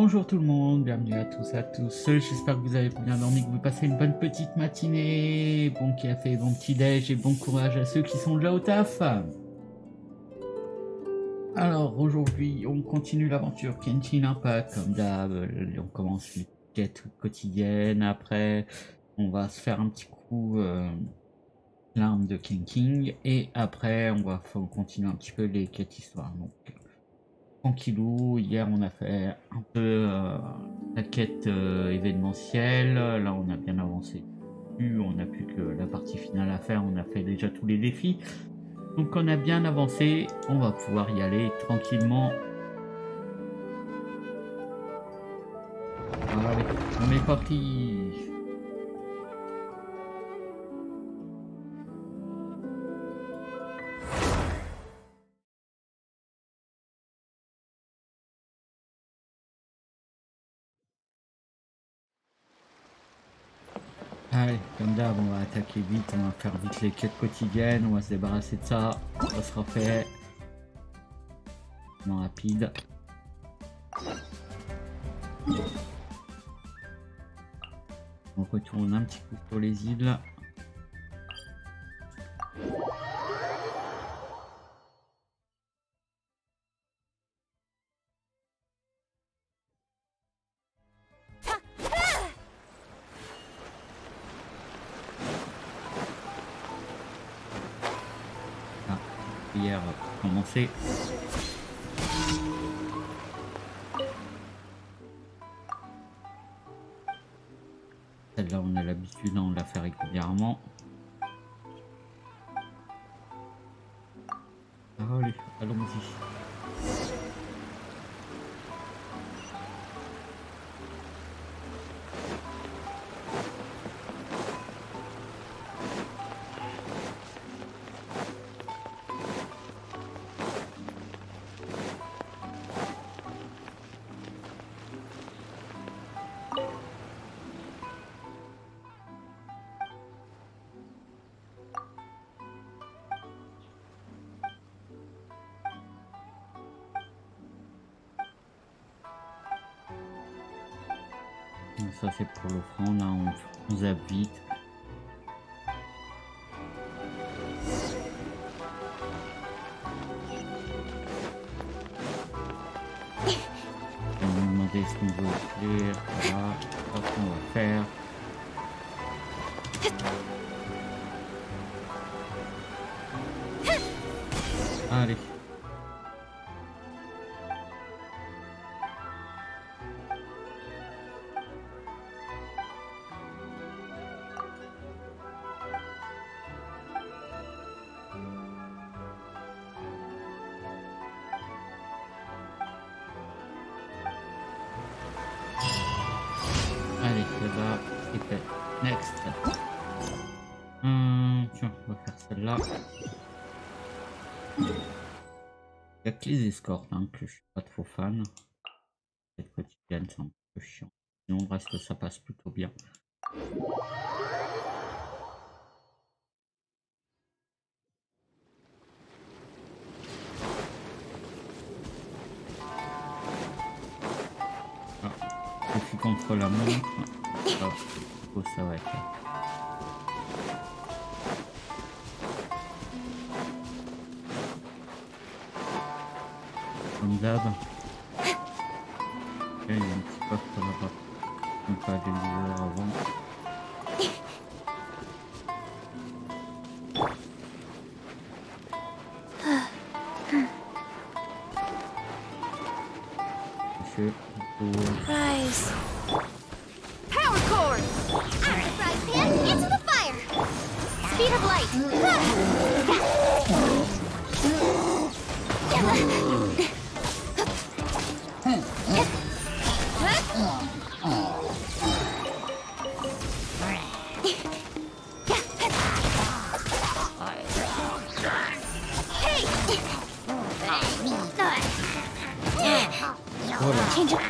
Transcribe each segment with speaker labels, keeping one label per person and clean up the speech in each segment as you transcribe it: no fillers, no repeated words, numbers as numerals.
Speaker 1: Bonjour tout le monde, bienvenue à tous, j'espère que vous avez bien dormi, que vous passez une bonne petite matinée, bon café, bon petit déj et bon courage à ceux qui sont déjà au taf. Alors aujourd'hui on continue l'aventure Genshin Impact comme d'hab, on commence une quête quotidienne, après on va se faire un petit coup l'arme de King et après on va continuer un petit peu les quêtes histoires. Donc, tranquillou, hier on a fait un peu la quête événementielle, là on a bien avancé dessus, on n'a plus que la partie finale à faire, on a fait déjà tous les défis. Donc on a bien avancé, on va pouvoir y aller tranquillement. Allez, on est parti. Allez, comme d'hab, on va attaquer vite, on va faire vite les quêtes quotidiennes, on va se débarrasser de ça, ça sera fait. Rapide. On retourne un petit coup sur les îles. Ah, hier pour commencer. Celle-là, on a l'habitude, on la fait régulièrement. Allez, allons-y. Ça c'est pour l'offrande, là on zappe vite. On va nous demander ce qu'on veut offrir, voilà, c'est ce qu'on va faire. Allez. Allez, là-bas, c'est fait. Next. Tiens, on va faire celle-là. Il n'y a que les escortes hein, que je suis pas trop fan. Cette quotidienne, c'est un peu chiant. Sinon, le reste, ça passe plutôt bien. Ah, je suis contre la montre. Ah, oh, ça va être. Comme d'hab. Il y a un petit coffre ça va pas. On peut aller l'ouvrir avant. Monsieur,
Speaker 2: Rise. Power cord. Out the frying pan into the fire. Speed of light. Change up.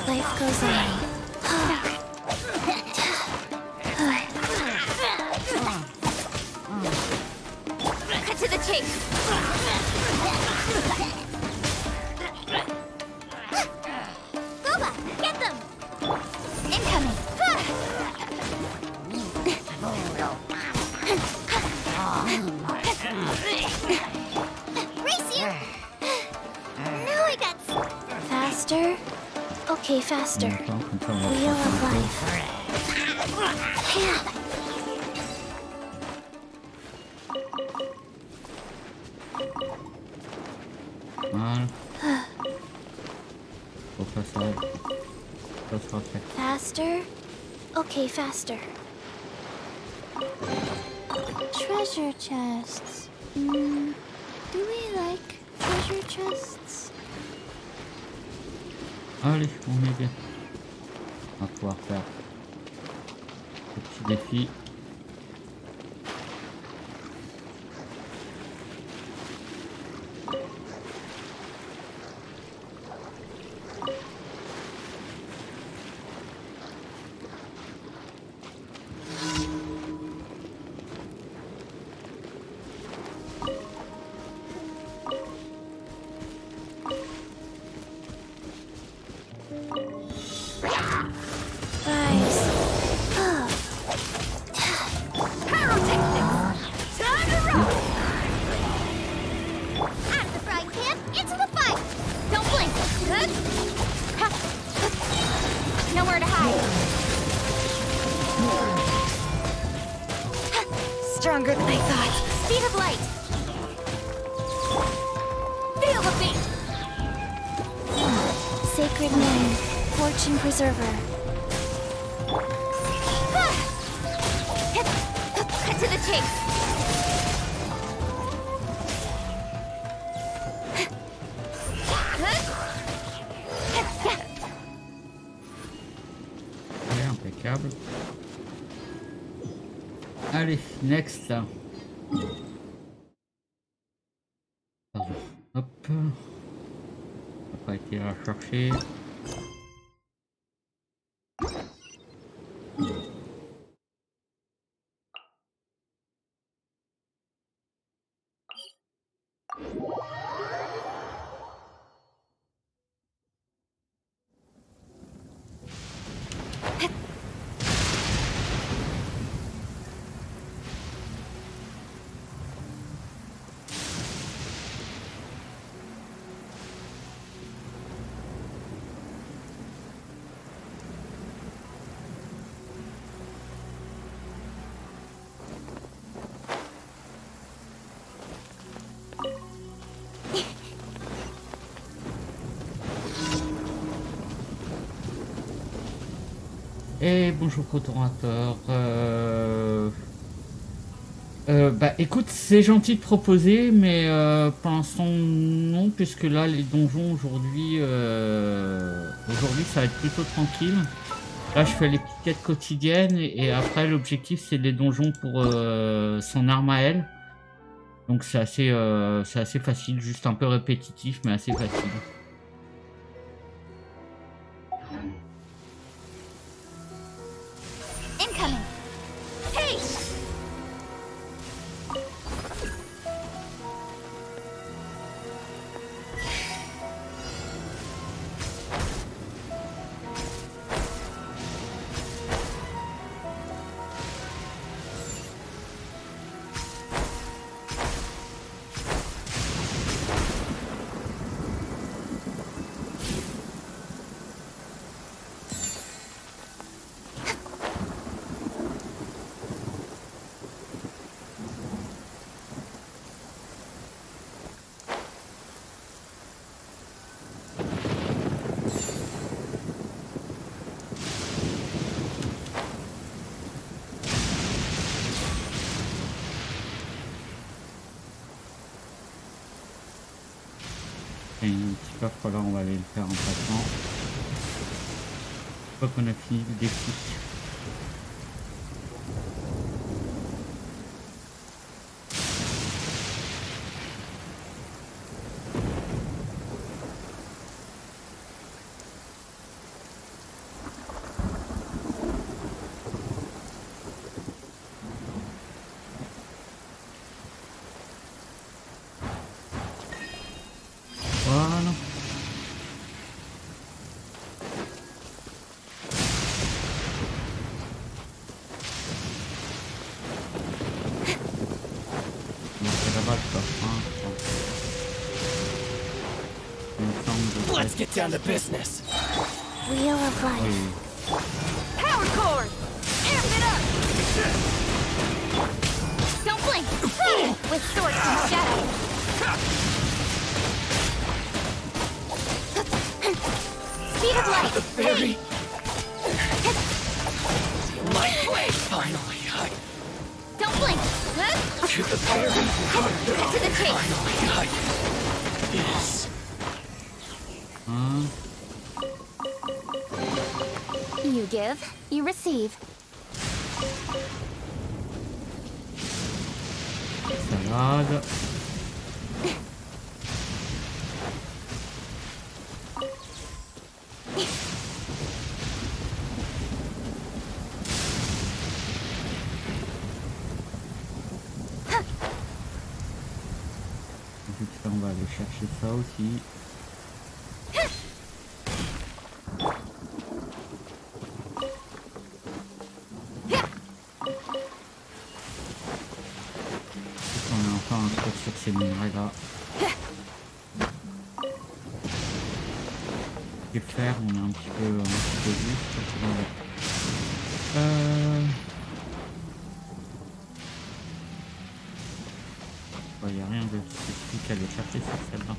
Speaker 2: Life goes on. Cut to the chase. Okay, faster.
Speaker 1: Comme ça, on va
Speaker 2: Wheel of
Speaker 1: faire un
Speaker 2: life.
Speaker 1: peu. Voilà. Au passage, ça sera fait.
Speaker 2: Faster. Okay, faster. Treasure chests. Do we like treasure chests?
Speaker 1: Allez, on est bien. On va pouvoir faire ce petit défi.
Speaker 2: Guys. Pyrotechnics! Time to roll! Out of the frying pan, into the fire! Don't blink! Good? Nowhere to hide! Stronger than I thought! Speed of light! Feel the beat! Sacred name, fortune preserver. Cut to the chase!
Speaker 1: Ouais, impeccable. Allez, next. Pardon. Hop. On n'a pas été la chercher. Et bonjour Cotorateur. Bah écoute, c'est gentil de proposer, mais pour l'instant non, puisque là les donjons aujourd'hui, ça va être plutôt tranquille. Là je fais les petites quêtes quotidiennes et après l'objectif c'est les donjons pour son arme à elle. Donc c'est assez facile, juste un peu répétitif mais assez facile.
Speaker 2: Incoming! Hey!
Speaker 1: Et un petit coffre là, on va aller le faire en passant. Une fois qu'on a fini le défi. Voilà. C'est là-bas le coffre, hein, je pense. Il me semble de
Speaker 3: Let's get down to business.
Speaker 2: Wheel of life.
Speaker 1: Oui.
Speaker 2: Power cord! Amp it up! Don't blink! With sword and shadow. Speed of light!
Speaker 3: The fairy! Light blade finally!
Speaker 2: Don't blink!
Speaker 3: To the fairy!
Speaker 2: To the chase!
Speaker 3: Finally! Yes!
Speaker 1: Hein?
Speaker 2: You give, you receive.
Speaker 1: Salade. Vite fait, on va aller chercher ça aussi. On a enfin un truc sur ces minerais là. Et faire, on est un petit peu juste. Il n'y a rien de spécifique à aller chercher sur celle-là.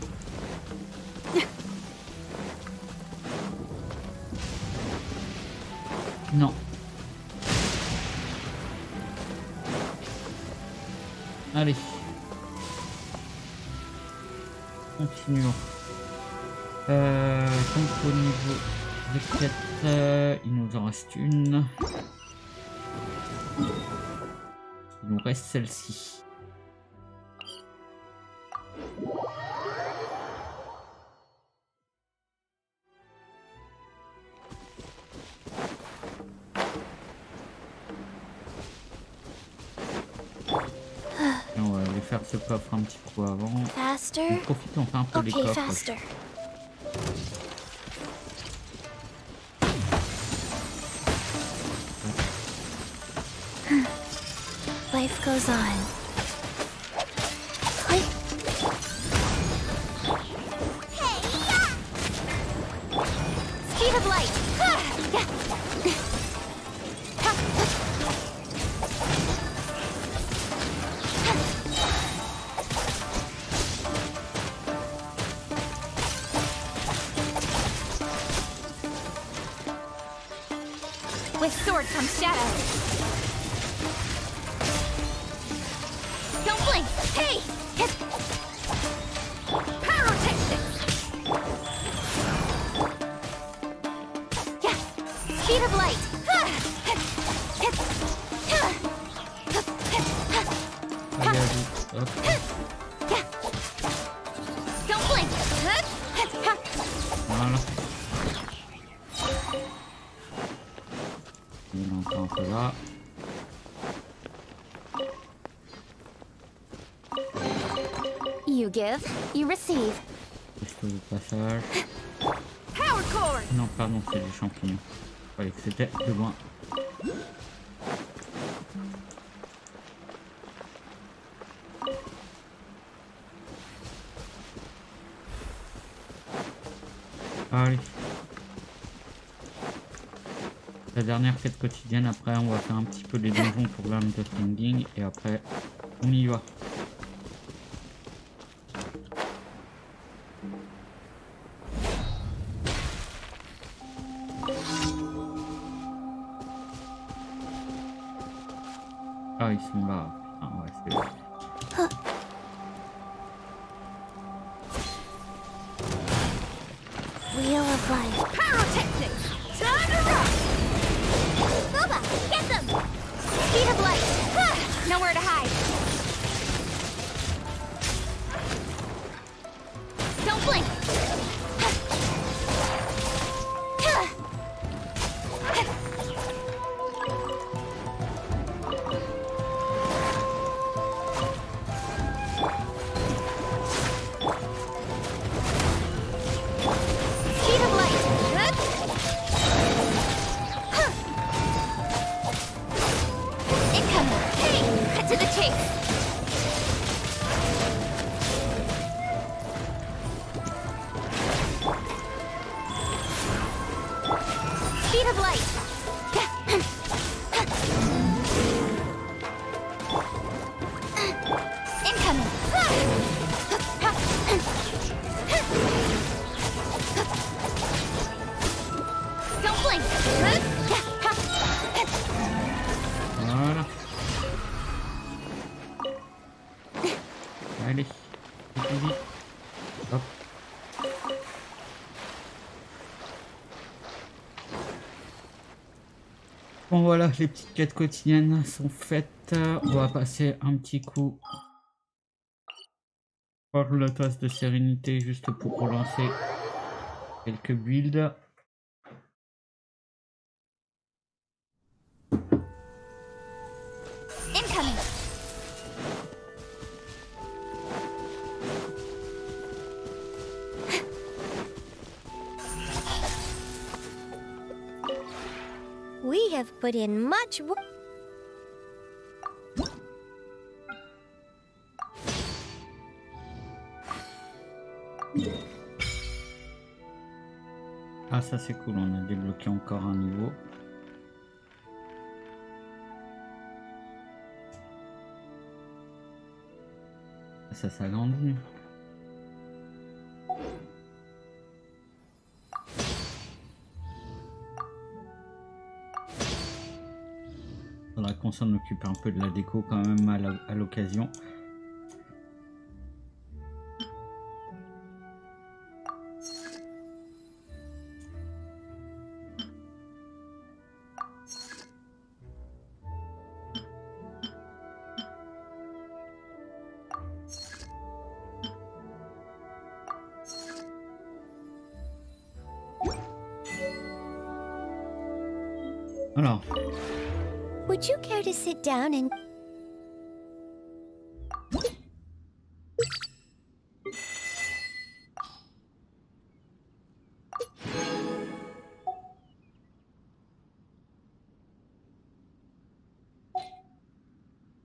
Speaker 1: Non. Allez. Continuons. Donc au niveau des quêtes, il nous en reste une. Il nous reste celle-ci. Et on va aller faire ce coffre un petit peu avant.
Speaker 2: Faster.
Speaker 1: On profite, on fait un peu les
Speaker 2: Okay,
Speaker 1: coffres.
Speaker 2: faster. Life goes on. Click. Speed of light. With sword comes shadow. Don't blink! Hey! Pyrotechnics! Yeah! Speed of light!
Speaker 1: Allez, vite, hop.
Speaker 2: Don't blink!
Speaker 1: Voilà. Il est encore un peu là.
Speaker 2: You give, you receive.
Speaker 1: Juste au passage.
Speaker 2: Power cord!
Speaker 1: Non, pardon, c'est des champignons. Je croyais que c'était plus loin. Allez. La dernière quête quotidienne, après on va faire un petit peu les donjons pour l'arme de Stinging et après on y va. Ah, ils sont là. Ah ouais, c'est...
Speaker 2: Wheel of life. Pyrotechnics! Time to rock! Boba, get them! Speed of light! Nowhere to hide. Don't blink! Speed of light! Incoming! Hey! Cut to the chase!
Speaker 1: Bon voilà, les petites quêtes quotidiennes sont faites. On va passer un petit coup par la tasse de sérénité juste pour relancer quelques builds.
Speaker 2: Incoming. We have put in much work.
Speaker 1: Ah ça c'est cool, on a débloqué encore un niveau. Ça s'agrandit. Faudra qu'on s'en occupe un peu de la déco quand même à l'occasion. Alors,
Speaker 2: Would you care to sit down and...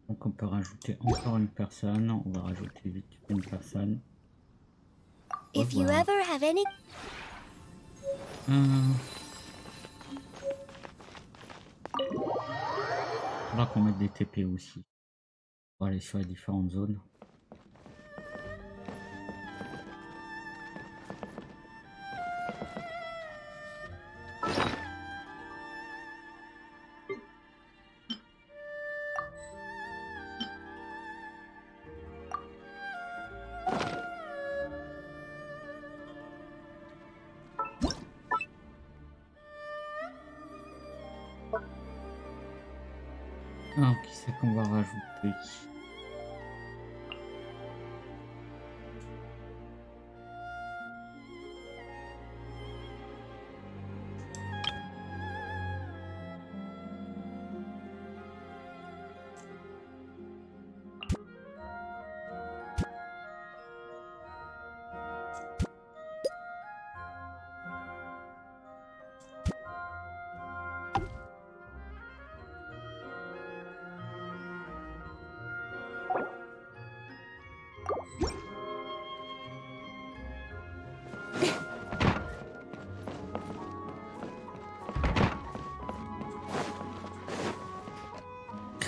Speaker 1: donc on peut rajouter encore une personne. On va rajouter vite une personne.
Speaker 2: If you
Speaker 1: Revoir.
Speaker 2: ever have any...
Speaker 1: Faudra qu'on mette des TP aussi pour aller sur les différentes zones. Alors, qui c'est qu'on va rajouter?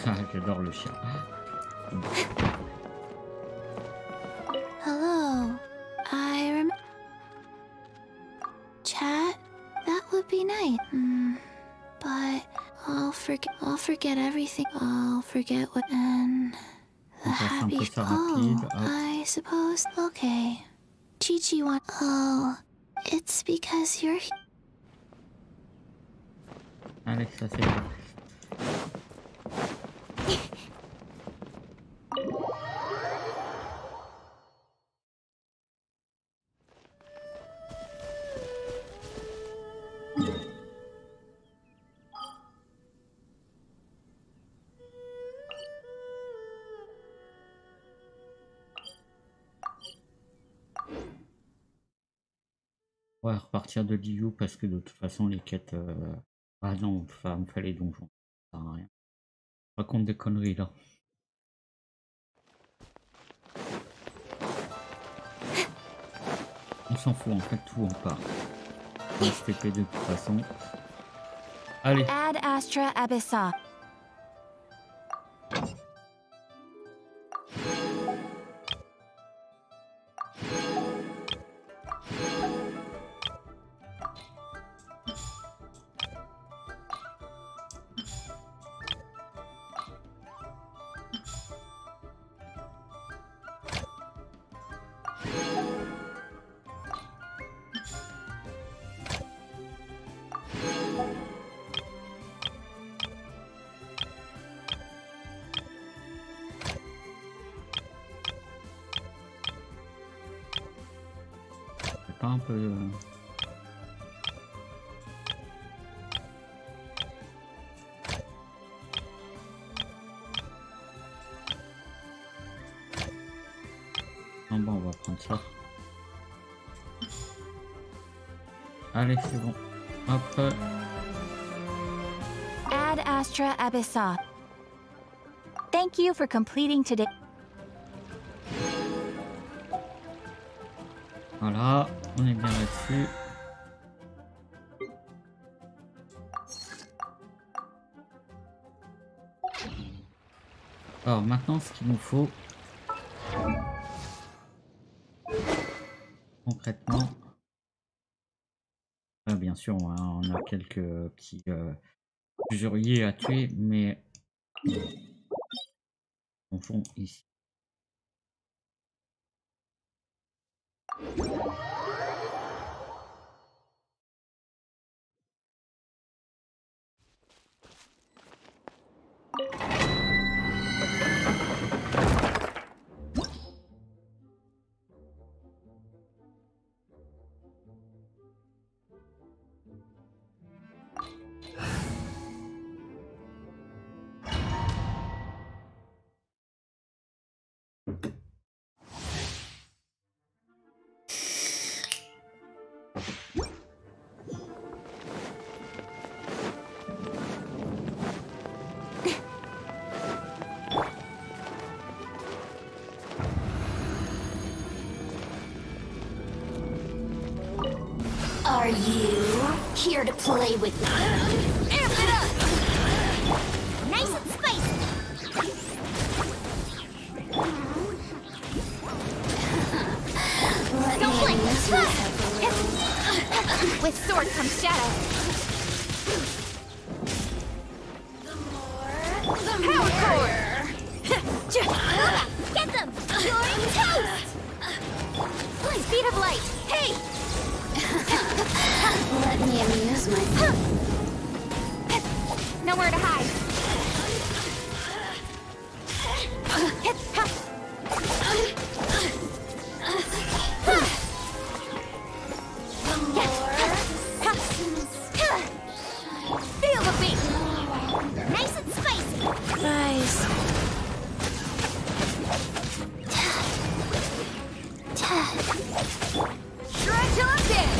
Speaker 1: Ah, j'adore le chien.
Speaker 4: Hello. I remember. Chat? That would be nice. But I'll forget everything. I'll forget what. And the
Speaker 1: On passe un
Speaker 4: happy.
Speaker 1: peu ça
Speaker 4: Oh,
Speaker 1: rapide. Hop.
Speaker 4: I suppose. Okay. Chi want. Oh, it's because you're.
Speaker 1: Allez, ça c'est bon. On va repartir de Liu parce que de toute façon les quêtes... Ah non, il fallait les donjons. Ça sert à rien. Raconte des conneries là. On s'en fout en fait, tout on part. On se TP de toute façon. Allez.
Speaker 4: Ad Astra Abyssa.
Speaker 1: pas un peu... Non, bon, on va prendre ça. Allez, c'est bon. Hop.
Speaker 2: Ad Astra Abyssa. Thank you for completing today.
Speaker 1: Voilà, on est bien là-dessus. Alors maintenant, ce qu'il nous faut, concrètement, bien sûr, on a quelques petits usuriers à tuer, mais au fond ici.
Speaker 4: Are you here to play with me?
Speaker 2: Amp it up! Nice and spicy! Don't blink! With sword comes shadow. Power core! Get them! You're toast! Speed of light! Hey!
Speaker 4: Let me amuse myself.
Speaker 2: Nowhere to hide. Feel the beat. Nice and spicy.
Speaker 4: Guys.
Speaker 2: Shred till I'm dead.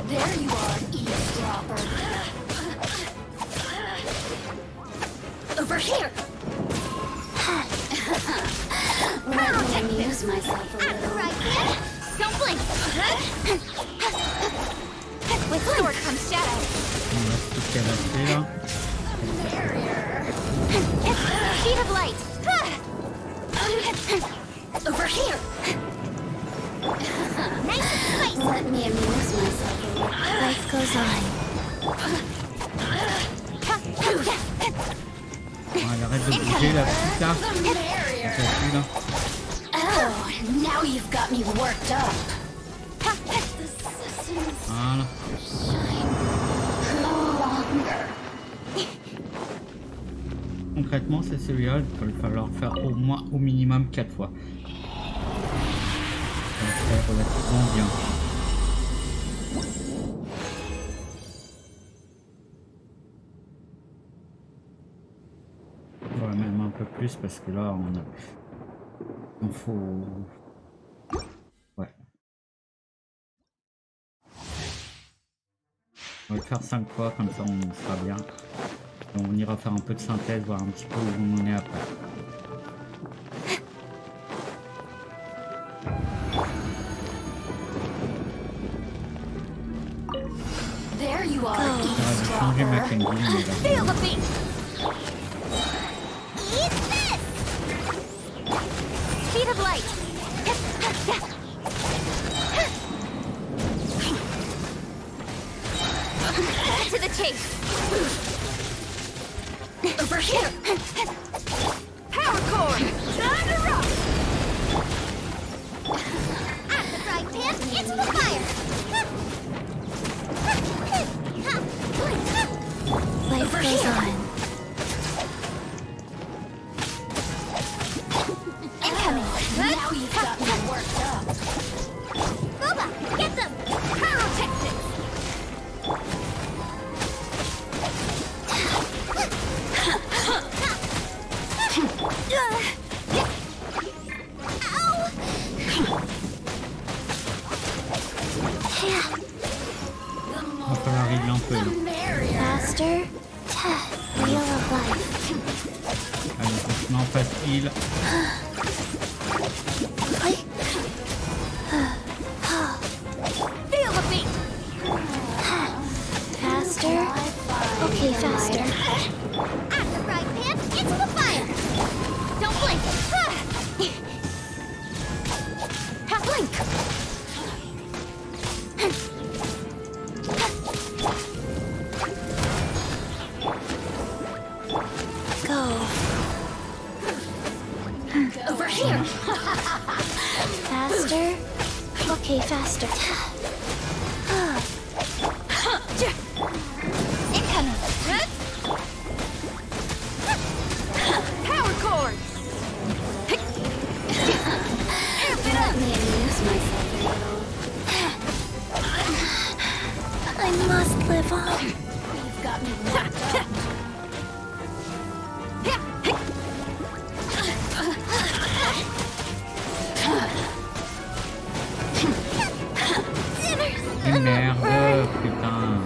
Speaker 4: There you are, eavesdropper. Over here. Let me amuse myself a
Speaker 2: That's
Speaker 4: little.
Speaker 2: right, man. Don't blink. With sword comes shadow.
Speaker 1: On va se piquer à la clé, là.
Speaker 2: Speed of light.
Speaker 4: Over here.
Speaker 2: Nice and spicy.
Speaker 4: Let me amuse myself a little. Life goes on.
Speaker 1: Elle arrête de bouger, la petite, là. Ça pue, là.
Speaker 4: Oh, now you've got me worked up.
Speaker 1: Voilà. Concrètement, c'est celui-là, il va falloir faire au minimum 4 fois. Ça fait relativement bien. Ouais, même un peu plus parce que là, on faut... Ouais. On va le faire 5 fois, comme ça on sera bien. Et on ira faire un peu de synthèse, voir un petit peu où on en est après.
Speaker 4: There you are,
Speaker 1: On va changer ma
Speaker 4: eavesdropper.
Speaker 1: Kenji, mais là,
Speaker 2: Feel the beat. Eat this. Speed of light. Get to the chase.
Speaker 4: Over here.
Speaker 2: Power core. Time to rock. At the frying pan, into the fire.
Speaker 4: Life goes on.
Speaker 2: got me worked up. Boba, get them! Pyrotechnics!
Speaker 1: Il va falloir régler un peu là.
Speaker 4: Faster. Wheel of life.
Speaker 1: Allez, doucement, facile.
Speaker 2: Feel the beat!
Speaker 4: Faster. Okay, faster.
Speaker 2: At the right hand, into the fire! Don't blink! Blink!
Speaker 4: Go.
Speaker 2: Over here!
Speaker 4: Faster. Okay, faster.
Speaker 2: Incoming! Power cord! Amp it up!
Speaker 4: Let me amuse myself a little. I must live on.
Speaker 2: You've got me locked up.
Speaker 1: Et merde, putain.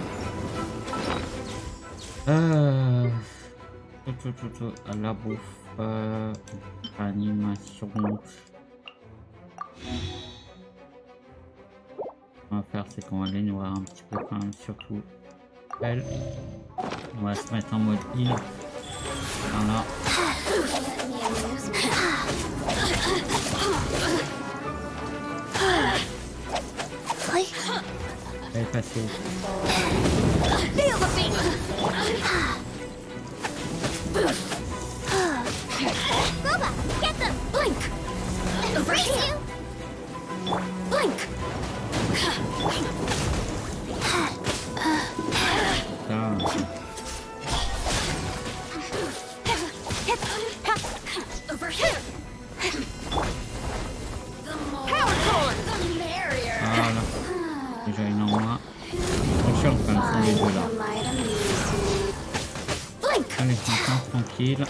Speaker 1: La bouffe, animation. On va faire, c'est qu'on va aller nourrir un petit peu quand même, surtout elle. On va se mettre en mode heal. Voilà. Elle est passée.
Speaker 2: Feel the beat! Boba, get them! Blink! Over here! Blink!
Speaker 1: Ça.
Speaker 2: Over here! Power cord!
Speaker 1: Voilà. Déjà une en moins. Attention quand même, sont les deux là.
Speaker 2: Blink!
Speaker 1: Allez, maintenant tranquille.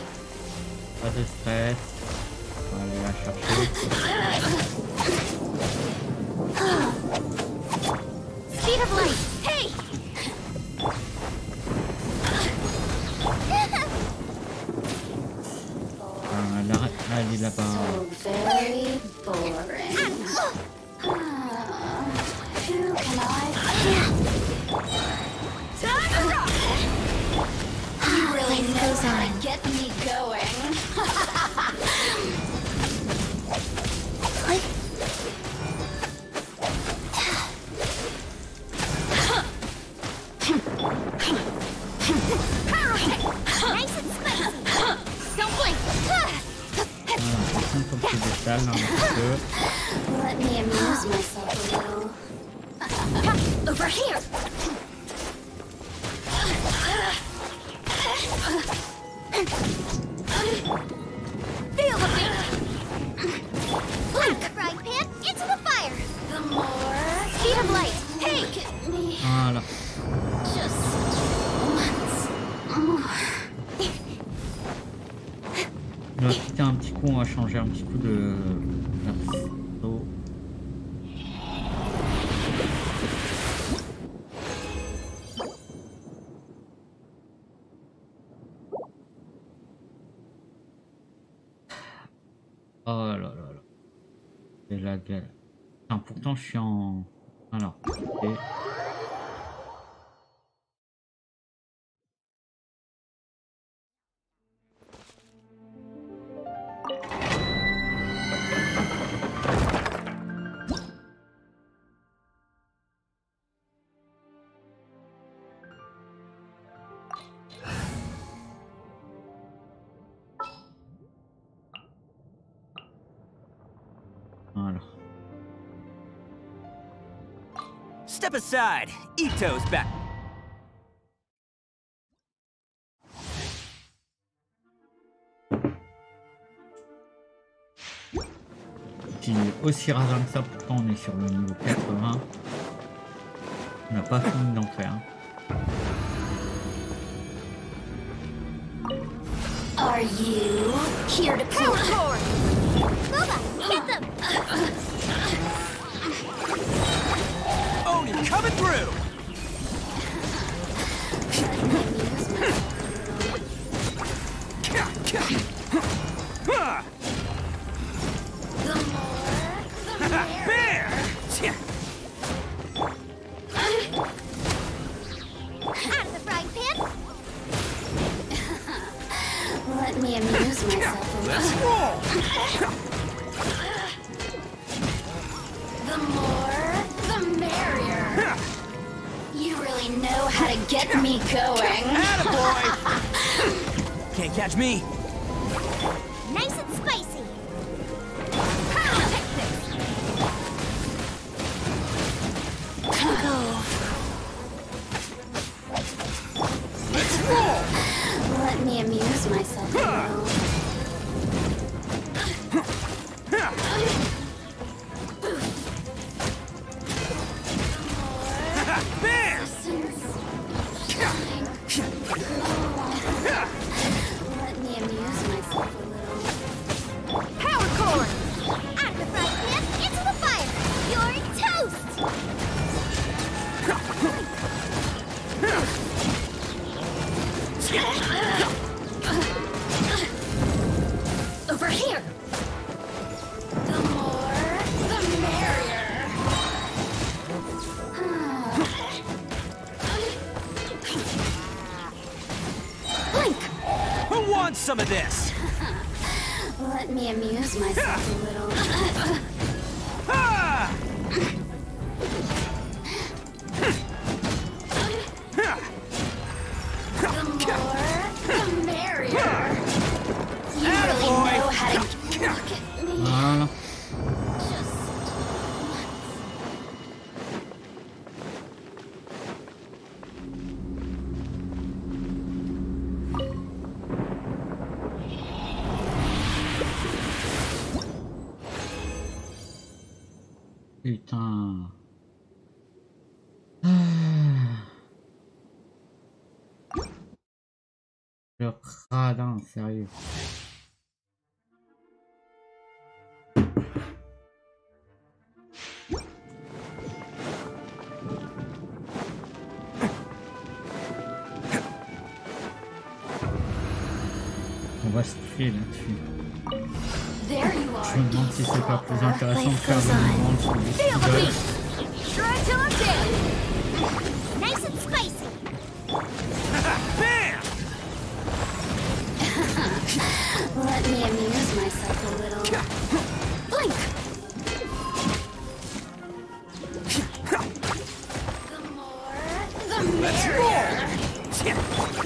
Speaker 1: Pas de stress. On va aller la chercher.
Speaker 2: Speed of light! Hey!
Speaker 1: Elle est là-bas.
Speaker 4: Very boring. Who can I?
Speaker 2: Time to rock!
Speaker 4: You really know how to
Speaker 2: Get me going! Nice and spicy! Don't blink!
Speaker 1: Voilà, par contre, faut que je détale un petit peu.
Speaker 4: Let me amuse myself a little.
Speaker 2: Over here! Feel the beat! Blink! Right pan into the fire! The more... Speed of light! Hey!
Speaker 1: Voilà.
Speaker 4: Just once more.
Speaker 1: On va quitter un petit coup, on va changer un petit coup de perso. Oh là là là. C'est la gueule. Putain, pourtant je suis en... Alors. Ok. Voilà.
Speaker 5: Step aside. Ito's back.
Speaker 1: Stylé. aussi ravin que ça, pourtant on est sur le niveau 80. On n'a pas fini d'en faire.
Speaker 4: Are you here to
Speaker 2: Power
Speaker 4: play?
Speaker 2: cord! Boba, get them!
Speaker 5: Oni coming through! Bear!
Speaker 2: Out of the frying pan!
Speaker 4: Let me amuse myself a
Speaker 5: Let's
Speaker 4: little.
Speaker 5: roll!
Speaker 4: The more, the merrier. You really know how to get me going.
Speaker 5: Attaboy! Can't catch me.
Speaker 2: Nice and spicy! Pyrotechnics!
Speaker 4: Go.
Speaker 5: Let's roll!
Speaker 4: Let me amuse myself a little.
Speaker 5: Bear!
Speaker 4: Let me amuse myself a little.
Speaker 2: Power cord! Out of the frying pan, into the fire! You're toast!
Speaker 4: Over here. The more, the merrier. Blink.
Speaker 5: Who wants some of this?
Speaker 4: Let me amuse myself a little.
Speaker 5: Ah!
Speaker 4: The more, the merrier. You really
Speaker 5: Attaboy.
Speaker 4: know how to look at me.
Speaker 1: Voilà.
Speaker 4: Just
Speaker 1: Putain. Ah. Le radin, sérieux. On va se tuer là-dessus.
Speaker 4: there you
Speaker 1: Je
Speaker 4: are.
Speaker 1: me demande si c'est pas plus intéressant de faire
Speaker 4: Life
Speaker 1: des
Speaker 4: goes on.
Speaker 1: mouvements sur des
Speaker 2: Feel the
Speaker 1: pistoles.
Speaker 2: beat! Try till I'm dead! Nice and spicy!
Speaker 5: Bam!
Speaker 4: Let me amuse myself a little. Blink. The more, the
Speaker 5: Let's
Speaker 4: merrier.
Speaker 5: roll!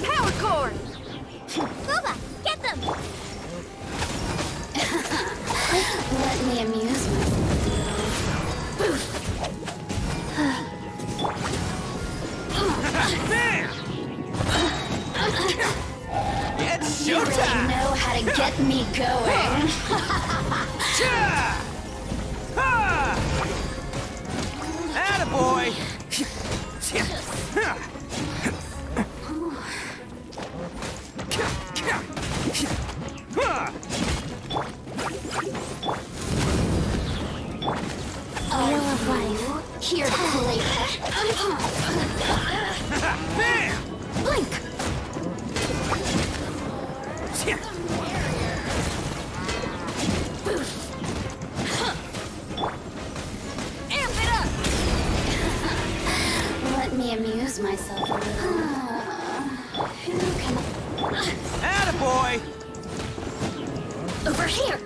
Speaker 2: Power cord! Boba, get them!
Speaker 4: Let me amuse myself a little.
Speaker 5: Bam! It's
Speaker 4: You really
Speaker 5: showtime!
Speaker 4: know how to get me going.
Speaker 5: Cha! Ha! Attaboy!
Speaker 4: Wheel of life, here to play.
Speaker 5: Bam!
Speaker 4: Blink.
Speaker 2: Amp it up!
Speaker 4: Let me amuse myself a little. Who can...
Speaker 5: Attaboy!
Speaker 4: Over here.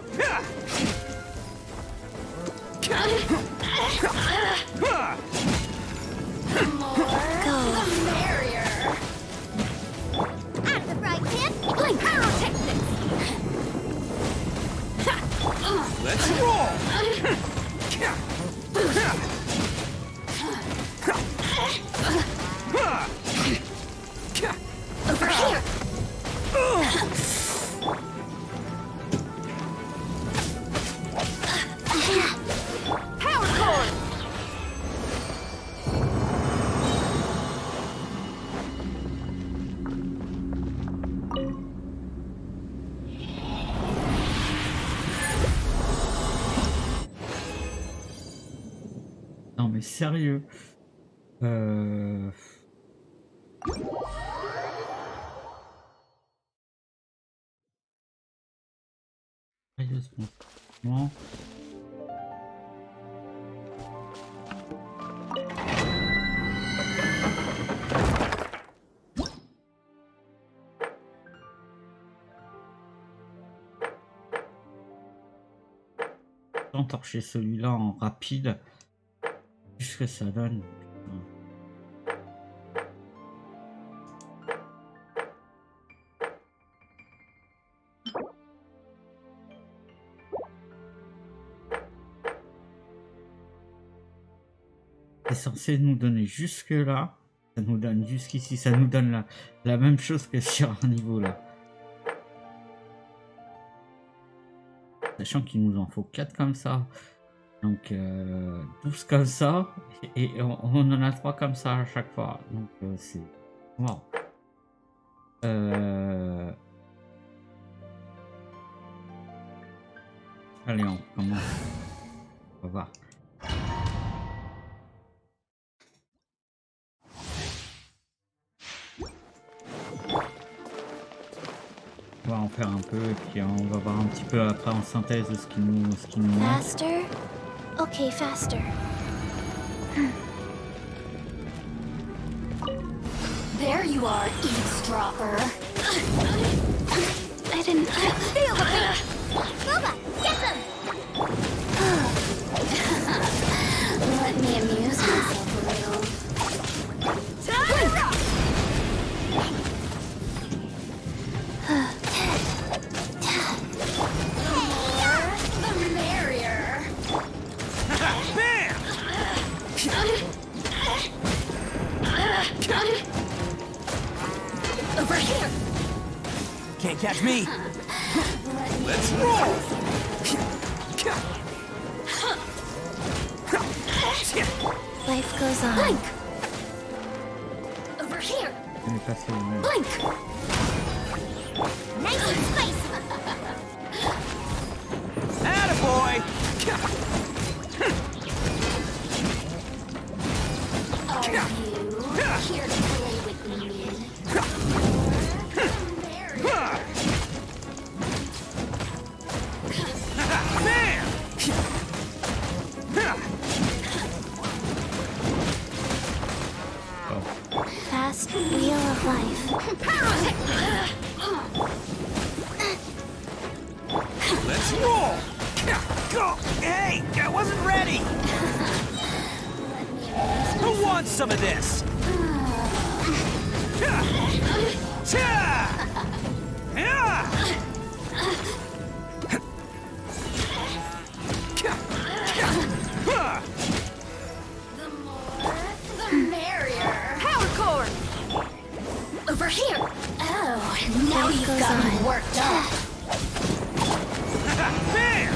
Speaker 4: The more, the merrier.
Speaker 2: Out of the frying pan,
Speaker 4: Blink.
Speaker 2: pyrotechnics!
Speaker 5: Let's roll!
Speaker 4: Over here.
Speaker 1: Non mais sérieux. Euh... Sérieusement. Franchement. Torcher celui-là en rapide. Qu'est-ce que ça donne? C'est censé nous donner jusque là, ça nous donne jusqu'ici, ça nous donne la même chose que sur un niveau là. Sachant qu'il nous en faut 4 comme ça, donc 12 comme ça, et on en a 3 comme ça à chaque fois, donc c'est... Wow. Allez, on commence. On va voir. On va en faire un peu et puis on va voir un petit peu après en synthèse ce qui nous manque.
Speaker 4: Faster? Okay, faster.
Speaker 2: There you are, eavesdropper.
Speaker 4: I didn't...
Speaker 2: Feel the beat! Boba, get them!
Speaker 4: Let me amuse myself a little.
Speaker 2: Time to rock! The merrier.
Speaker 5: Bam!
Speaker 2: Over here.
Speaker 5: Can't catch me. Let's roll!
Speaker 4: Life goes on.
Speaker 2: Blink. Over here.
Speaker 1: On est passé au même.
Speaker 2: Blink. Nice and spicy.
Speaker 5: Attaboy!
Speaker 2: Are you here to play with me?
Speaker 5: Bam!
Speaker 4: Fast wheel of life.
Speaker 5: Let's roll! Go! Hey, I wasn't ready! Who wants some of this?
Speaker 2: The more, the merrier. Power cord. Over here. Oh, now
Speaker 4: Life
Speaker 2: you've
Speaker 4: goes
Speaker 2: got me
Speaker 4: on.
Speaker 2: worked up.
Speaker 5: Bam!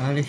Speaker 1: Allez.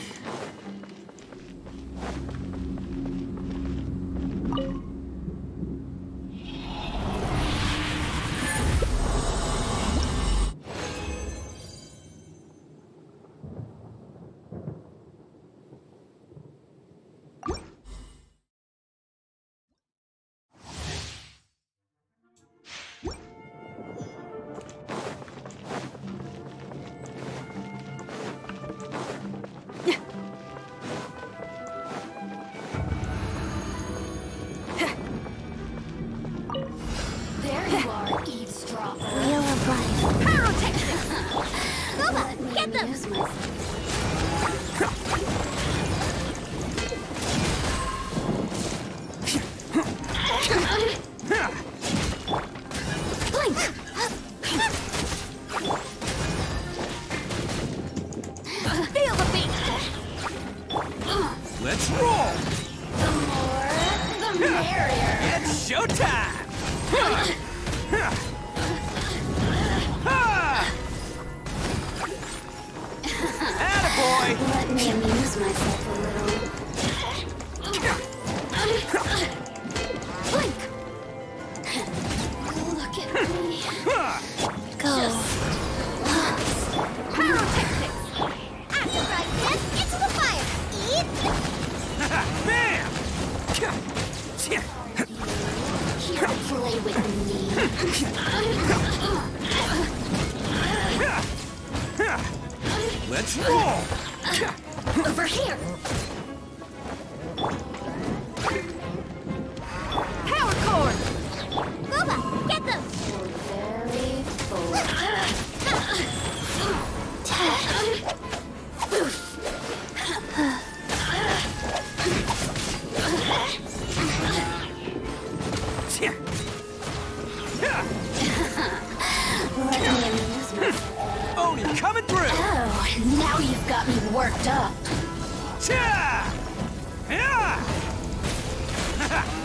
Speaker 2: There you are, eavesdropper.
Speaker 4: Wheel of life.
Speaker 2: Pyrotechnics. Boba, get them.
Speaker 4: Amuse myself.
Speaker 2: Blink. Feel the beat.
Speaker 5: Let's roll!
Speaker 2: The more, the merrier.
Speaker 5: It's showtime! Attaboy!
Speaker 4: Let me amuse myself a little.
Speaker 2: Here to play with me.
Speaker 5: Let's roll!
Speaker 2: Over here. Power cord. Booba, get them. Very full. Let me amuse myself.
Speaker 5: Oni coming through!
Speaker 2: Oh, now you've got me worked up.
Speaker 5: Cha! Yeah!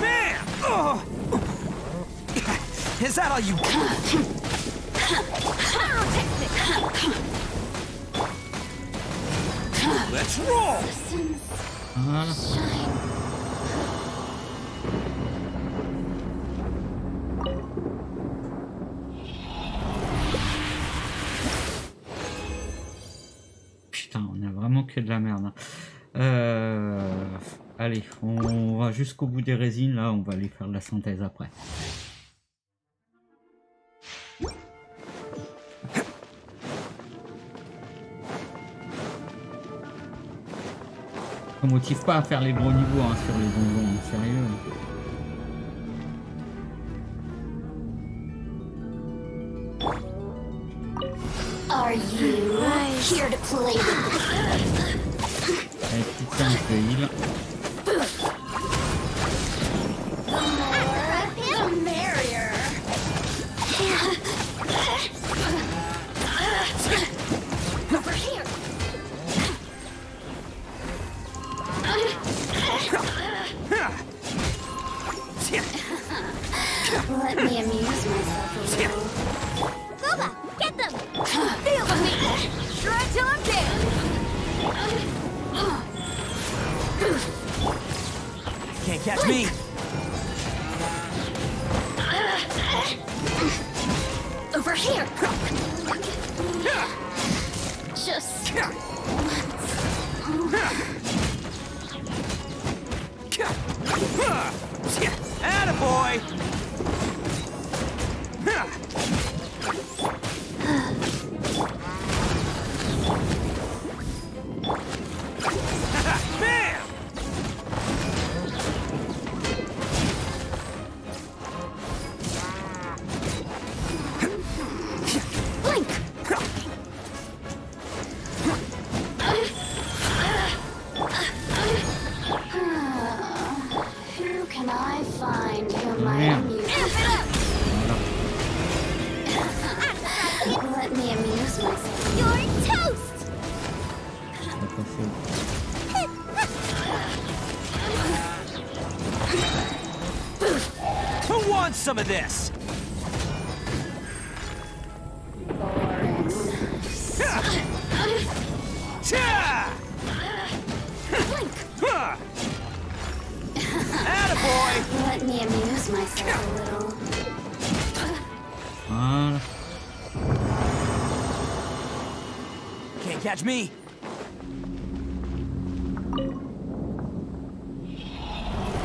Speaker 5: Bam! Oh! Is that all you Let's roll!
Speaker 1: Putain, on a vraiment que de la merde. Allez, on va jusqu'au bout des résines, là, on va aller faire de la synthèse après. Ça motive pas à faire les gros niveaux hein, sur les donjons, sérieux.
Speaker 2: Are you here to play with
Speaker 1: Avec petite séance de heal.
Speaker 2: the merrier? Over here. Let me amuse myself a little. Booba, get them! Feel the meat! Shred till I'm dead!
Speaker 5: Can't catch me!
Speaker 2: Over here! Just
Speaker 5: Attaboy! Bam!
Speaker 2: blink! Who can I find who might amuse Let me amuse myself. You're toast!
Speaker 5: Who wants some of this? Cha! Attaboy!
Speaker 2: Let me amuse myself a little.
Speaker 1: Voilà.
Speaker 5: Can't catch me!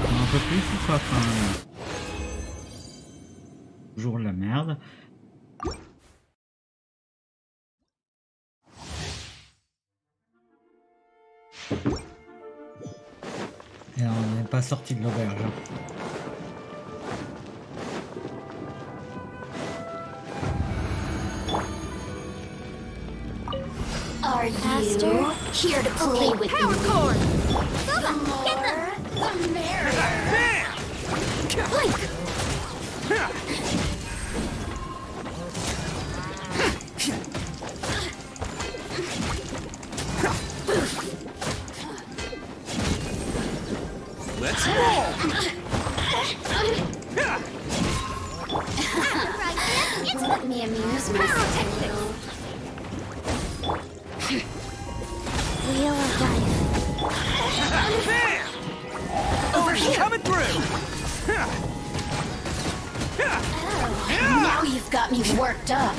Speaker 1: Un peu plus ou pas quand même. Toujours la merde. Et on n'est pas sorti de l'auberge.
Speaker 2: Are you here to play with power me? Cord. The more, the merrier.
Speaker 5: Bam!
Speaker 2: Blink!
Speaker 5: Let's roll!
Speaker 2: Let me amuse myself. Wheel of life.
Speaker 5: Bam!
Speaker 2: Over here.
Speaker 5: Coming through!
Speaker 2: Now you've got me worked up.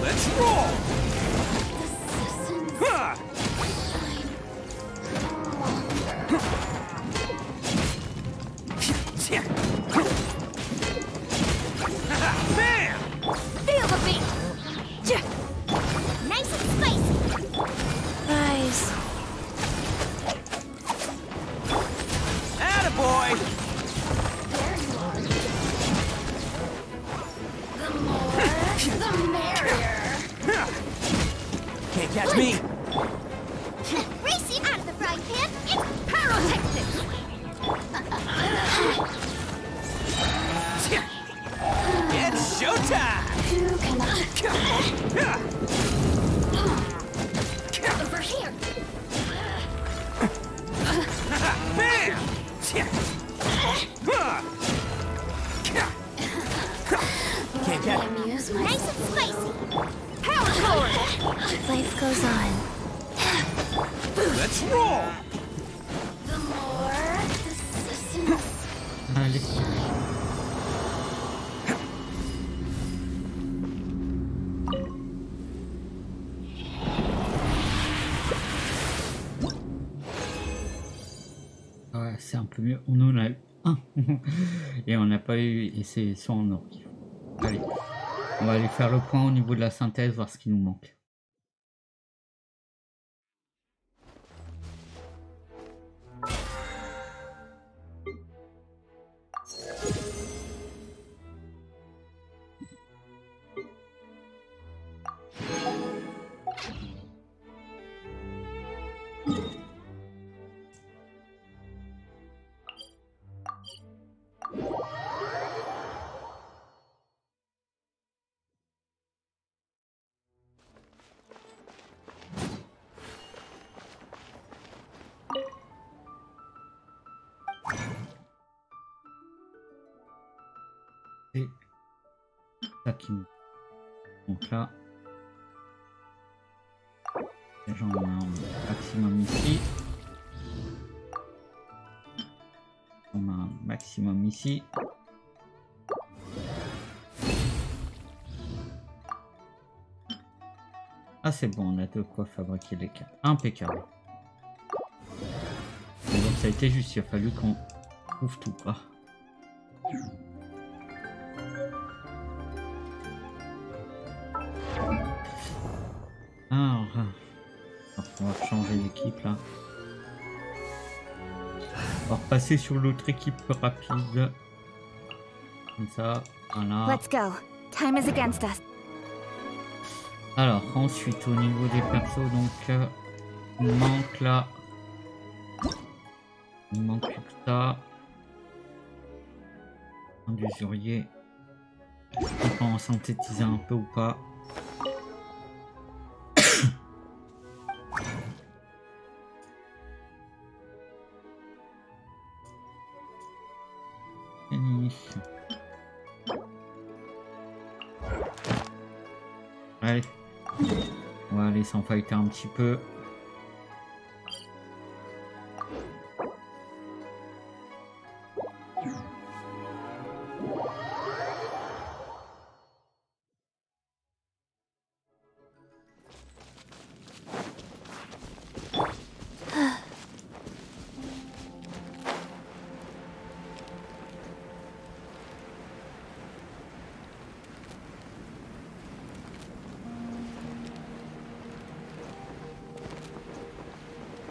Speaker 5: Let's roll! roll!
Speaker 4: The more assistance.
Speaker 1: Allez. Ouais, c'est un peu mieux. On en a eu un. Et on n'a pas eu. Et c'est soit en or. Allez. On va aller faire le point au niveau de la synthèse, voir ce qui nous manque. Et ça qui nous... Donc là, j'en ai un maximum ici. On a un maximum ici. Ah c'est bon, on a de quoi fabriquer les cartes. Impeccable. Et donc ça a été juste, il a fallu qu'on trouve tout. Ah. Alors, on va changer d'équipe là. On va repasser sur l'autre équipe rapide. Comme ça, voilà.
Speaker 2: Let's go. Time is against us.
Speaker 1: Alors, ensuite, au niveau des persos, donc, il manque là. Il manque plus que ça. Un d'usurier. On va en synthétiser un peu ou pas. Allez, on va aller s'en fighter un petit peu.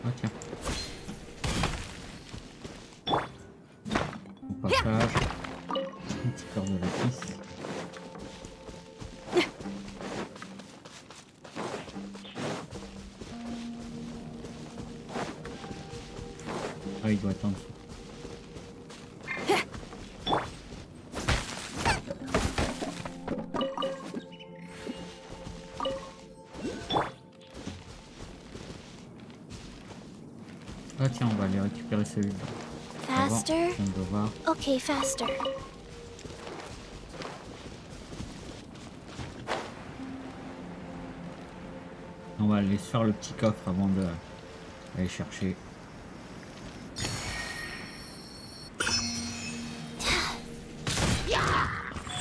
Speaker 1: Ah tiens. Au passage, un petit cœur de la piste. Ah, il doit attendre. Ah tiens, on va aller récupérer celui-là.
Speaker 4: Faster?
Speaker 1: On va voir.
Speaker 4: Okay, faster.
Speaker 1: On va aller se faire le petit coffre avant de aller chercher.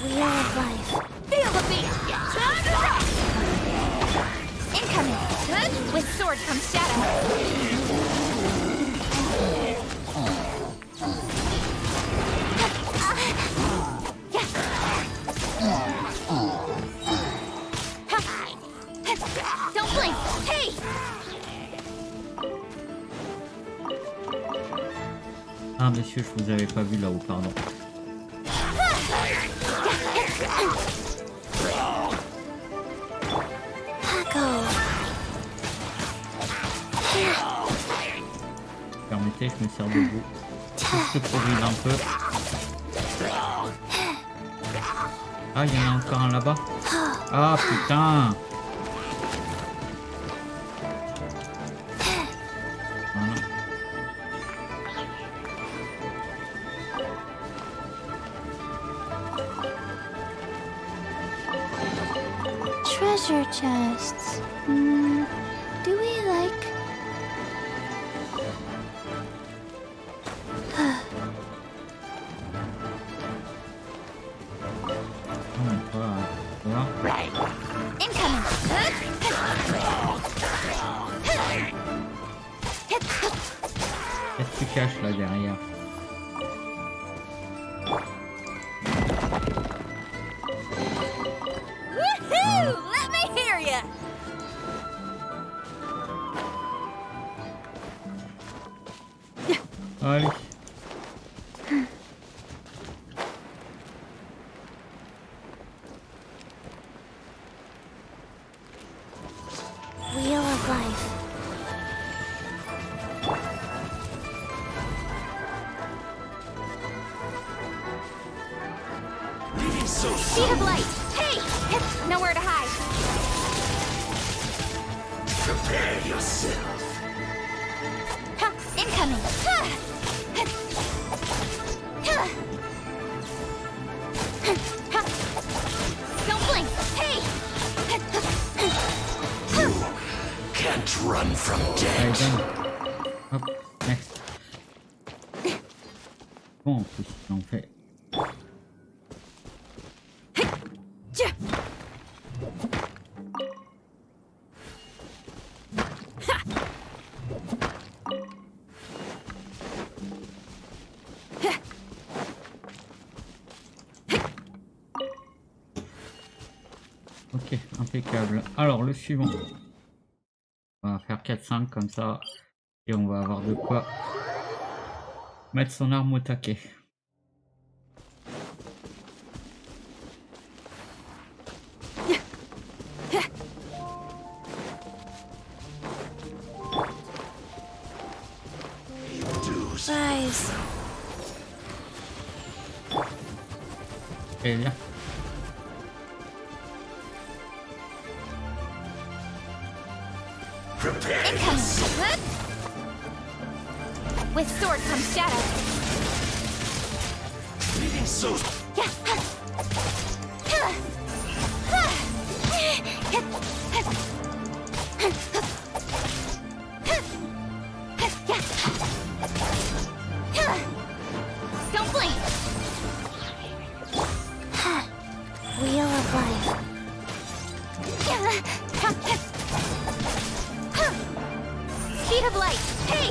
Speaker 4: Wheel of life.
Speaker 2: Feel the beat. Time to rock. Incoming. Good. With sword comes shadow. Don't blink. Hey.
Speaker 1: Ah messieurs, je vous avais pas vu là-haut, pardon. Permettez, je me sers debout. Juste pour vivre un peu. Ah, il y en a encore un là-bas. Ah putain. Voilà.
Speaker 4: Treasure chests. Do we like...
Speaker 1: Qu'est-ce que tu caches là derrière?
Speaker 2: Woohoo! Let me hear ya!
Speaker 1: Allez.
Speaker 4: Wheel of life.
Speaker 3: Leaving so
Speaker 2: Speed
Speaker 3: soon.
Speaker 2: of light! Hey! Nowhere to hide!
Speaker 3: Prepare yourself.
Speaker 2: Ha! Incoming! Ha! Ha! Ha! Don't blink! Hey!
Speaker 3: Can't run from
Speaker 1: Allez,
Speaker 3: death.
Speaker 1: donne. Hop, next. Bon, en plus, on fait. Ok, impeccable. Alors, le suivant. On va faire 4-5 comme ça. Et on va avoir de quoi mettre son arme au taquet.
Speaker 4: Rise.
Speaker 1: Et bien.
Speaker 3: Prepare
Speaker 2: Incoming!
Speaker 3: yourself.
Speaker 2: Huh? With sword comes shadow.
Speaker 3: Leaving so
Speaker 2: Yeah! Ha! Ha! Don't blink!
Speaker 4: Wheel of life.
Speaker 2: Speed of light! Hey!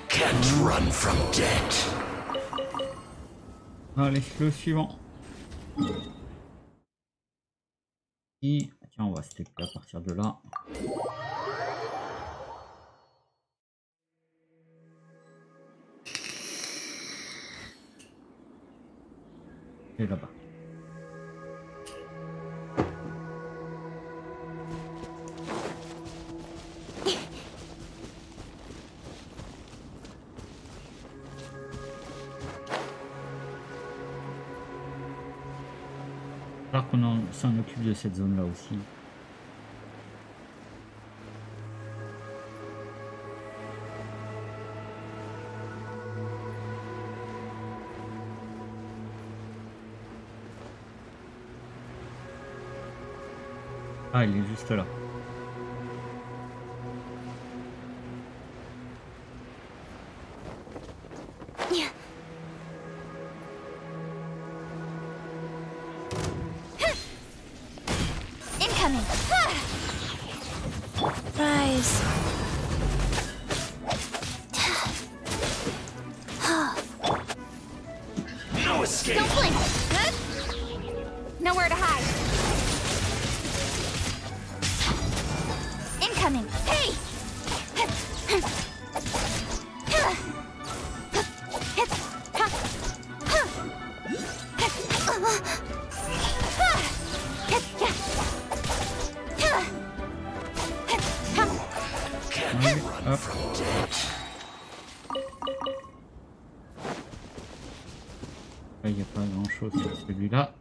Speaker 3: can't run from death.
Speaker 1: Allez, le suivant. Et tiens, on va se à partir de là. Et là-bas. Alors qu'on s'en occupe de cette zone là aussi. Ah, il est juste là.
Speaker 2: Incoming!
Speaker 4: Rise.
Speaker 3: No escape.
Speaker 2: Don't blink! Huh? Nowhere to hide. Incoming! Hey!
Speaker 3: Can't run from death.
Speaker 1: Il n'y a pas grand chose sur celui-là.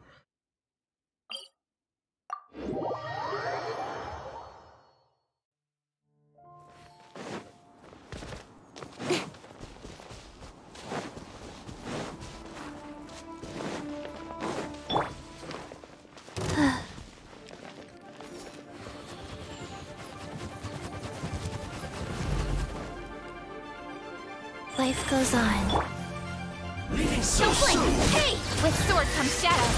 Speaker 4: Life goes on.
Speaker 3: Leaving so
Speaker 2: Don't blink!
Speaker 3: soon.
Speaker 2: Hey! With sword comes shadow.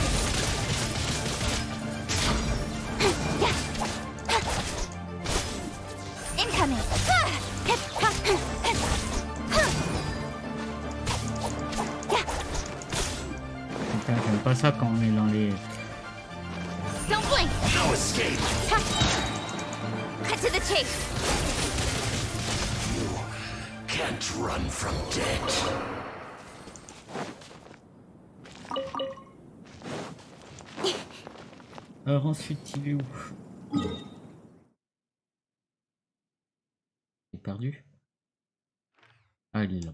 Speaker 2: Incoming!
Speaker 1: pas ça quand on est dans les...
Speaker 2: Don't blink!
Speaker 3: No escape!
Speaker 2: Ha. Cut to the chase!
Speaker 3: You can't run from death.
Speaker 1: Alors ensuite, il est où? Il est perdu? Ah, il est là.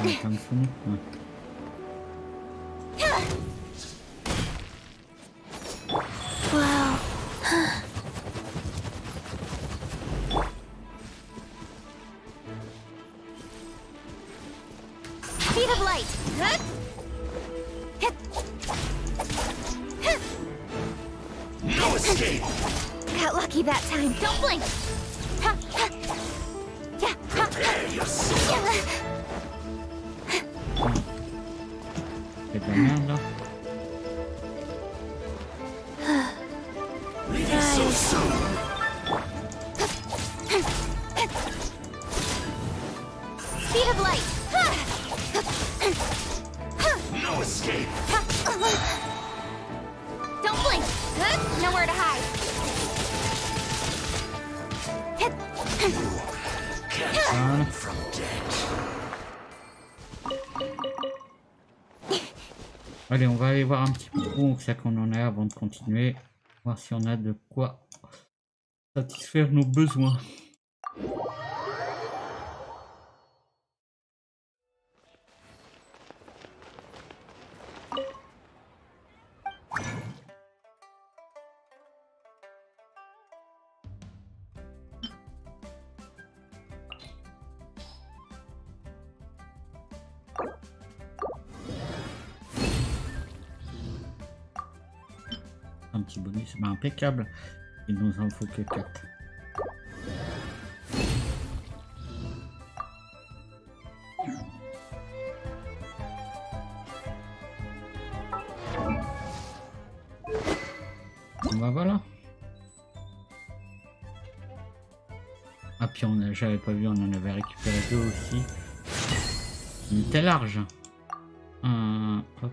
Speaker 1: Il est comme fou. Ouais.
Speaker 4: Wow.
Speaker 2: Speed of light! Huh?
Speaker 3: No escape!
Speaker 2: Got lucky that time. Don't blink! Ha, ha. Yeah, ha,
Speaker 3: Prepare yourself!
Speaker 1: C'est de la merde là.
Speaker 3: Leaving so soon!
Speaker 2: Speed of light! Ha.
Speaker 3: No escape!
Speaker 2: Don't blink! Huh? Nowhere to hide.
Speaker 3: Can't
Speaker 1: Voilà.
Speaker 3: run from death.
Speaker 1: Allez, on va aller voir un petit peu où c'est qu'on en est avant de continuer. Voir si on a de quoi satisfaire nos besoins. Un petit bonus, bah, impeccable. Il nous en faut que 4. Bah voilà. Ah puis j'avais pas vu, on en avait récupéré 2 aussi. Il était large. Hop.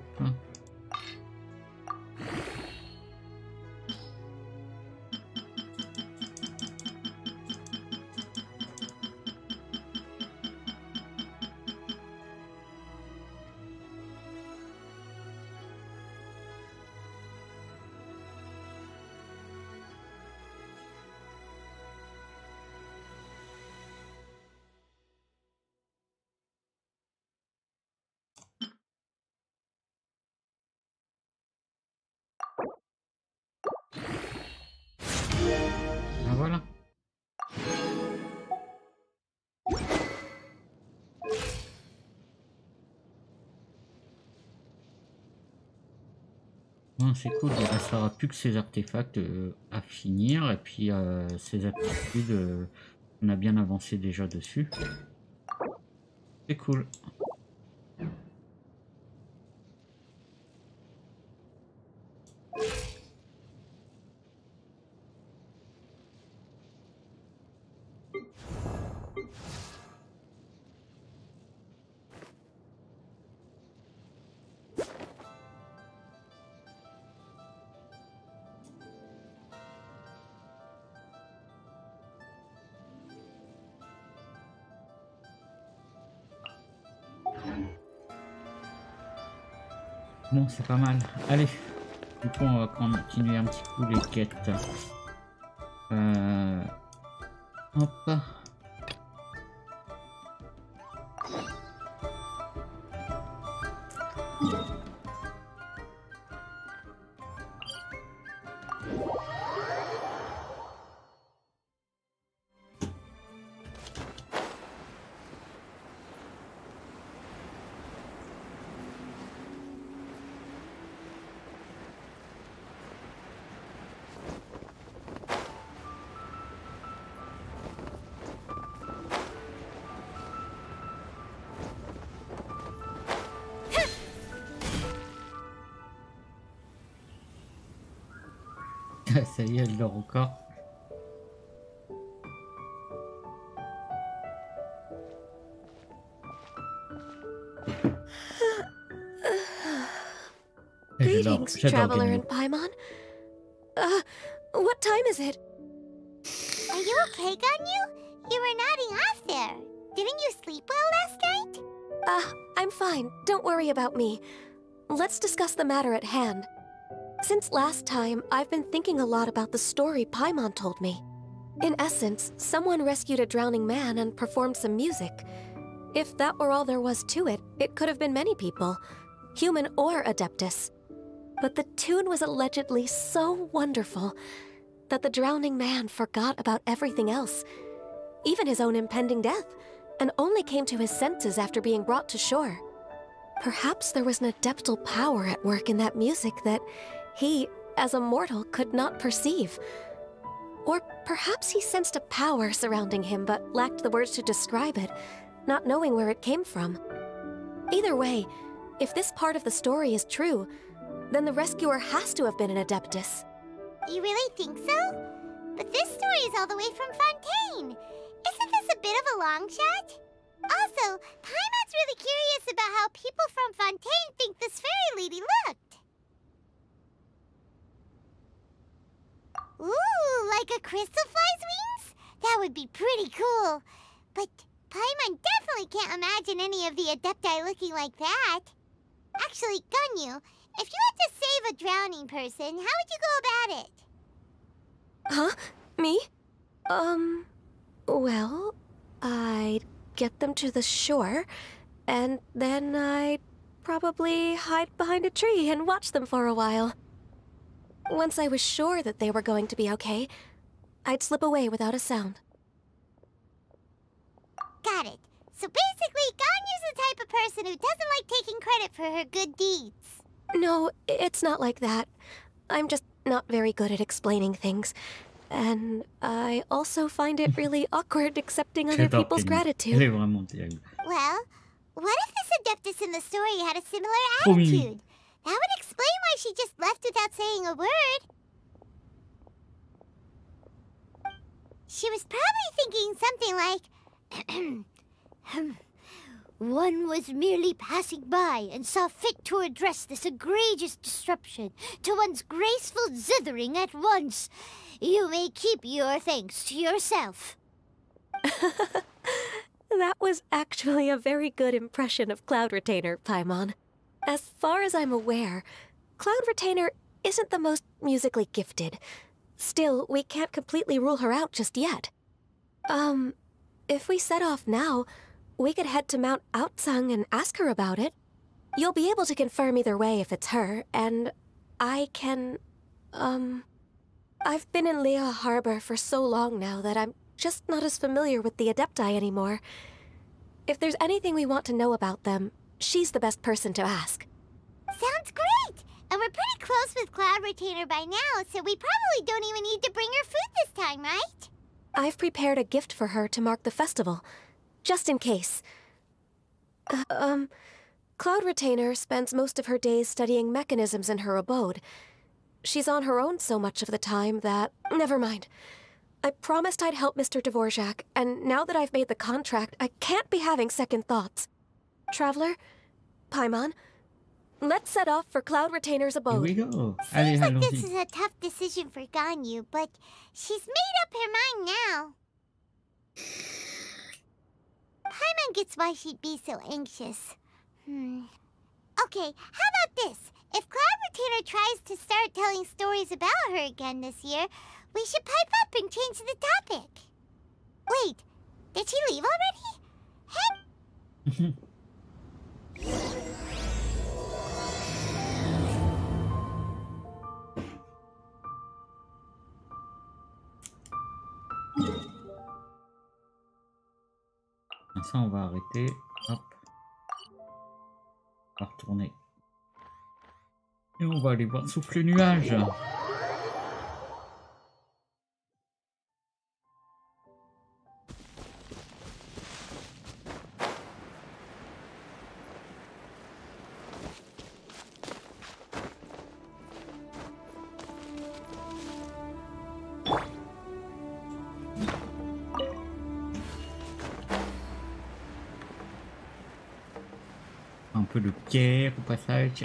Speaker 1: Ah voilà. Bon, c'est cool, il restera plus que ces artefacts à finir et puis ces aptitudes, on a bien avancé déjà dessus. C'est cool. Bon, c'est pas mal. Allez, du coup, on va continuer un petit coup les quêtes. Hop. Ça y est, elle dort encore.
Speaker 2: Greetings,
Speaker 1: J'adore
Speaker 2: traveler
Speaker 1: gagner.
Speaker 2: in Paimon. What time is it?
Speaker 6: Are you okay, Ganyu? You were nodding off there. Didn't you sleep well last night?
Speaker 2: I'm fine. Don't worry about me. Let's discuss the matter at hand. Since last time, I've been thinking a lot about the story Paimon told me. In essence, someone rescued a drowning man and performed some music. If that were all there was to it, it could have been many people, human or Adeptus. But the tune was allegedly so wonderful that the drowning man forgot about everything else, even his own impending death, and only came to his senses after being brought to shore. Perhaps there was an adeptal power at work in that music that he, as a mortal, could not perceive. Or perhaps he sensed a power surrounding him but lacked the words to describe it, not knowing where it came from. Either way, if this part of the story is true, then the rescuer has to have been an Adeptus.
Speaker 6: You really think so? But this story is all the way from Fontaine. Isn't this a bit of a long shot? Also, Paimon's really curious about how people from Fontaine think this fairy lady looked. Ooh, like a crystal fly's wings? That would be pretty cool. But Paimon definitely can't imagine any of the Adepti looking like that. Actually, Ganyu, if you had to save a drowning person, how would you go about it?
Speaker 2: Huh? Me? Well, I'd get them to the shore, and then I'd probably hide behind a tree and watch them for a while. Once I was sure that they were going to be okay, I'd slip away without a sound.
Speaker 6: Got it. So basically, Ganyu's the type of person who doesn't like taking credit for her good deeds.
Speaker 2: No, it's not like that. I'm just not very good at explaining things. And I also find it really awkward accepting other people's
Speaker 1: Elle
Speaker 2: gratitude.
Speaker 1: est vraiment terrible.
Speaker 6: Well, what if this Adeptus in the story had a similar
Speaker 1: Trop mimi.
Speaker 6: attitude? That would explain why she just left without saying a word. She was probably thinking something like, one was merely passing by and saw fit to address this egregious disruption to one's graceful zithering at once. You may keep your thanks to yourself.
Speaker 2: That was actually a very good impression of Cloud Retainer, Paimon. As far as I'm aware, Cloud Retainer isn't the most musically gifted. Still, we can't completely rule her out just yet. If we set off now, we could head to Mount Outsung and ask her about it. You'll be able to confirm either way if it's her, and I can, I've been in Lea Harbor for so long now that I'm just not as familiar with the Adepti anymore. If there's anything we want to know about them, she's the best person to ask.
Speaker 6: Sounds great! And we're pretty close with Cloud Retainer by now, so we probably don't even need to bring her food this time, right?
Speaker 2: I've prepared a gift for her to mark the festival, just in case. Cloud Retainer spends most of her days studying mechanisms in her abode. She's on her own so much of the time that... Never mind. I promised I'd help Mr. Dvorak, and now that I've made the contract, I can't be having second thoughts. Traveler, Paimon, let's set off for Cloud Retainer's
Speaker 1: Here
Speaker 2: abode.
Speaker 1: we go. Allez,
Speaker 6: Seems like this
Speaker 1: allons-y.
Speaker 6: is a tough decision for Ganyu, but she's made up her mind now. Paimon gets why she'd be so anxious. Okay, how about this? If Cloud Retainer tries to start telling stories about her again this year, we should pipe up and change the topic. Wait, did she leave already? Hey,
Speaker 1: Ça, on va arrêter. Hop. On va retourner. Et on va aller voir Souffle Nuage. un peu de pierre au passage.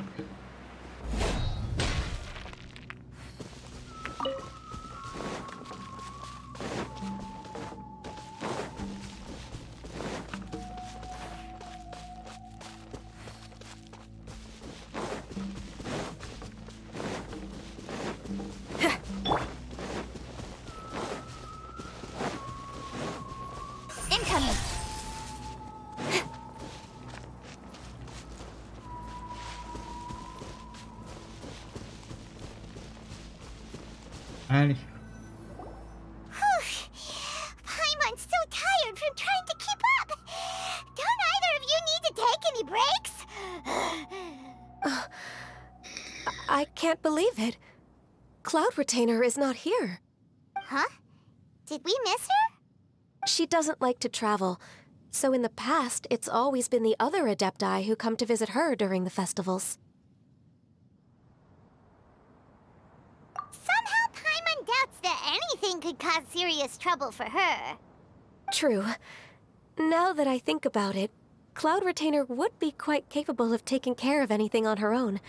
Speaker 6: Incoming.
Speaker 1: Allez.
Speaker 6: Paimon's so tired from trying to keep up. Don't either of you need to take any breaks?
Speaker 2: I can't believe it. Cloud Retainer is not here.
Speaker 6: Huh? Did we miss her?
Speaker 2: She doesn't like to travel, so in the past, it's always been the other Adepti who come to visit her during the festivals.
Speaker 6: Somehow Paimon doubts that anything could cause serious trouble for her.
Speaker 2: True. Now that I think about it, Cloud Retainer would be quite capable of taking care of anything on her own.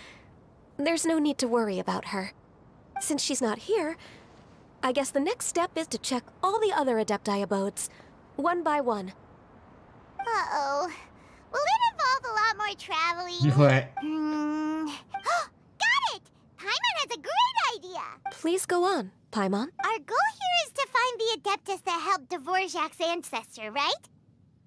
Speaker 2: There's no need to worry about her. Since she's not here, I guess the next step is to check all the other Adepti abodes, one by one.
Speaker 6: Uh-oh. Will it involve a lot more traveling?
Speaker 1: Ouais.
Speaker 6: Got it! Paimon has a great idea!
Speaker 2: Please go on, Paimon.
Speaker 6: Our goal here is to find the Adeptus that helped Dvorak's ancestor, right?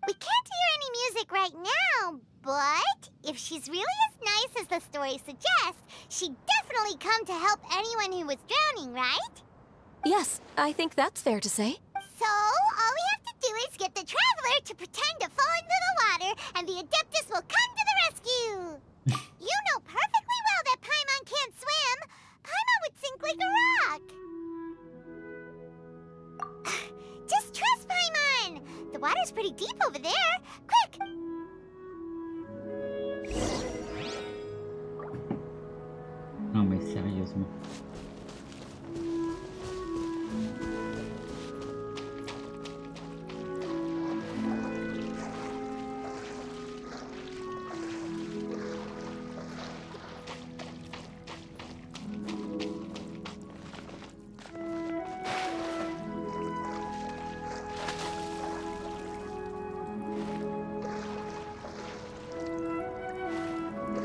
Speaker 6: We can't hear any music right now, but if she's really as nice as the story suggests, she'd definitely come to help anyone who was drowning, right?
Speaker 2: Yes, I think that's fair to say.
Speaker 6: So, all we have to do is get the Traveler to pretend to fall into the water, and the Adeptus will come to the rescue! You know perfectly well that Paimon can't swim! Paimon would sink like a rock! Just trust Paimon! The water's pretty deep over there! Quick!
Speaker 1: Non mais sérieusement.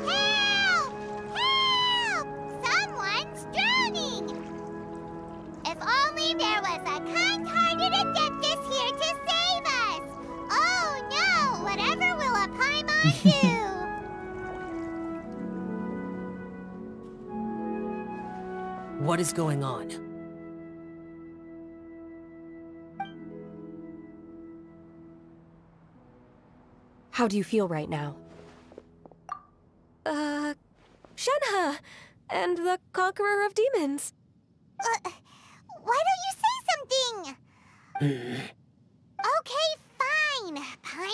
Speaker 6: Help! Help! Someone's drowning! If only there was a kind-hearted Adeptus here to save us! Oh no! Whatever will a Paimon do?
Speaker 7: What is going on?
Speaker 8: How do you feel right now?
Speaker 2: Shenhe! And the Conqueror of Demons.
Speaker 6: Why don't you say something? Okay, fine.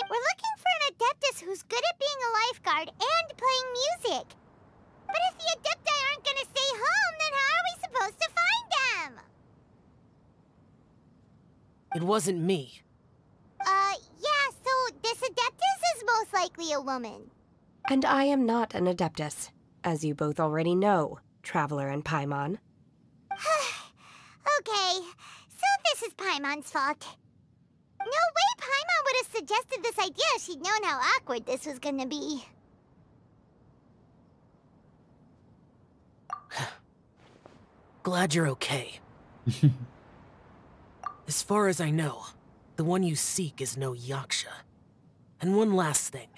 Speaker 6: We're looking for an Adeptus who's good at being a lifeguard and playing music. But if the Adepti aren't gonna stay home, then how are we supposed to find them?
Speaker 7: It wasn't me.
Speaker 6: Yeah, so this Adeptus is most likely a woman.
Speaker 8: And I am not an Adeptus, as you both already know, Traveler and Paimon.
Speaker 6: Okay, so this is Paimon's fault. No way Paimon would have suggested this idea if she'd known how awkward this was gonna be.
Speaker 7: Glad you're okay. As far as I know, the one you seek is no Yaksha. And one last thing.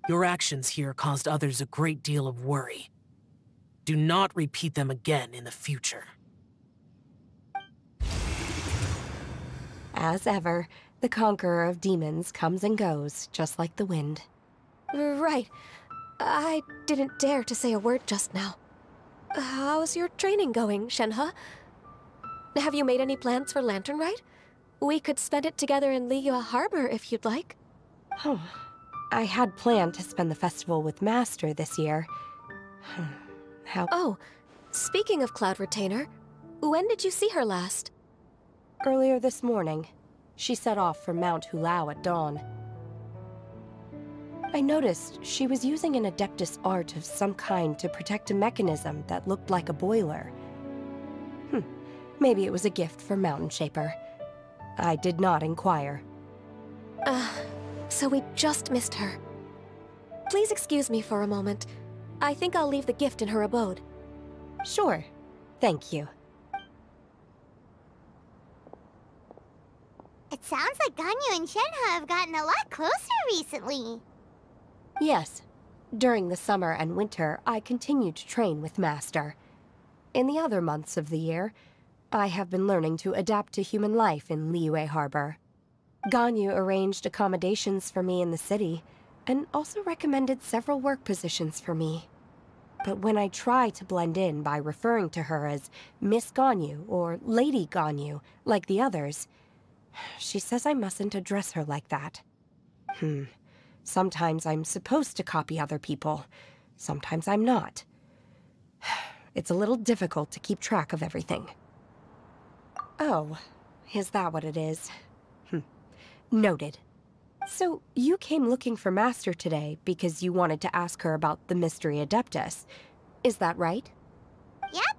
Speaker 7: Your actions here caused others a great deal of worry. Do not repeat them again in the future.
Speaker 8: As ever, the Conqueror of Demons comes and goes, just like the wind.
Speaker 2: Right. I didn't dare to say a word just now. How's your training going, Shenhe? Have you made any plans for Lantern Rite? We could spend it together in Liyue Harbor if you'd like.
Speaker 8: Oh, I had planned to spend the festival with Master this year.
Speaker 2: Oh, speaking of Cloud Retainer, when did you see her last?
Speaker 8: Earlier this morning, she set off for Mount Hulao at dawn. I noticed she was using an Adeptus art of some kind to protect a mechanism that looked like a boiler. Maybe it was a gift for Mountain Shaper. I did not inquire.
Speaker 2: So we just missed her. Please excuse me for a moment. I think I'll leave the gift in her abode.
Speaker 8: Sure. Thank you.
Speaker 6: It sounds like Ganyu and Shenhe have gotten a lot closer recently.
Speaker 8: Yes. During the summer and winter, I continued to train with Master. In the other months of the year, I have been learning to adapt to human life in Liyue Harbor. Ganyu arranged accommodations for me in the city, and also recommended several work positions for me. But when I try to blend in by referring to her as Miss Ganyu or Lady Ganyu, like the others, she says I mustn't address her like that. Sometimes I'm supposed to copy other people. Sometimes I'm not. It's a little difficult to keep track of everything. Oh, is that what it is? Noted. So, you came looking for Master today because you wanted to ask her about the Mystery Adeptus. Is that right?
Speaker 6: Yep.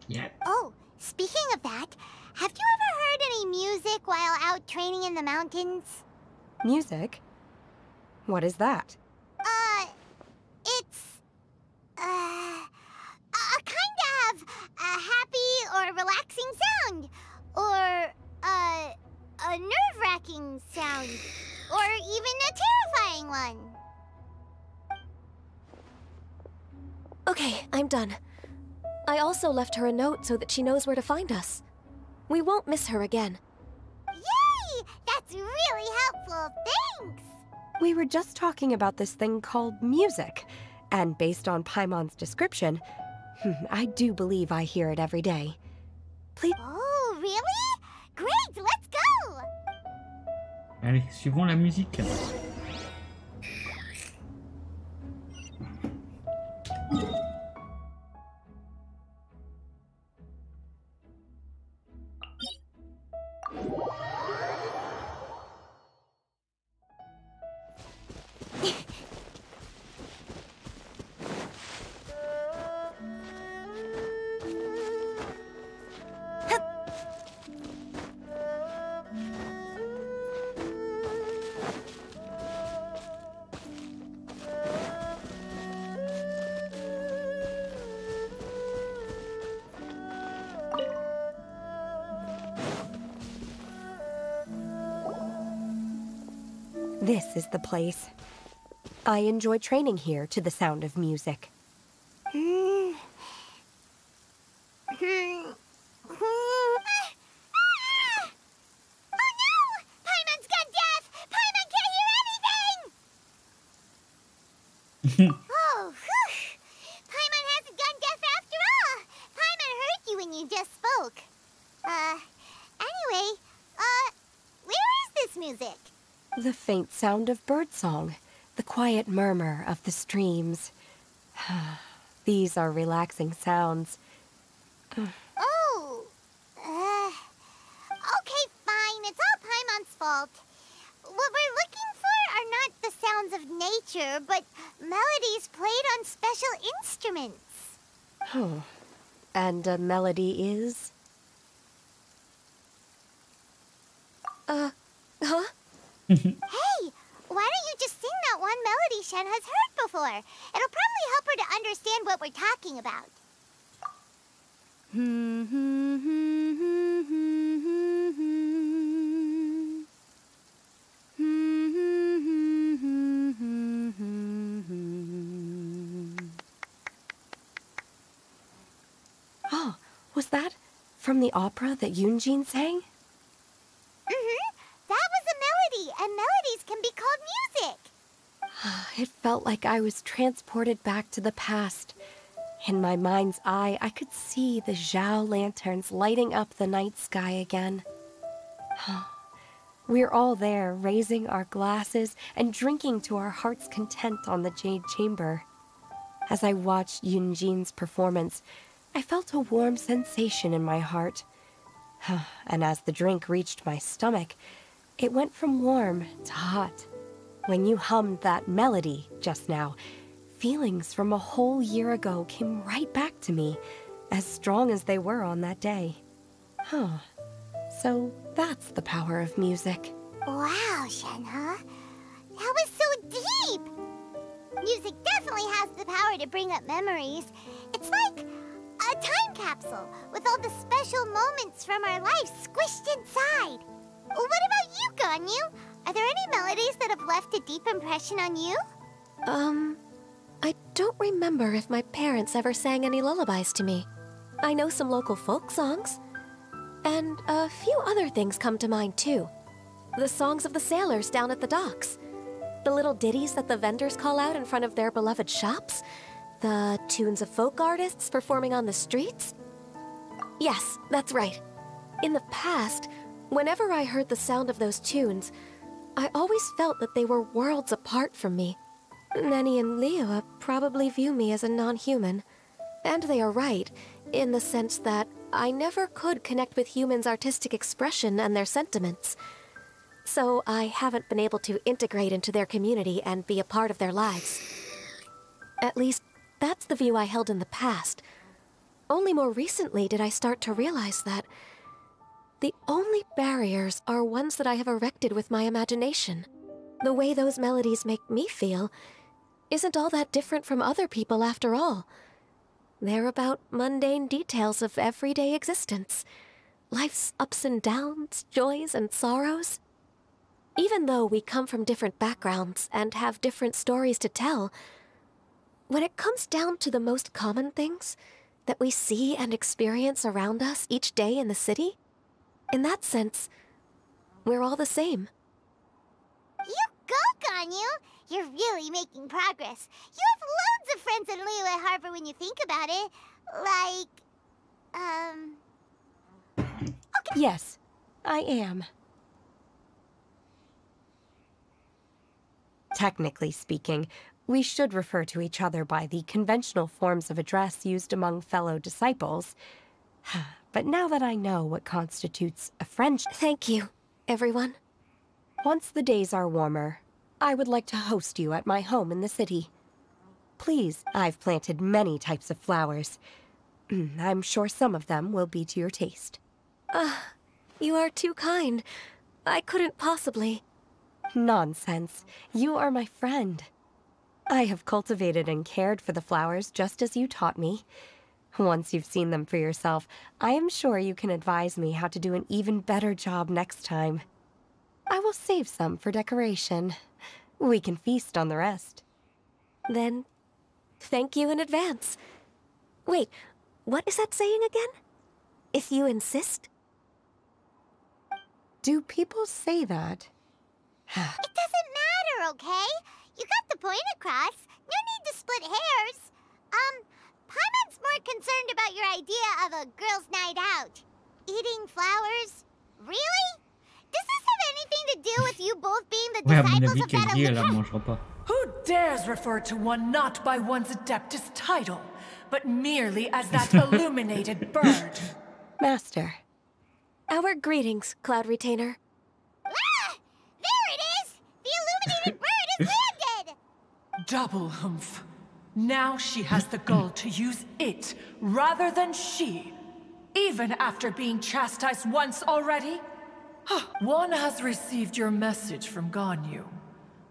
Speaker 1: Yep.
Speaker 6: Oh, speaking of that, have you ever heard any music while out training in the mountains?
Speaker 8: Music? What is that?
Speaker 6: It's... a kind of a happy or relaxing sound. Or, a nerve-wracking sound. Or even a terrifying one.
Speaker 2: Okay, I'm done. I also left her a note so that she knows where to find us. We won't miss her again.
Speaker 6: Yay! That's really helpful, thanks!
Speaker 8: We were just talking about this thing called music, and based on Paimon's description, I do believe I hear it every day. Please...
Speaker 6: Oh, really? Great, let's go!
Speaker 1: Allez, suivons la musique.
Speaker 8: This is the place. I enjoy training here to the sound of music.
Speaker 6: Oh no! Paimon's gone deaf! Paimon can't hear anything! Oh, whew! Paimon hasn't gone deaf after all! Paimon heard you when you just spoke. Anyway, where is this music?
Speaker 8: The faint sound of birdsong, the quiet murmur of the streams. These are relaxing sounds.
Speaker 6: Oh, okay, fine. It's all Paimon's fault. What we're looking for are not the sounds of nature, but melodies played on special instruments.
Speaker 8: Oh, and a melody is?
Speaker 2: Huh?
Speaker 6: Hey, why don't you just sing that one melody Shen has heard before? It'll probably help her to understand what we're talking about.
Speaker 8: Oh, was that from the opera that Yunjin sang?
Speaker 6: That was a melody, and melodies can be called music.
Speaker 8: It felt like I was transported back to the past. In my mind's eye, I could see the Zhao lanterns lighting up the night sky again. We're all there, raising our glasses and drinking to our heart's content on the Jade Chamber. As I watched Yunjin's performance, I felt a warm sensation in my heart. And as the drink reached my stomach, it went from warm to hot. When you hummed that melody just now, feelings from a whole year ago came right back to me, as strong as they were on that day. Huh. So that's the power of music.
Speaker 6: Wow, Shenhe. That was so deep! Music definitely has the power to bring up memories. It's like a time capsule with all the special moments from our lives squished inside. What about you, Ganyu? Are there any melodies that have left a deep impression on you?
Speaker 2: I don't remember if my parents ever sang any lullabies to me. I know some local folk songs. And a few other things come to mind, too. The songs of the sailors down at the docks. The little ditties that the vendors call out in front of their beloved shops. The tunes of folk artists performing on the streets. Yes, that's right. In the past, whenever I heard the sound of those tunes, I always felt that they were worlds apart from me. Nenny and Liyue probably view me as a non-human. And they are right, in the sense that I never could connect with humans' artistic expression and their sentiments. So I haven't been able to integrate into their community and be a part of their lives. At least, that's the view I held in the past. Only more recently did I start to realize that the only barriers are ones that I have erected with my imagination. The way those melodies make me feel isn't all that different from other people after all. They're about mundane details of everyday existence. Life's ups and downs, joys and sorrows. Even though we come from different backgrounds and have different stories to tell, when it comes down to the most common things that we see and experience around us each day in the city, in that sense, we're all the same.
Speaker 6: You go, Ganyu! You're really making progress. You have loads of friends in Liyue Harbor when you think about it. Okay.
Speaker 8: Yes, I am. Technically speaking, we should refer to each other by the conventional forms of address used among fellow disciples. But now that I know what constitutes a friendship...
Speaker 2: Thank you, everyone.
Speaker 8: Once the days are warmer, I would like to host you at my home in the city. Please, I've planted many types of flowers. I'm sure some of them will be to your taste.
Speaker 2: You are too kind. I couldn't possibly...
Speaker 8: Nonsense. You are my friend. I have cultivated and cared for the flowers just as you taught me. Once you've seen them for yourself, I am sure you can advise me how to do an even better job next time. I will save some for decoration. We can feast on the rest.
Speaker 2: Then, thank you in advance. Wait, what is that saying again? If you insist?
Speaker 8: Do people say that?
Speaker 6: It doesn't matter, okay? You got the point across. No need to split hairs. Paimon's more concerned about your idea of a girls' night out. Eating flowers? Really? Does this have anything to do with you both being the
Speaker 1: Ouais, à mon
Speaker 6: disciples
Speaker 1: avis,
Speaker 6: of
Speaker 1: qu'elle
Speaker 6: that
Speaker 1: dit, elle la
Speaker 6: elite?
Speaker 1: mangera pas.
Speaker 9: Who dares refer to one not by one's Adeptus title, but merely as that illuminated bird?
Speaker 8: Master.
Speaker 2: Our greetings, Cloud Retainer.
Speaker 6: Ah! There it is! The illuminated bird has landed!
Speaker 9: Double humph. Now she has the gall to use it rather than she, even after being chastised once already. One has received your message from Ganyu.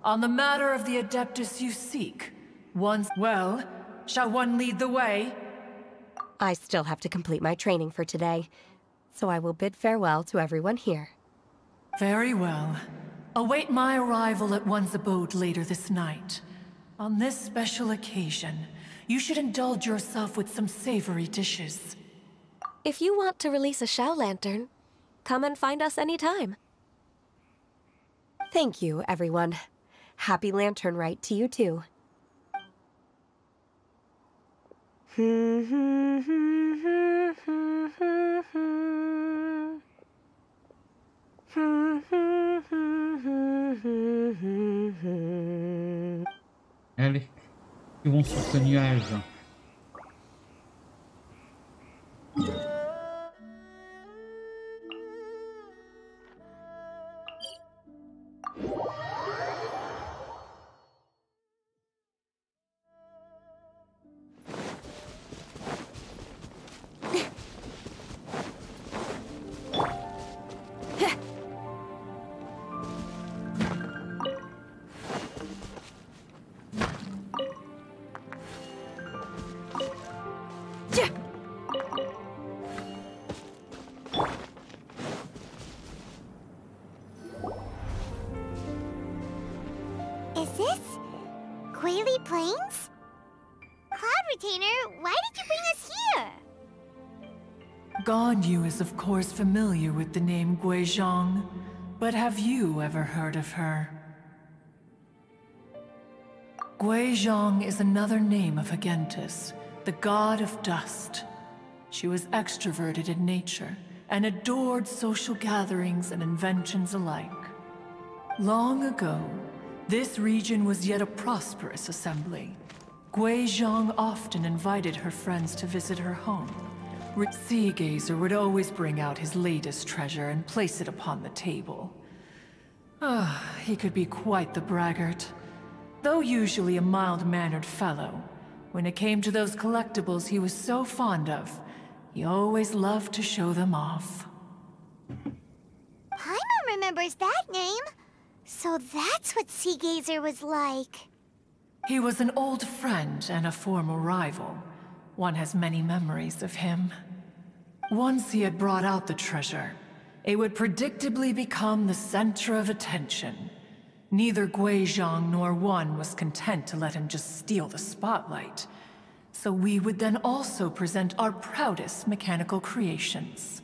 Speaker 9: On the matter of the Adeptus you seek, well, shall one lead the way?
Speaker 8: I still have to complete my training for today, so I will bid farewell to everyone here.
Speaker 9: Very well. Await my arrival at one's abode later this night. On this special occasion, you should indulge yourself with some savory dishes.
Speaker 2: If you want to release a Shao Lantern, come and find us anytime.
Speaker 8: Thank you, everyone. Happy Lantern Rite to you too.
Speaker 1: Allez, ils vont sur ce nuage.
Speaker 6: this? Quaily Plains? Cloud Retainer, why did you bring us here?
Speaker 9: Ganyu is of course familiar with the name Guizhong, but have you ever heard of her? Guizhong is another name of Agentis, the god of dust. She was extroverted in nature and adored social gatherings and inventions alike. Long ago, this region was yet a prosperous assembly. Guizhong often invited her friends to visit her home. Sea Gazer would always bring out his latest treasure and place it upon the table. He could be quite the braggart. Though usually a mild-mannered fellow, when it came to those collectibles he was so fond of, he always loved to show them off.
Speaker 6: Paimon remembers that name. So that's what Sea Gazer was like.
Speaker 9: He was an old friend and a former rival. One has many memories of him. Once he had brought out the treasure, it would predictably become the center of attention. Neither Guizhong nor one was content to let him just steal the spotlight. So we would then also present our proudest mechanical creations.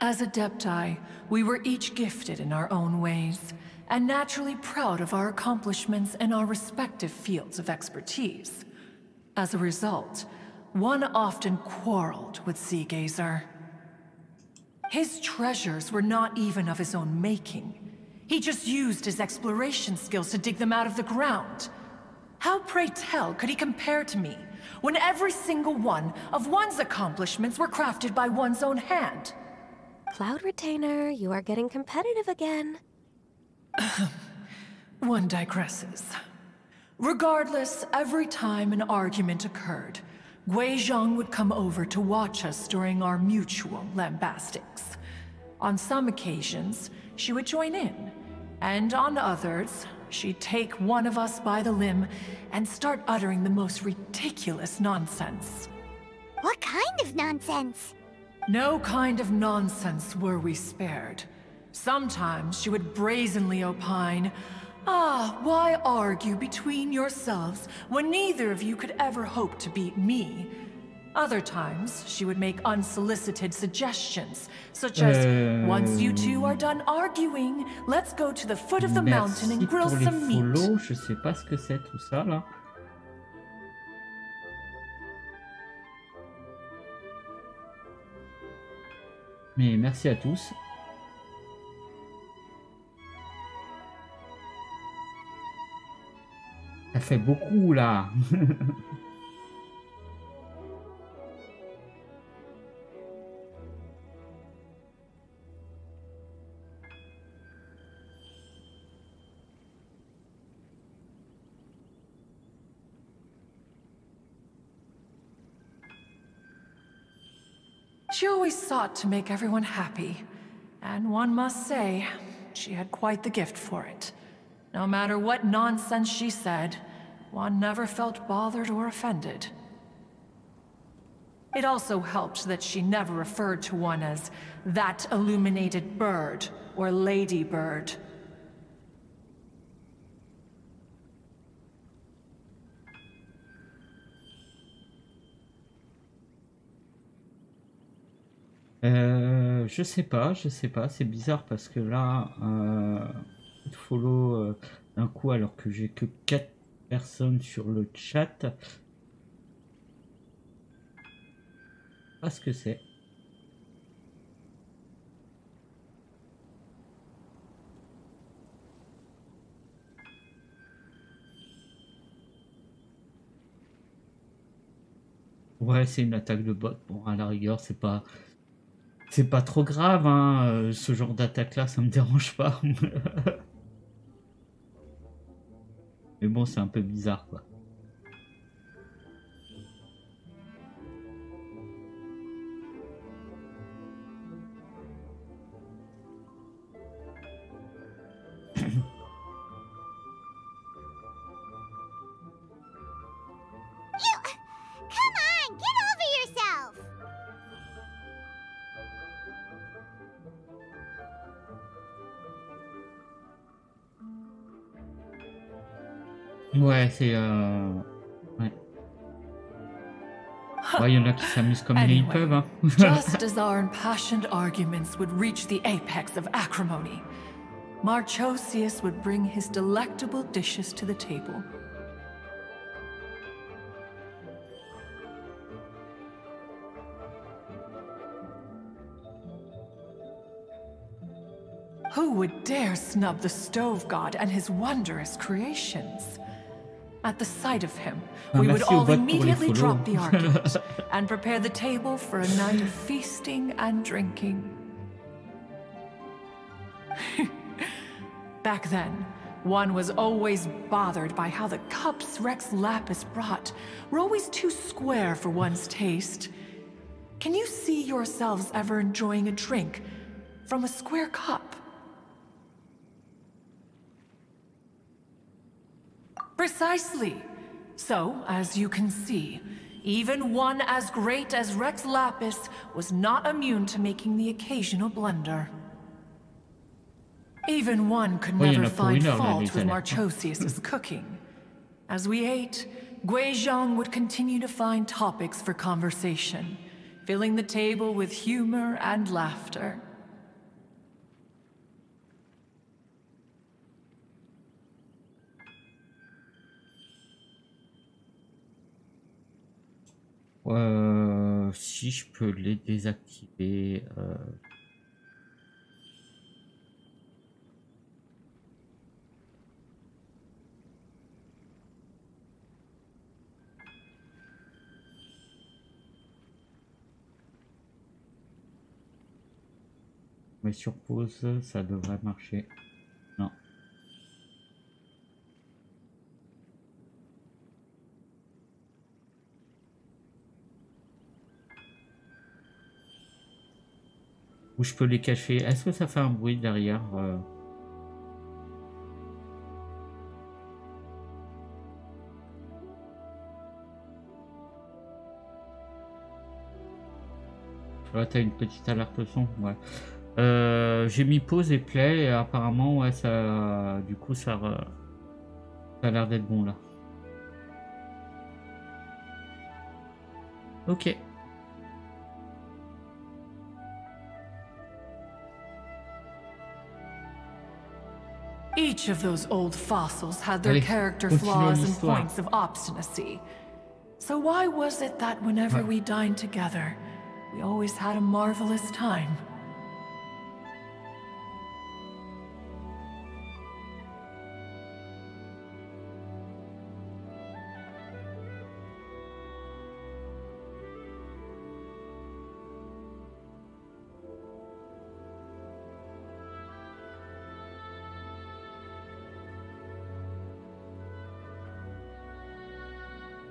Speaker 9: As Adepti, we were each gifted in our own ways, and naturally proud of our accomplishments in our respective fields of expertise. As a result, one often quarreled with Sea Gazer. His treasures were not even of his own making. He just used his exploration skills to dig them out of the ground. How, pray tell, could he compare to me, when every single one of one's accomplishments were crafted by one's own hand?
Speaker 2: Cloud Retainer, you are getting competitive again.
Speaker 9: One digresses. Regardless, every time an argument occurred, Guizhong would come over to watch us during our mutual lambastics. On some occasions, she would join in, and on others, she'd take one of us by the limb and start uttering the most ridiculous nonsense.
Speaker 6: What kind of nonsense?
Speaker 9: No kind of nonsense were we spared. Sometimes she would brazenly opine, why argue between yourselves when neither of you could ever hope to beat me? Other times, she would make unsolicited suggestions, such as, once you two are done arguing, let's go to the foot of the mountain and grill some meat.
Speaker 1: Follow. Je sais pas ce que c'est tout ça là. Mais merci à tous. Ça fait beaucoup là.
Speaker 9: She always sought to make everyone happy, and one must say, she had quite the gift for it. No matter what nonsense she said, one never felt bothered or offended. It also helped that she never referred to one as that illuminated bird or lady bird.
Speaker 1: Je sais pas, c'est bizarre parce que là, follow d'un coup alors que j'ai que 4 personnes sur le chat. Pas ce que c'est. Ouais, c'est une attaque de bot. Bon, à la rigueur, c'est pas trop grave, hein. Ce genre d'attaque-là, ça me dérange pas. Mais bon, c'est un peu bizarre, quoi.
Speaker 6: Come on, get over yourself!
Speaker 1: Ouais, c'est ouais. Ouais, il y en a qui s'amusent comme ils
Speaker 9: Anyway,
Speaker 1: peuvent, hein.
Speaker 9: just as our impassioned arguments would reach the apex of acrimony, Marchosius would bring his delectable dishes to the table. Who would dare snub the stove god and his wondrous creations? At the sight of him, we would
Speaker 1: Merci au
Speaker 9: all
Speaker 1: bot pour les
Speaker 9: immediately
Speaker 1: follow.
Speaker 9: drop the argument and prepare the table for a night of feasting and drinking. Back then, one was always bothered by how the cups Rex Lapis brought were always too square for one's taste. Can you see yourselves ever enjoying a drink from a square cup? Precisely. So, as you can see, even one as great as Rex Lapis was not immune to making the occasional blunder. Even one could
Speaker 1: Oui, il y en
Speaker 9: never
Speaker 1: a pour
Speaker 9: find
Speaker 1: une heure, là,
Speaker 9: fault
Speaker 1: les
Speaker 9: with
Speaker 1: alertes.
Speaker 9: Marchosius's cooking. As we ate, Guizhong would continue to find topics for conversation, filling the table with humor and laughter.
Speaker 1: Si je peux les désactiver. Mais sur pause, ça devrait marcher. Non. Ou je peux les cacher. Est-ce que ça fait un bruit derrière Ouais, t'as une petite alerte son, ouais. J'ai mis pause et play et apparemment, ouais, ça, du coup, ça a l'air d'être bon là. Ok.
Speaker 9: Each of those old fossils had their
Speaker 1: Allez,
Speaker 9: character
Speaker 1: continuons
Speaker 9: flaws and
Speaker 1: l'histoire.
Speaker 9: points of obstinacy. So why was it that whenever
Speaker 1: Ouais.
Speaker 9: we dined together, we always had a marvelous time?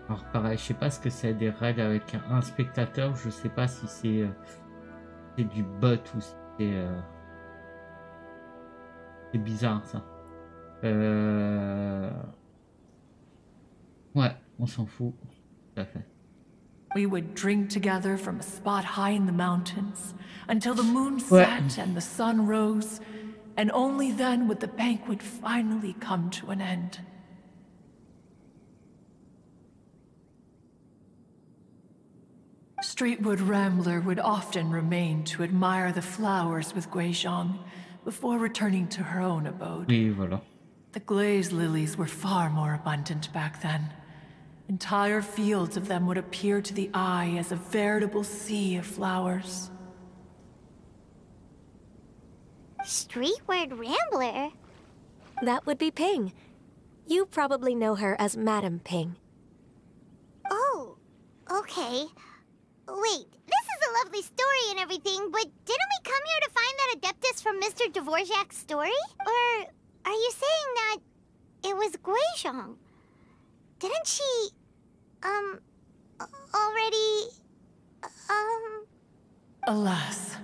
Speaker 1: Alors pareil, je sais pas ce que c'est des raids avec un spectateur, je sais pas si c'est du bot ou si c'est bizarre ça. Ouais, on s'en fout. Tout à fait.
Speaker 9: We would drink together from a spot high in the mountains until the moon
Speaker 1: Ouais.
Speaker 9: set and the sun rose, and only then would the banquet finally come to an end. Streetwood Rambler would often remain to admire the flowers with Guizhong before returning to her own abode.
Speaker 1: Oui, voilà.
Speaker 9: The glaze lilies were far more abundant back then. Entire fields of them would appear to the eye as a veritable sea of flowers.
Speaker 6: Streetward Rambler?
Speaker 2: That would be Ping. You probably know her as Madam Ping.
Speaker 6: Oh, okay. Wait, this is a lovely story and everything, but didn't we come here to find that Adeptus from Mr. Dvorak's story? Or are you saying that it was Guizhong? Didn't she, already,
Speaker 9: Alas,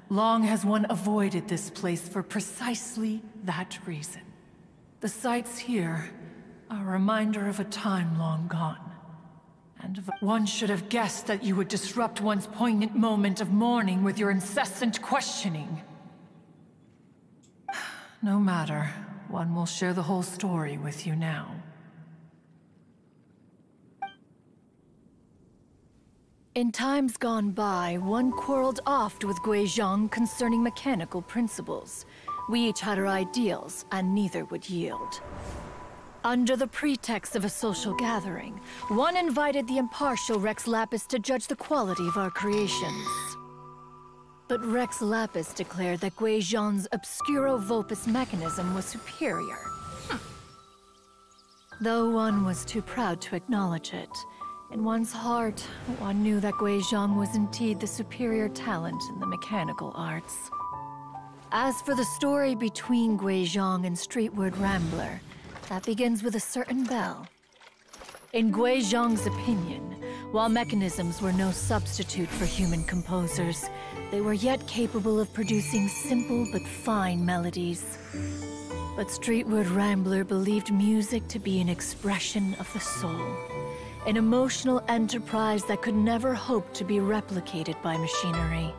Speaker 9: long has one avoided this place for precisely that reason. The sights here are a reminder of a time long gone. And one should have guessed that you would disrupt one's poignant moment of mourning with your incessant questioning. No matter, one will share the whole story with you now. In times gone by, one quarreled oft with Guizhong concerning mechanical principles. We each had our ideals, and neither would yield. Under the pretext of a social gathering, one invited the impartial Rex Lapis to judge the quality of our creations. But Rex Lapis declared that Guizhong's Obscuro Vulpus mechanism was superior. Though one was too proud to acknowledge it, in one's heart, one knew that Guizhong was indeed the superior talent in the mechanical arts. As for the story between Guizhong and Streetward Rambler, that begins with a certain bell. In Guizhong's opinion, while mechanisms were no substitute for human composers, they were yet capable of producing simple but fine melodies. But Streetward Rambler believed music to be an expression of the soul, an emotional enterprise that could never hope to be replicated by machinery.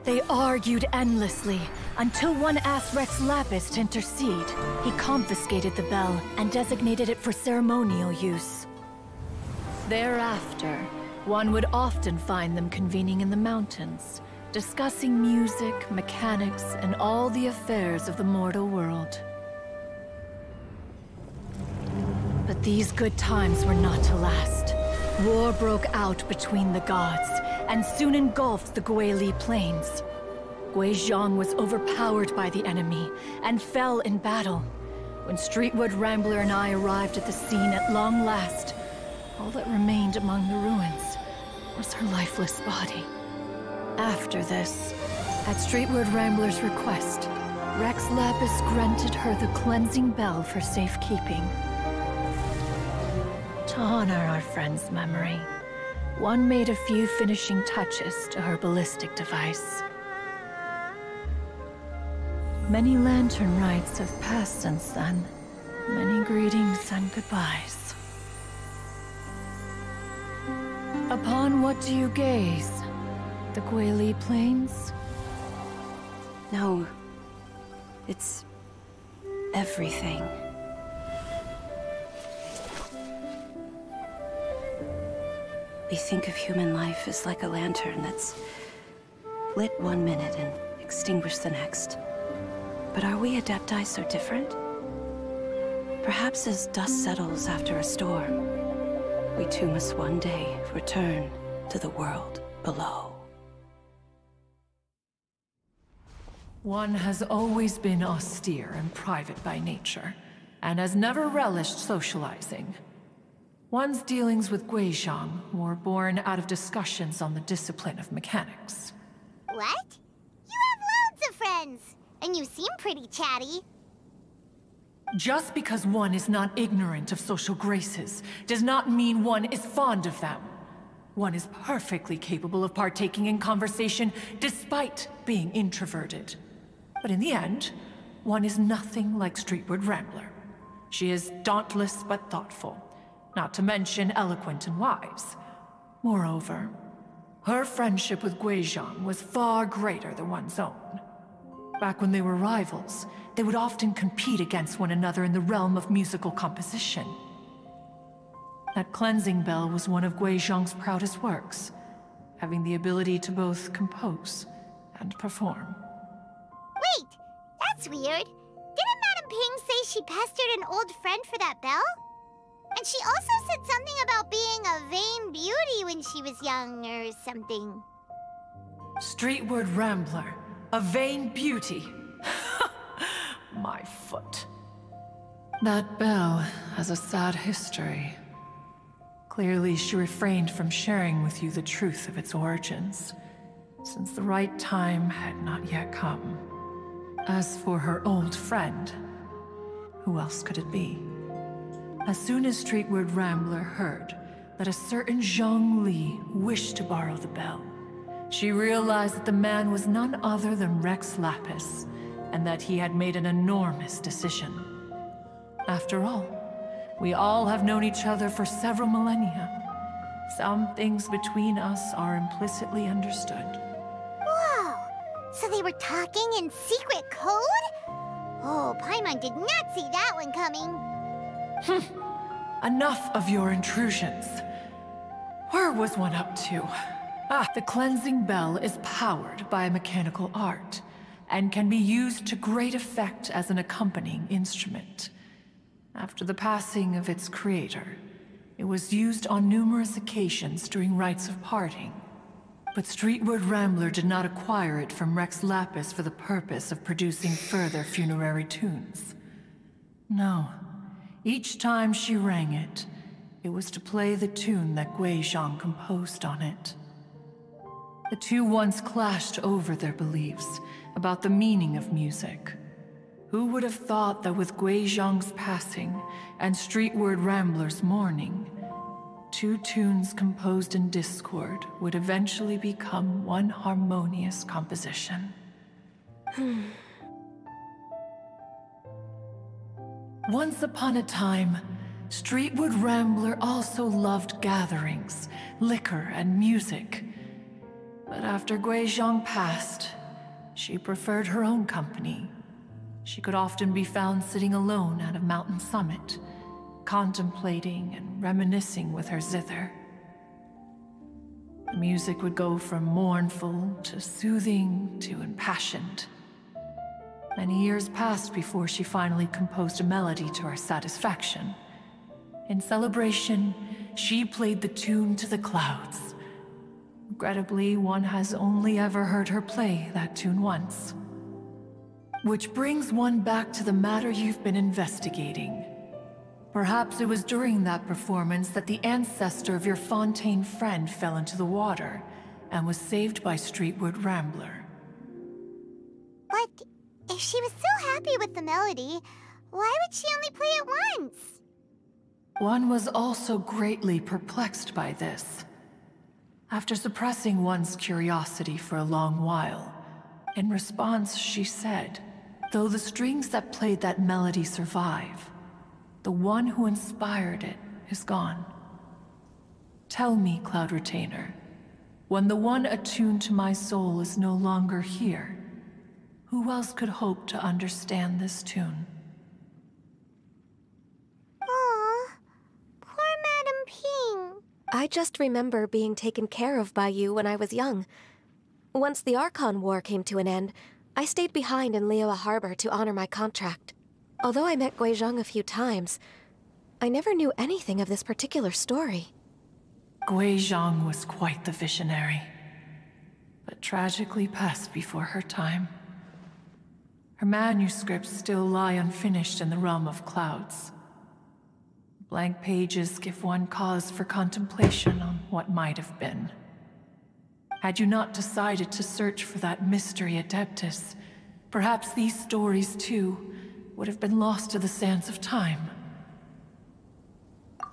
Speaker 9: They argued endlessly, until one asked Rex Lapis to intercede. He confiscated the bell and designated it for ceremonial use. Thereafter, one would often find them convening in the mountains, discussing music, mechanics, and all the affairs of the mortal world. But these good times were not to last. War broke out between the gods, and soon engulfed the Guili Plains. Guizhong was overpowered by the enemy, and fell in battle. When Streetwood Rambler and I arrived at the scene at long last, all that remained among the ruins was her lifeless body. After this, at Streetwood Rambler's request, Rex Lapis granted her the cleansing bell for safekeeping. To honor our friend's memory, one made a few finishing touches to her ballistic device. Many lantern rites have passed since then. Many greetings and goodbyes. Upon what do you gaze? The Guili Plains?
Speaker 10: No. It's everything. We think of human life as like a lantern that's lit one minute and extinguished the next. But are we Adepti so different? Perhaps as dust settles after a storm, we too must one day return to the world below.
Speaker 9: One has always been austere and private by nature, and has never relished socializing. One's dealings with Guizhong were born out of discussions on the discipline of mechanics.
Speaker 6: What? You have loads of friends, and you seem pretty chatty.
Speaker 9: Just because one is not ignorant of social graces does not mean one is fond of them. One is perfectly capable of partaking in conversation despite being introverted. But in the end, one is nothing like Streetward Rambler. She is dauntless but thoughtful, not to mention eloquent and wise. Moreover, her friendship with Guizhong was far greater than one's own. Back when they were rivals, they would often compete against one another in the realm of musical composition. That cleansing bell was one of Guizhong's proudest works, having the ability to both compose and perform.
Speaker 6: Wait, that's weird. Didn't Madame Ping say she pestered an old friend for that bell? And she also said something about being a vain beauty when she was young or something.
Speaker 9: Streetward Rambler, a vain beauty. My foot. That bell has a sad history. Clearly, she refrained from sharing with you the truth of its origins, since the right time had not yet come. As for her old friend, who else could it be? As soon as Streetward Rambler heard that a certain Zhang Li wished to borrow the bell, she realized that the man was none other than Rex Lapis, and that he had made an enormous decision. After all, we all have known each other for several millennia. Some things between us are implicitly understood.
Speaker 6: Whoa! So they were talking in secret code? Oh, Paimon did not see that one coming.
Speaker 9: Enough of your intrusions. Where was one up to? Ah, the cleansing bell is powered by a mechanical art, and can be used to great effect as an accompanying instrument. After the passing of its creator, it was used on numerous occasions during rites of parting. But Streetward Rambler did not acquire it from Rex Lapis for the purpose of producing further funerary tunes. No. Each time she rang it, it was to play the tune that Guizhong composed on it. The two once clashed over their beliefs about the meaning of music. Who would have thought that with Guizhong's passing and Streetward Rambler's mourning, two tunes composed in discord would eventually become one harmonious composition? Once upon a time, Streetwood Rambler also loved gatherings, liquor, and music. But after Guizhong passed, she preferred her own company. She could often be found sitting alone at a mountain summit, contemplating and reminiscing with her zither. The music would go from mournful to soothing to impassioned. Many years passed before she finally composed a melody to her satisfaction. In celebration, she played the tune to the clouds. Regrettably, one has only ever heard her play that tune once. Which brings one back to the matter you've been investigating. Perhaps it was during that performance that the ancestor of your Fontaine friend fell into the water and was saved by Streetwood Rambler.
Speaker 6: But if she was so happy with the melody, why would she only play it once?
Speaker 9: One was also greatly perplexed by this. After suppressing one's curiosity for a long while, in response she said, though the strings that played that melody survive, the one who inspired it is gone. Tell me, Cloud Retainer, when the one attuned to my soul is no longer here, who else could hope to understand this tune?
Speaker 6: Aw, poor Madam Ping.
Speaker 2: I just remember being taken care of by you when I was young. Once the Archon War came to an end, I stayed behind in Liyue Harbor to honor my contract. Although I met Guizhong a few times, I never knew anything of this particular story.
Speaker 9: Guizhong was quite the visionary, but tragically passed before her time. Her manuscripts still lie unfinished in the realm of clouds. Blank pages give one cause for contemplation on what might have been. Had you not decided to search for that mystery Adeptus, perhaps these stories too would have been lost to the sands of time.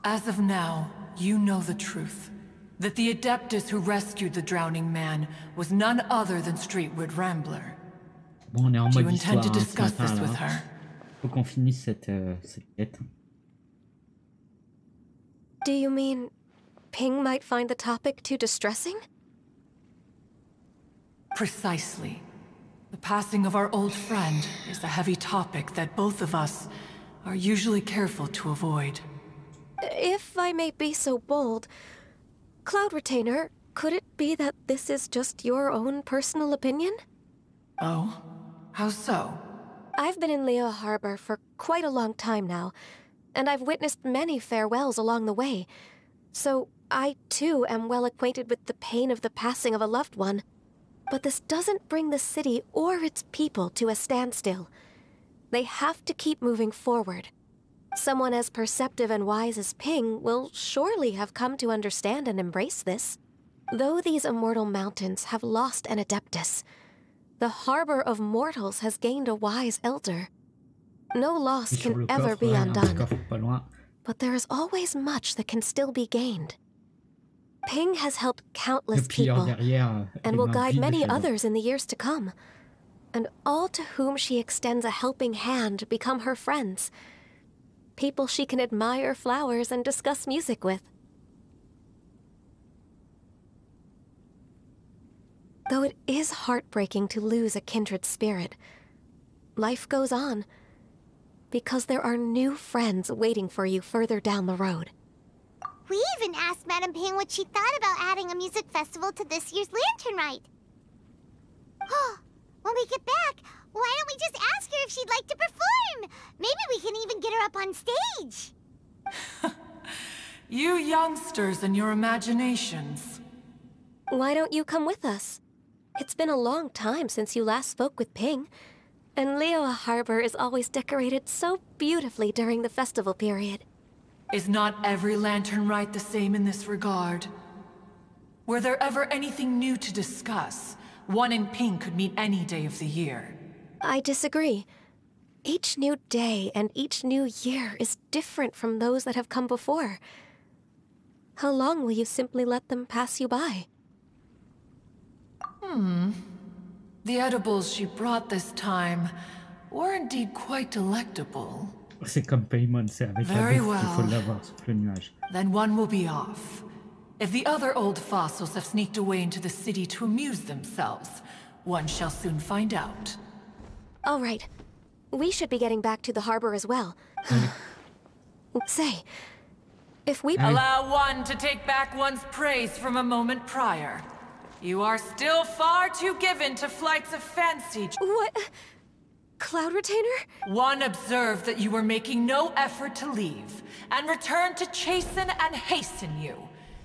Speaker 9: As of now, you know the truth. That the Adeptus who rescued the drowning man was none other than Streetwood Rambler.
Speaker 1: Bon, on est en
Speaker 9: Do you
Speaker 1: mode
Speaker 9: intend
Speaker 1: histoire
Speaker 9: to
Speaker 1: ce
Speaker 9: discuss
Speaker 1: matin,
Speaker 9: this
Speaker 1: là.
Speaker 9: with her?
Speaker 1: Faut qu'on finisse cette quête.
Speaker 2: Do you mean Ping might find the topic too distressing?
Speaker 9: Precisely. The passing of our old friend is a heavy topic that both of us are usually careful to avoid.
Speaker 2: If I may be so bold, Cloud Retainer, could it be that this is just your own personal opinion?
Speaker 9: Oh? How so?
Speaker 2: I've been in Liyue Harbor for quite a long time now, and I've witnessed many farewells along the way. So I, too, am well acquainted with the pain of the passing of a loved one. But this doesn't bring the city or its people to a standstill. They have to keep moving forward. Someone as perceptive and wise as Ping will surely have come to understand and embrace this. Though these immortal mountains have lost an Adeptus, the harbor of mortals has gained a wise elder. No loss
Speaker 1: Sur
Speaker 2: can
Speaker 1: le
Speaker 2: ever
Speaker 1: coffre,
Speaker 2: be
Speaker 1: ouais, un petit
Speaker 2: undone,
Speaker 1: coffre pas loin.
Speaker 2: but there is always much that can still be gained. Ping has helped
Speaker 1: Le
Speaker 2: countless
Speaker 1: pilleur
Speaker 2: people,
Speaker 1: derrière,
Speaker 2: and
Speaker 1: les
Speaker 2: will
Speaker 1: mains
Speaker 2: guide
Speaker 1: vides
Speaker 2: many
Speaker 1: devant.
Speaker 2: others in the years to come. And all to whom she extends a helping hand become her friends. People she can admire flowers and discuss music with. Though it is heartbreaking to lose a kindred spirit, life goes on, because there are new friends waiting for you further down the road.
Speaker 6: We even asked Madame Ping what she thought about adding a music festival to this year's lantern rite. When we get back, why don't we just ask her if she'd like to perform? Maybe we can even get her up on stage.
Speaker 9: You youngsters and your imaginations.
Speaker 2: Why don't you come with us? It's been a long time since you last spoke with Ping, and Liyue Harbor is always decorated so beautifully during the festival period.
Speaker 9: Is not every lantern rite the same in this regard? Were there ever anything new to discuss? One in Ping could meet any day of the year.
Speaker 2: I disagree. Each new day and each new year is different from those that have come before. How long will you simply let them pass you by?
Speaker 9: The edibles she brought this time were indeed quite delectable.
Speaker 1: C'est comme Paimon, c'est avec la
Speaker 9: Very
Speaker 1: bouffe qu'il faut
Speaker 9: well.
Speaker 1: l'avoir sur le nuage.
Speaker 9: Then one will be off. If the other old fossils have sneaked away into the city to amuse themselves, one shall soon find out.
Speaker 2: All right. We should be getting back to the harbor as well. Say, if we...
Speaker 9: Allow one to take back one's praise from a moment prior. You are still far too given to flights of fancy.
Speaker 2: What? Cloud Retainer?
Speaker 9: One observed that you were making no effort to leave, and returned to chasten and hasten you.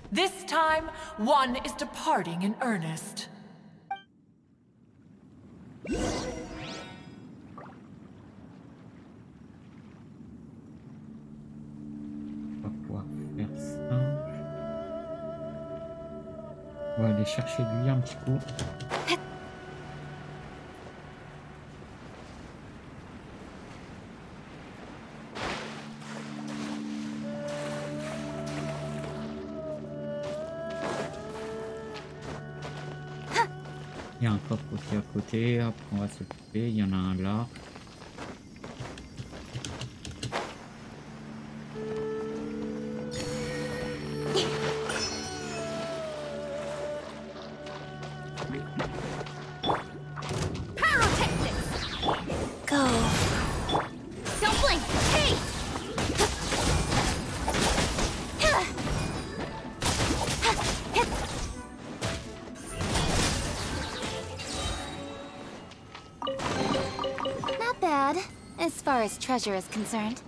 Speaker 9: This time, one is departing in earnest.
Speaker 1: On va pouvoir faire ça. On va aller chercher lui un petit coup. Il y a un coffre aussi à côté, après on va s'occuper, il y en a un là.
Speaker 6: Go. Don't blink. Hey!
Speaker 4: Not bad, as far as treasure is concerned.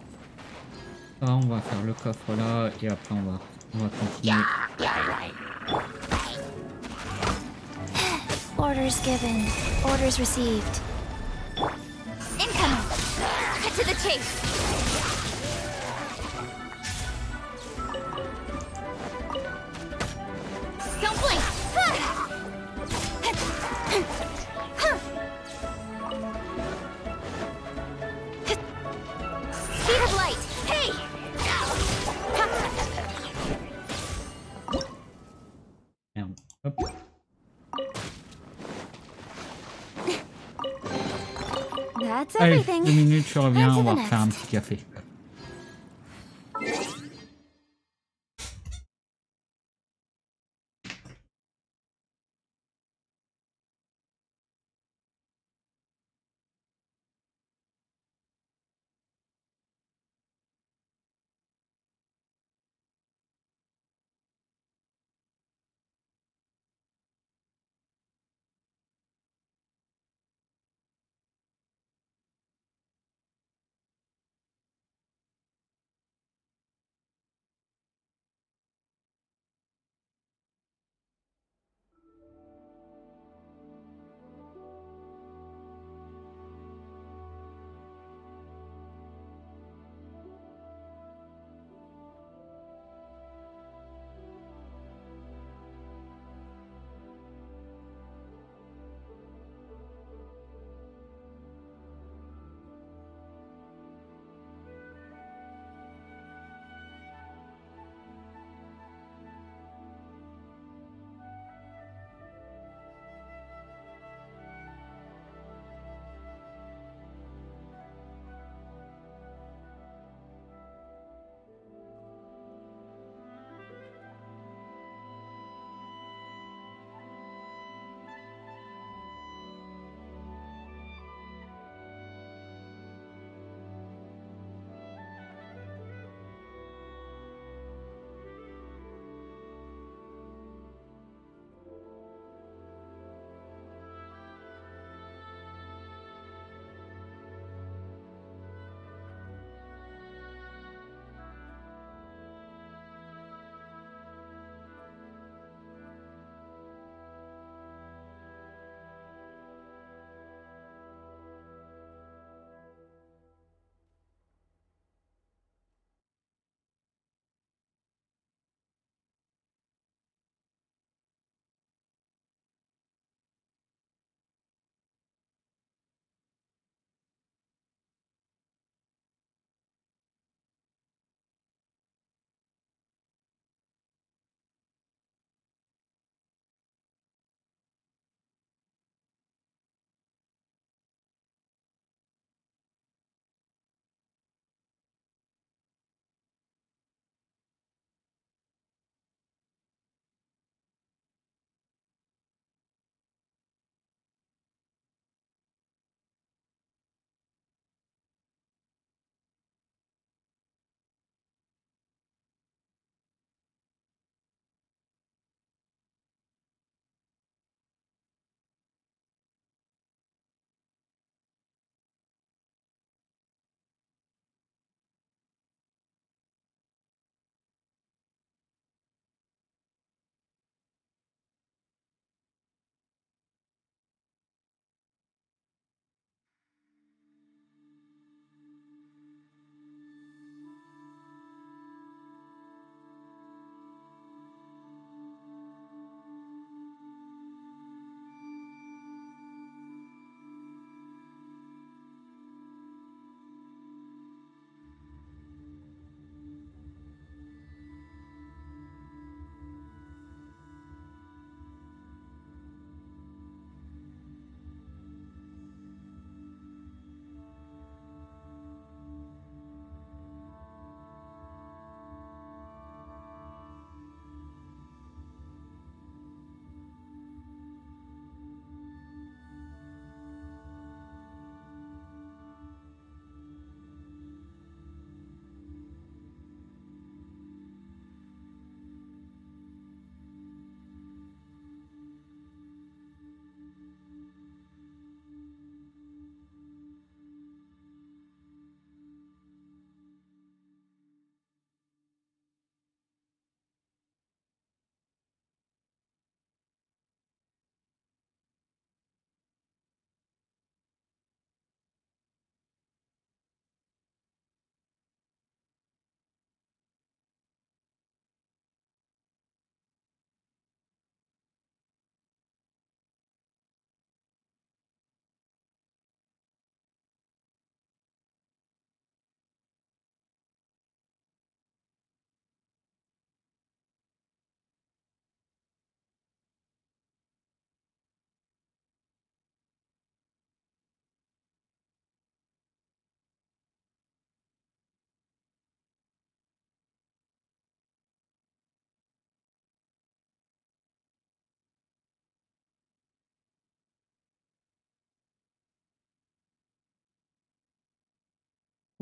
Speaker 1: Ça, on va faire le coffre là et après on va continuer.
Speaker 4: Orders given, orders received.
Speaker 6: Incoming. Cut to the chase. Don't blink. Speed of light. Hey!
Speaker 1: Merde. Hop.
Speaker 4: That's
Speaker 1: Allez,
Speaker 4: everything.
Speaker 1: 2 minutes, je reviens,
Speaker 4: On to
Speaker 1: on va
Speaker 4: the
Speaker 1: faire un
Speaker 4: next.
Speaker 1: petit café.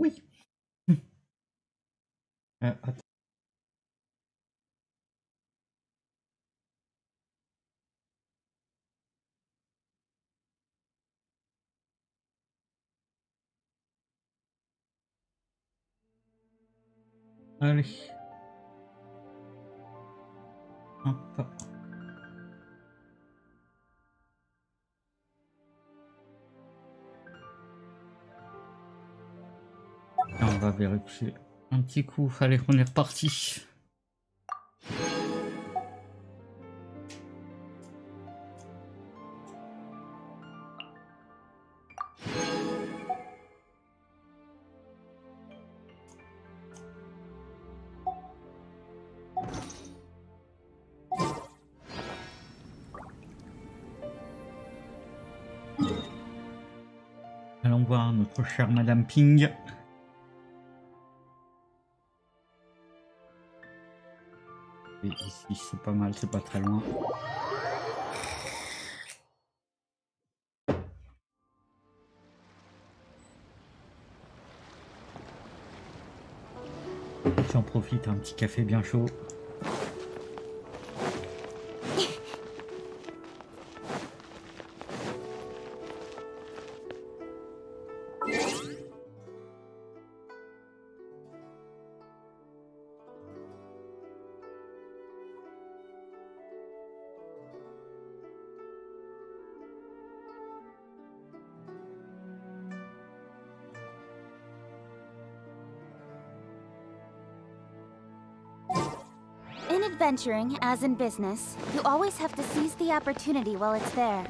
Speaker 1: Oui. Attends. Allez. Hop. On va vérifier un petit coup. Allez, on est reparti. Allons voir notre chère Madame Ping. Et ici, c'est pas mal, c'est pas très loin. J'en profite, un petit café bien chaud.
Speaker 11: In adventuring, as in business, you always have to seize the opportunity while it's there.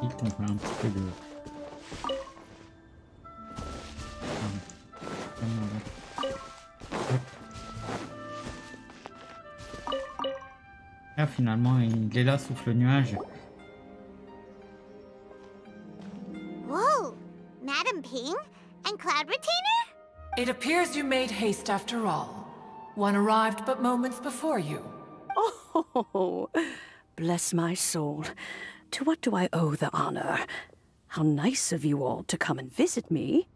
Speaker 1: Il tombe un petit peu de... Ah, finalement, il est là, souffle le nuage.
Speaker 6: Whoa! Madam Ping? And Cloud Retainer?
Speaker 9: It appears you made haste after all. One arrived but moments before you.
Speaker 10: Oh, bless my soul. To what do I owe the honor? How nice of you all to come and visit me.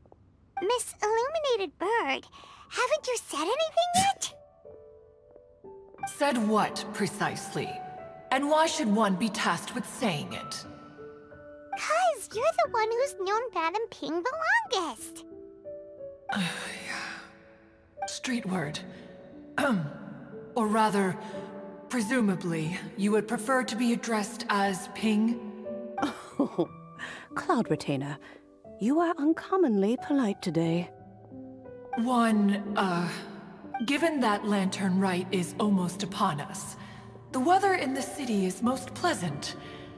Speaker 6: Miss Illuminated Bird, haven't you said anything yet?
Speaker 9: Said what, precisely? And why should one be tasked with saying it?
Speaker 6: 'Cause you're the one who's known Madam Ping the longest.
Speaker 9: Street word. Or rather, presumably, you would prefer to be addressed as Ping?
Speaker 10: Oh, Cloud Retainer, you are uncommonly polite today.
Speaker 9: Given that Lantern Rite is almost upon us, the weather in the city is most pleasant,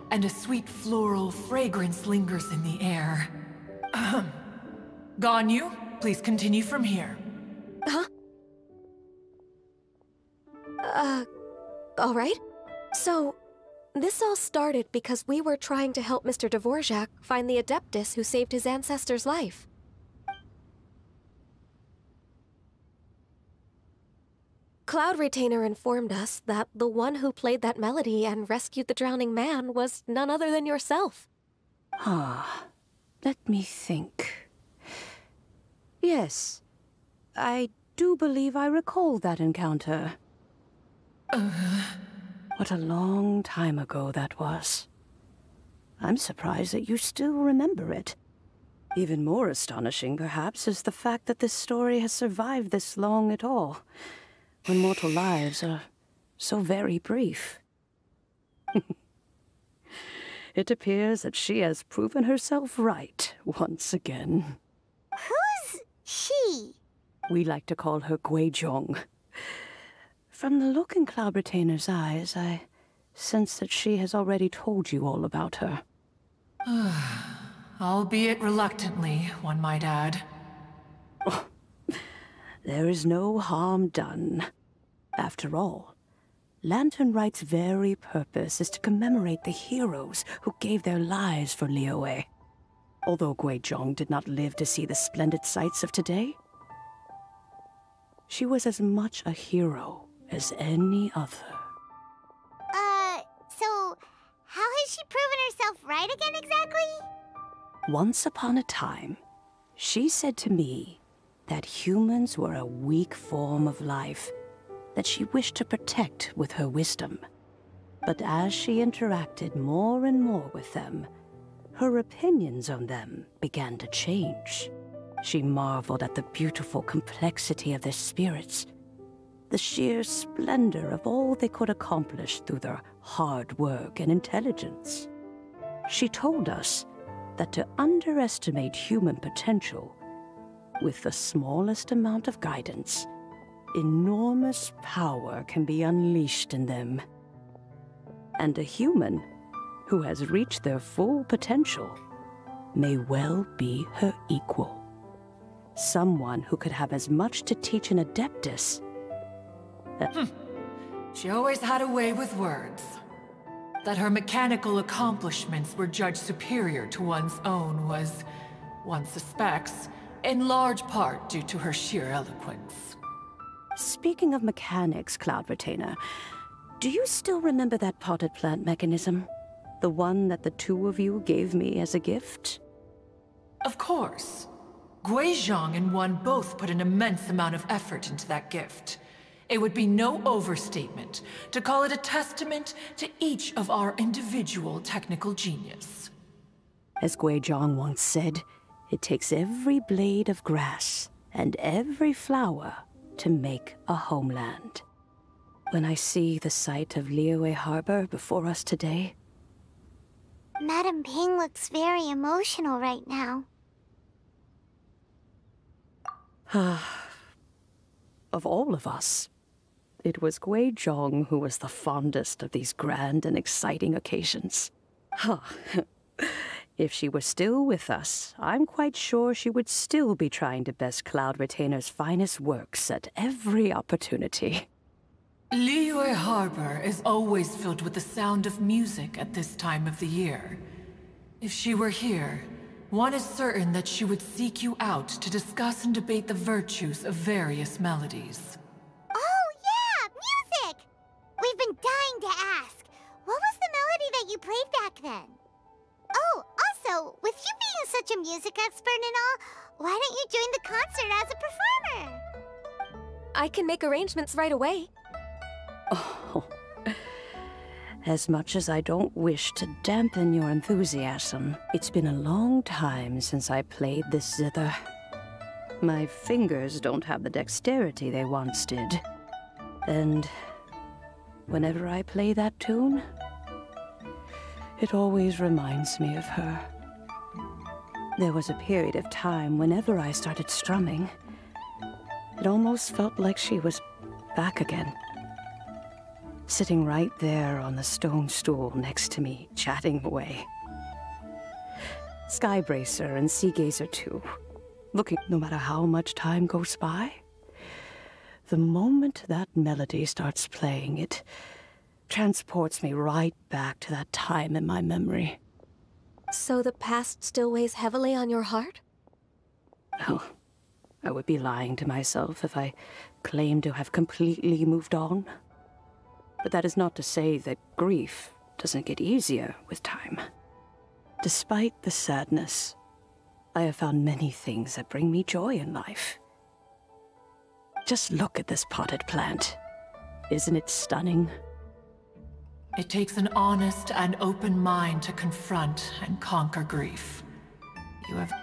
Speaker 9: and a sweet floral fragrance lingers in the air. Ganyu, please continue from here.
Speaker 2: Huh? Alright. So, this all started because we were trying to help Mr. Dvorak find the Adeptus who saved his ancestor's life. Cloud Retainer informed us that the one who played that melody and rescued the drowning man was none other than yourself.
Speaker 10: Ah, let me think. Yes, I do believe I recall that encounter. What a long time ago that was. I'm surprised that you still remember it. Even more astonishing, perhaps, is the fact that this story has survived this long at all, when mortal lives are so very brief. It appears that she has proven herself right once again.
Speaker 6: Who's she?
Speaker 10: We like to call her Guizhong. From the look in Cloud Retainer's eyes, I sense that she has already told you all about her.
Speaker 9: Albeit reluctantly, one might add.
Speaker 10: There is no harm done. After all,
Speaker 12: Lantern Right's very purpose is to commemorate the heroes who gave their lives for Liyue. Although Guizhong did not live to see the splendid sights of today, she was as much a hero as any other.
Speaker 6: So how has she proven herself right again exactly?
Speaker 12: Once upon a time, she said to me that humans were a weak form of life that she wished to protect with her wisdom. But as she interacted more and more with them, her opinions on them began to change. She marveled at the beautiful complexity of their spirits, the sheer splendor of all they could accomplish through their hard work and intelligence. She told us that to underestimate human potential, with the smallest amount of guidance, enormous power can be unleashed in them. And a human who has reached their full potential may well be her equal. Someone who could have as much to teach an adeptus.
Speaker 9: She always had a way with words. That her mechanical accomplishments were judged superior to one's own was, one suspects, in large part due to her sheer eloquence.
Speaker 12: Speaking of mechanics, Cloud Retainer, do you still remember that potted plant mechanism? The one that the two of you gave me as a gift?
Speaker 9: Of course. Guizhong and one both put an immense amount of effort into that gift. It would be no overstatement to call it a testament to each of our individual technical genius.
Speaker 12: As Guizhong once said, it takes every blade of grass and every flower to make a homeland. When I see the sight of Liyue Harbor before us today...
Speaker 6: Madam Ping looks very emotional right now.
Speaker 12: Of all of us, it was Guizhong who was the fondest of these grand and exciting occasions. If she were still with us, I'm quite sure she would still be trying to best Cloud Retainer's finest works at every opportunity.
Speaker 9: Liyue Harbor is always filled with the sound of music at this time of the year. If she were here, one is certain that she would seek you out to discuss and debate the virtues of various melodies.
Speaker 6: Oh yeah, music! We've been dying to ask. What was the melody that you played back then? Oh, also, with you being such a music expert and all, why don't you join the concert as a performer?
Speaker 2: I can make arrangements right away.
Speaker 12: Oh, as much as I don't wish to dampen your enthusiasm, it's been a long time since I played this zither. My fingers don't have the dexterity they once did. And whenever I play that tune, it always reminds me of her. There was a period of time whenever I started strumming, it almost felt like she was back again. Sitting right there on the stone stool next to me, chatting away. Skybracer and Seagazer too. Looking, no matter how much time goes by, the moment that melody starts playing, it transports me right back to that time in my memory.
Speaker 2: So the past still weighs heavily on your heart?
Speaker 12: Oh, I would be lying to myself if I claimed to have completely moved on. But that is not to say that grief doesn't get easier with time. Despite the sadness, I have found many things that bring me joy in life. Just look at this potted plant. Isn't it stunning?
Speaker 9: It takes an honest and open mind to confront and conquer grief. You have...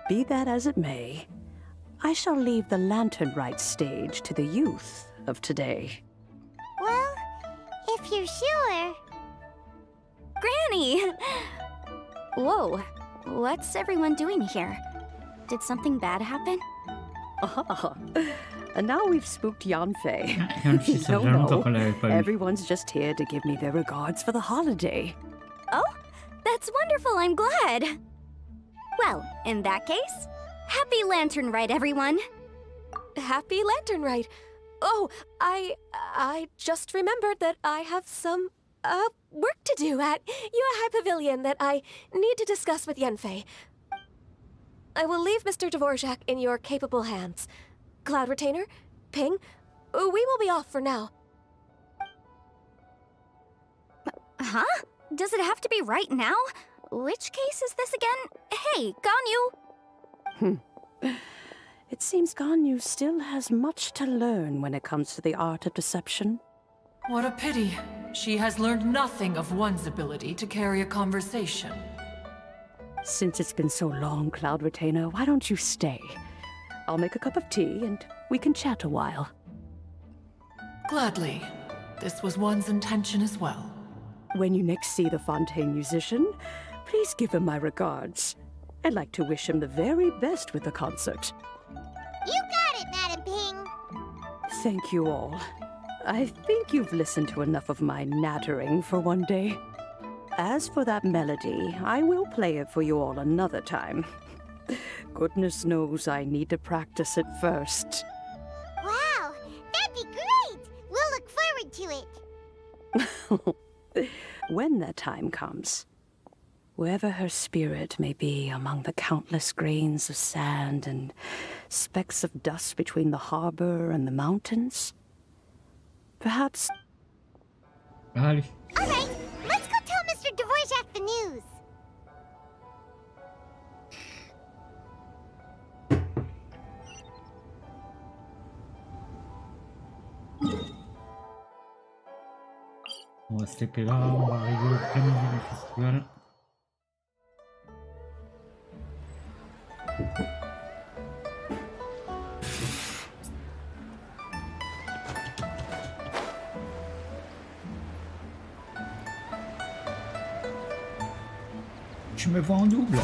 Speaker 12: Be that as it may, I shall leave the Lantern Rite stage to the youth of today.
Speaker 6: Well, if you're sure...
Speaker 11: Granny! Whoa, what's everyone doing here? Did something bad happen?
Speaker 12: And now we've spooked Yanfei.
Speaker 1: Yanfei, ça fait longtemps qu'on l'avait pas vu.
Speaker 12: Everyone's just here to give me their regards for the holiday.
Speaker 11: Oh, that's wonderful, I'm glad. Well, in that case, happy Lantern Rite, everyone.
Speaker 2: Happy Lantern Rite. Oh, I just remembered that I have some, work to do at Yuehai Pavilion that I need to discuss with Yanfei. I will leave Mr. Dvorak in your capable hands. Cloud Retainer, Ping, we will be off for now.
Speaker 11: Huh? Does it have to be right now? Which case is this again? Hey, Ganyu!
Speaker 12: It seems Ganyu still has much to learn when it comes to the art of deception.
Speaker 9: What a pity. She has learned nothing of one's ability to carry a conversation.
Speaker 12: Since it's been so long, Cloud Retainer, why don't you stay? I'll make a cup of tea and we can chat a while.
Speaker 9: Gladly. This was one's intention as well.
Speaker 12: When you next see the Fontaine musician, please give him my regards. I'd like to wish him the very best with the concert.
Speaker 6: You got it, Madam Ping.
Speaker 12: Thank you all. I think you've listened to enough of my nattering for one day. As for that melody, I will play it for you all another time. Goodness knows I need to practice it first.
Speaker 6: Wow, that'd be great! We'll look forward to it.
Speaker 12: When that time comes, wherever her spirit may be among the countless grains of sand and specks of dust between the harbor and the mountains, perhaps...
Speaker 1: Allez.
Speaker 6: All right, let's go tell Mr. Dvorak the news.
Speaker 1: On va se taper là, on va arriver au plein milieu du festival. Je me vois en double.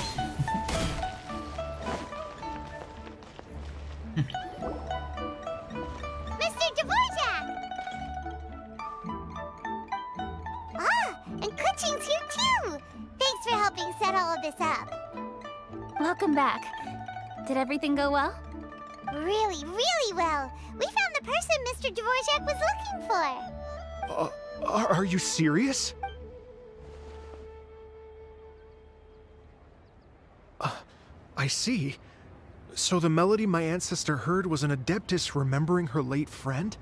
Speaker 6: Mr. Dvorak! Ah, and Kuchin's here too! Thanks for helping set all of this up.
Speaker 11: Welcome back. Did everything go well?
Speaker 6: Really, really well. We found the person Mr. Dvorak was looking for.
Speaker 13: Are you serious? I see. So the melody my ancestor heard was an adeptus remembering her late friend?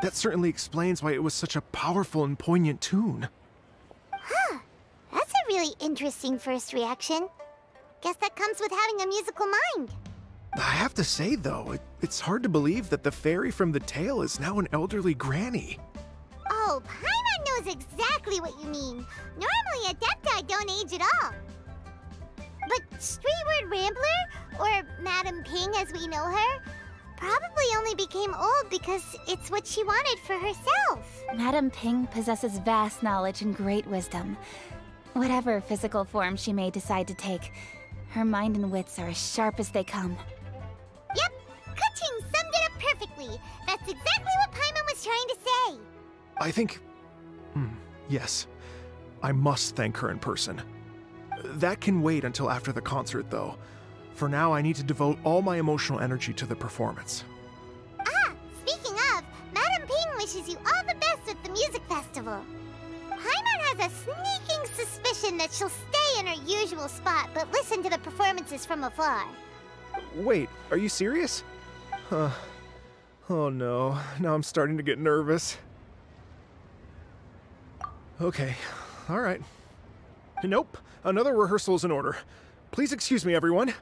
Speaker 13: That certainly explains why it was such a powerful and poignant tune.
Speaker 6: Huh. That's a really interesting first reaction. Guess that comes with having a musical mind.
Speaker 13: I have to say, though, it's hard to believe that the fairy from the tale is now an elderly granny.
Speaker 6: Oh, Paimon knows exactly what you mean. Normally, Adepti don't age at all. But Streetward Rambler, or Madam Ping as we know her, probably only became old because it's what she wanted for herself.
Speaker 11: Madam Ping possesses vast knowledge and great wisdom. Whatever physical form she may decide to take, her mind and wits are as sharp as they come.
Speaker 6: Yep, Kuching summed it up perfectly. That's exactly what Paimon was trying to say.
Speaker 13: I think... yes. I must thank her in person. That can wait until after the concert, though. For now, I need to devote all my emotional energy to the performance.
Speaker 6: Ah, speaking of, Madam Ping wishes you all the best with the music festival. Paimon has a sneaking suspicion that she'll stay in her usual spot, but listen to the performances from afar.
Speaker 13: Wait, are you serious? Oh no, now I'm starting to get nervous. Okay, alright. Nope, another rehearsal is in order. Please excuse me, everyone.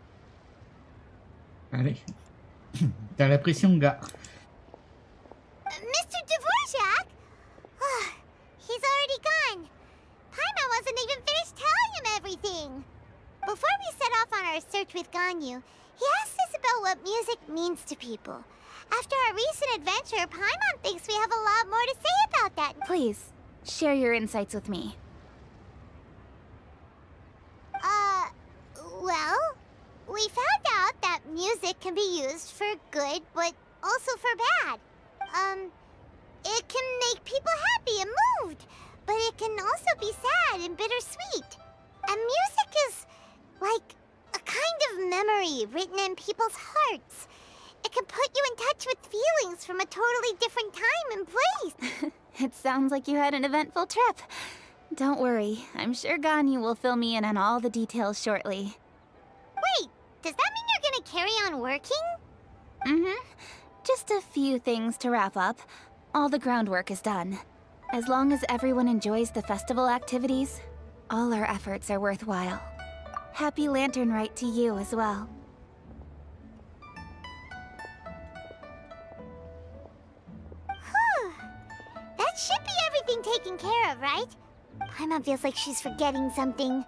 Speaker 1: Allez. T'as la pression, gars.
Speaker 6: Mr. Dvorak? He's already gone. Paimon wasn't even finished telling him everything. Before we set off on our search with Ganyu, he asked us about what music means to people. After our recent adventure, Paimon thinks we have a lot more to say about that.
Speaker 11: Please, share your insights with me.
Speaker 6: Well, we found out that music can be used for good, but also for bad. It can make people happy and moved, but it can also be sad and bittersweet. And music is like a kind of memory written in people's hearts. It can put you in touch with feelings from a totally different time and place.
Speaker 11: It sounds like you had an eventful trip. Don't worry, I'm sure Ganyu will fill me in on all the details shortly.
Speaker 6: Wait, does that mean you're gonna carry on working?
Speaker 11: Mm-hmm. Just a few things to wrap up. All the groundwork is done. As long as everyone enjoys the festival activities, all our efforts are worthwhile. Happy Lantern Rite to you as well.
Speaker 6: That should be everything taken care of, right? Paimon feels like she's forgetting something.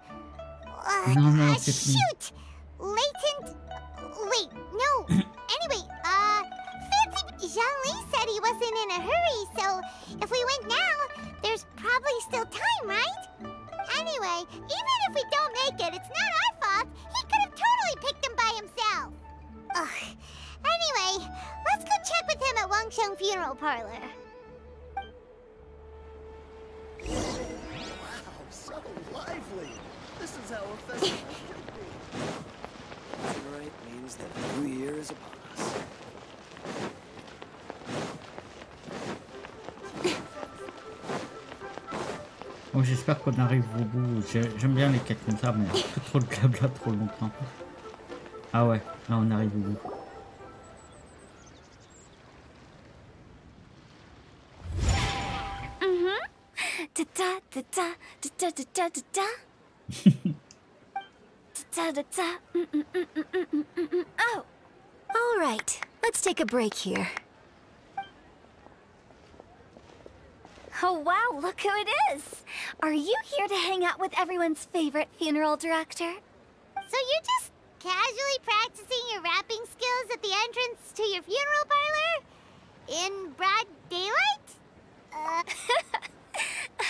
Speaker 1: No, c'est fini.
Speaker 6: Shoot! Latent... Wait, no. Anyway, Fancy Zhangli said he wasn't in a hurry, so if we went now, there's probably still time, right? Anyway, even if we don't make it, it's not our fault. He could have totally picked him by himself. Ugh. Anyway, let's go check with him at Wangsheng Funeral Parlor.
Speaker 3: Wow, so lively. This is how a festival should be. Right means that a new year is upon us.
Speaker 1: Bon, j'espère qu'on arrive au bout. J'aime bien les quêtes comme ça, mais trop de blabla trop longtemps. Ah ouais, là on arrive au bout.
Speaker 2: Da da da da da da da da da. Da da da. Oh, all right. Let's take a break here. Oh wow, look who it is! Are you here to hang out with everyone's favorite funeral director?
Speaker 6: So you're just casually practicing your rapping skills at the entrance to your funeral parlor? In broad daylight?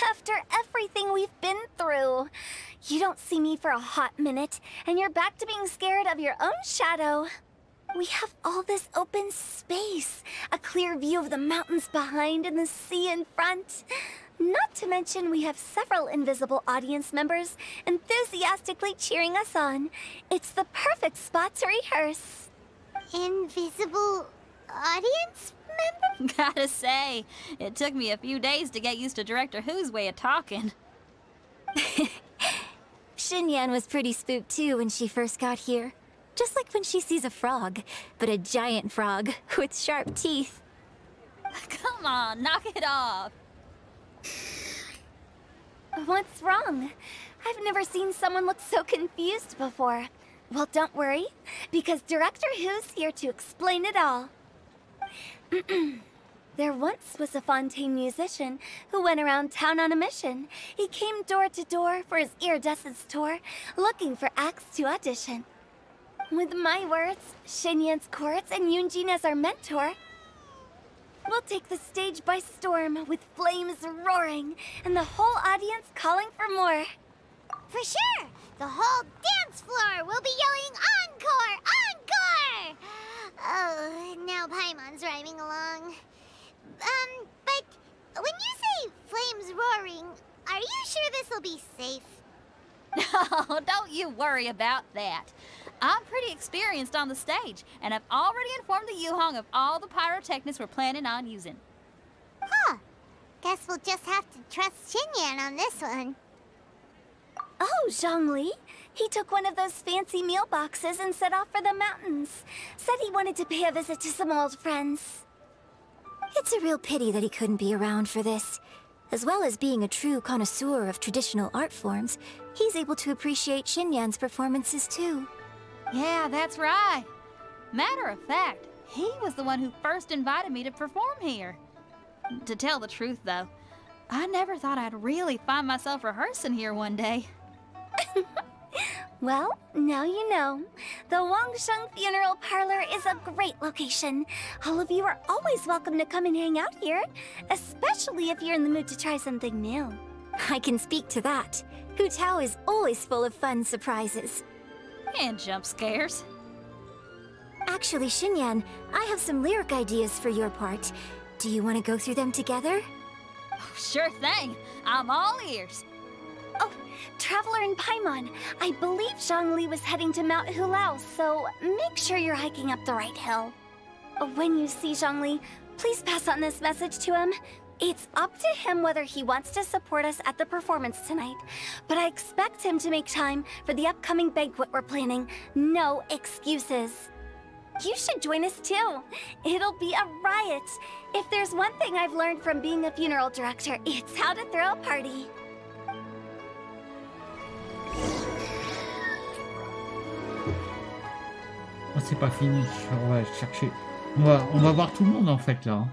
Speaker 2: After everything we've been through, you don't see me for a hot minute, and you're back to being scared of your own shadow. We have all this open space, a clear view of the mountains behind and the sea in front. Not to mention we have several invisible audience members enthusiastically cheering us on. It's the perfect spot to rehearse.
Speaker 6: Invisible audience member?
Speaker 14: Gotta say, it took me a few days to get used to Director Who's way of talking.
Speaker 2: Xinyan was pretty spooked too when she first got here. Just like when she sees a frog, but a giant frog with sharp teeth.
Speaker 14: Come on, knock it off.
Speaker 2: What's wrong? I've never seen someone look so confused before. Well, don't worry, because Director Who's here to explain it all. There once was a Fontaine musician who went around town on a mission. He came door to door for his iridescence tour, looking for acts to audition. With my words, Xinyan's chords, and Yunjin as our mentor, we'll take the stage by storm with flames roaring and the whole audience calling for more.
Speaker 6: For sure! The whole dance floor will be yelling encore! Encore! Oh, now Paimon's rhyming along. But when you say flames roaring, are you sure this'll be safe?
Speaker 14: No, don't you worry about that. I'm pretty experienced on the stage, and I've already informed the Yuhong of all the pyrotechnics we're planning on using.
Speaker 6: Huh. Guess we'll just have to trust Xinyan on this one.
Speaker 2: Oh, Zhongli. He took one of those fancy meal boxes and set off for the mountains. Said he wanted to pay a visit to some old friends. It's a real pity that he couldn't be around for this. As well as being a true connoisseur of traditional art forms, he's able to appreciate Xinyan's performances too.
Speaker 14: Yeah, that's right. Matter of fact, he was the one who first invited me to perform here. To tell the truth, though, I never thought I'd really find myself rehearsing here one day.
Speaker 2: Well, now you know. The Wangsheng Funeral Parlor is a great location. All of you are always welcome to come and hang out here, especially if you're in the mood to try something new. I can speak to that. Hu Tao is always full of fun surprises.
Speaker 14: And jump scares.
Speaker 2: Actually, Xinyan, I have some lyric ideas for your part. Do you want to go through them together?
Speaker 14: Oh, sure thing. I'm all ears.
Speaker 2: Oh, Traveler and Paimon, I believe Zhongli was heading to Mount Hulao, so make sure you're hiking up the right hill.
Speaker 15: When you see Zhongli, please pass on this message to him. It's up to him whether he wants to support us at the performance tonight, but I expect him to make time for the upcoming banquet we're planning. No excuses. You should join us too. It'll be a riot. If there's one thing I've learned from being a funeral director, it's how to throw a party.
Speaker 1: Oh, c'est pas fini. On va chercher. On va voir tout le monde en fait là.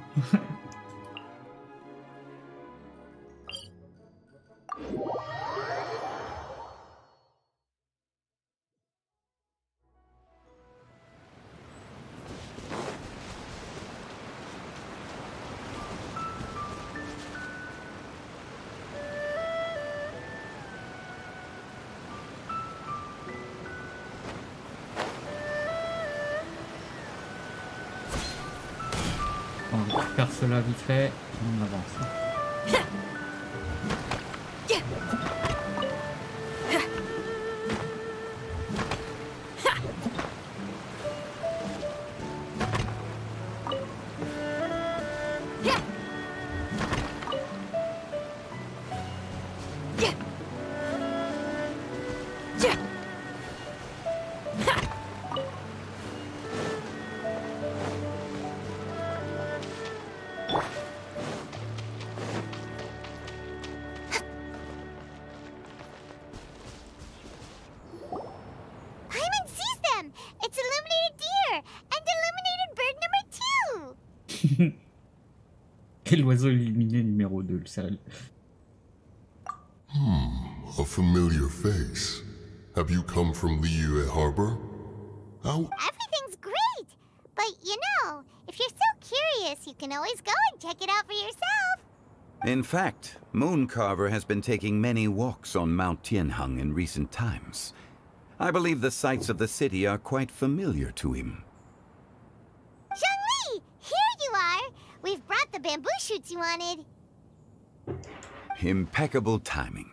Speaker 1: On récupère cela vite fait, on avance. Quel oiseau illuminé numéro 2, le sérieux.
Speaker 16: A familiar face. Have you come from Liyue Harbor? How?
Speaker 6: Everything's great! But you know, if you're so curious, you can always go and check it out for yourself.
Speaker 17: In fact, Mooncarver has been taking many walks on Mount Tianheng in recent times. I believe the sights of the city are quite familiar to him.
Speaker 6: Zhongli! Here you are! We've brought the bamboo shoots you wanted.
Speaker 17: Impeccable timing.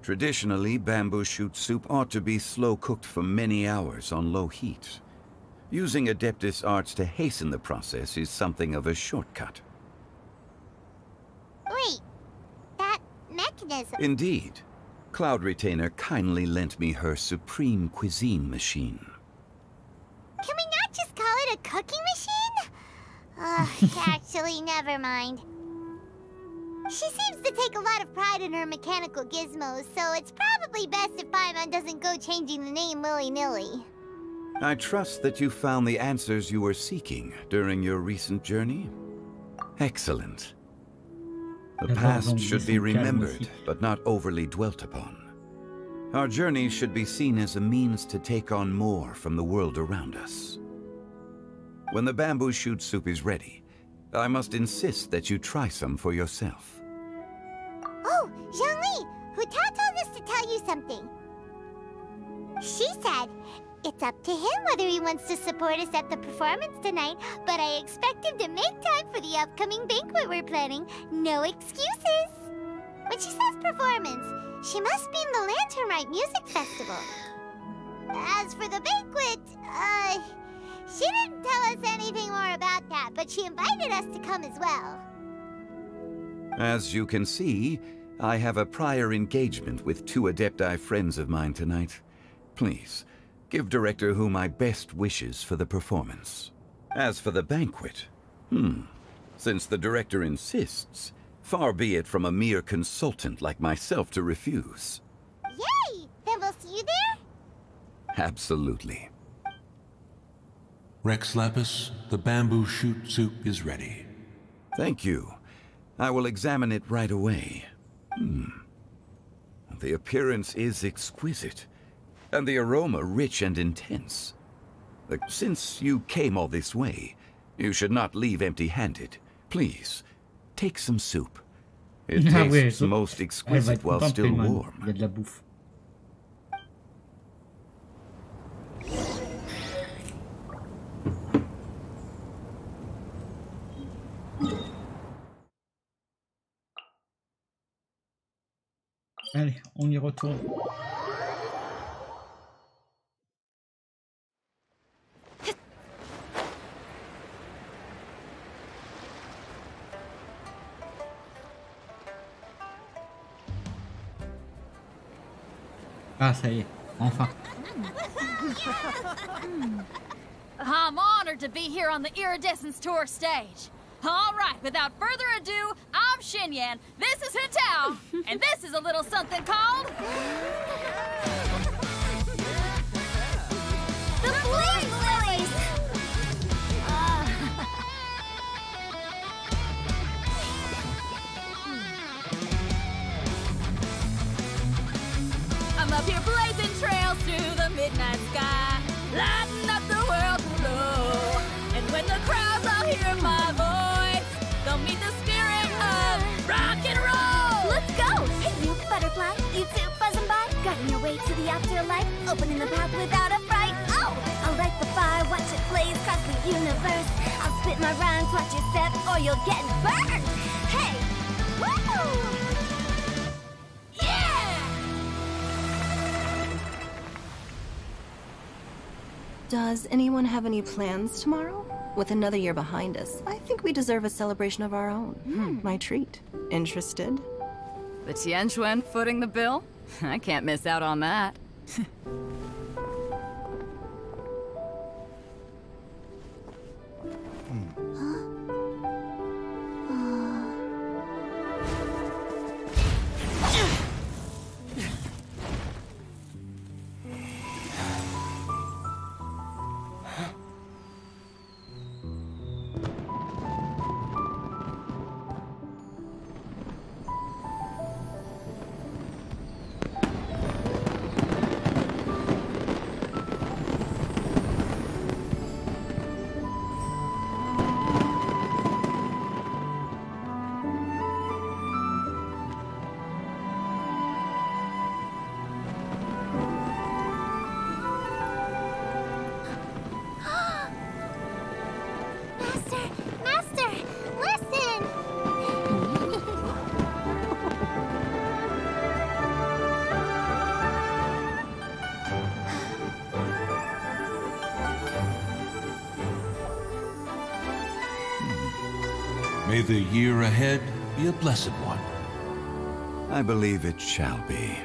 Speaker 17: Traditionally, bamboo shoot soup ought to be slow-cooked for many hours on low heat. Using Adeptus arts to hasten the process is something of a shortcut.
Speaker 6: Wait, that mechanism...
Speaker 17: Indeed. Cloud Retainer kindly lent me her supreme cuisine machine.
Speaker 6: Can we not just call it a cooking machine? Actually, never mind. She seems to take a lot of pride in her mechanical gizmos, so it's probably best if Paimon doesn't go changing the name willy-nilly.
Speaker 17: I trust that you found the answers you were seeking during your recent journey? Excellent. The past should be remembered, but not overly dwelt upon. Our journey should be seen as a means to take on more from the world around us. When the bamboo shoot soup is ready, I must insist that you try some for yourself.
Speaker 6: Oh, Zhongli! Huta told us to tell you something. She said, it's up to him whether he wants to support us at the performance tonight, but I expect him to make time for the upcoming banquet we're planning. No excuses! When she says performance, she must mean the Lantern Rite Music Festival. As for the banquet, she didn't tell us anything more about that, but she invited us to come as well.
Speaker 17: As you can see, I have a prior engagement with 2 Adepti friends of mine tonight. Please, give Director Hu my best wishes for the performance. As for the banquet, since the Director insists, far be it from a mere consultant like myself to refuse.
Speaker 6: Yay! Then we'll see you there?
Speaker 17: Absolutely.
Speaker 18: Rex Lapis, the bamboo shoot soup is ready.
Speaker 17: Thank you. I will examine it right away. The appearance is exquisite, and the aroma rich and intense. Since you came all this way, you should not leave empty-handed. Please, take some soup. It tastes most exquisite while still warm.
Speaker 1: Il y a de la bouffe. Allez, on y retourne. Ah, ça y est, enfin.
Speaker 14: I'm honored to be here on the Iridescence Tour stage. All right, without further ado, I'm Xinyan, this is Hetao, and this is a little something called...
Speaker 6: The Blaze Lilies!
Speaker 14: I'm up here blazing trails through the midnight sky, lighting up the world below. And when the crowds all hear my voice, they'll meet the spirit of rock and roll.
Speaker 15: Let's go! Hey, you butterfly, you too buzzing by, guiding your way to the afterlife, opening the path without a fright. Oh, I'll light the fire, watch it blaze across the universe. I'll spit my rhymes, watch you step, or you'll get burned. Hey, woo!
Speaker 10: Does anyone have any plans tomorrow? With another year behind us, I think we deserve a celebration of our own. My treat. Interested?
Speaker 19: The Tianquan footing the bill? I can't miss out on that.
Speaker 6: Master, listen!
Speaker 18: May the year ahead be a blessed one.
Speaker 17: I believe it shall be.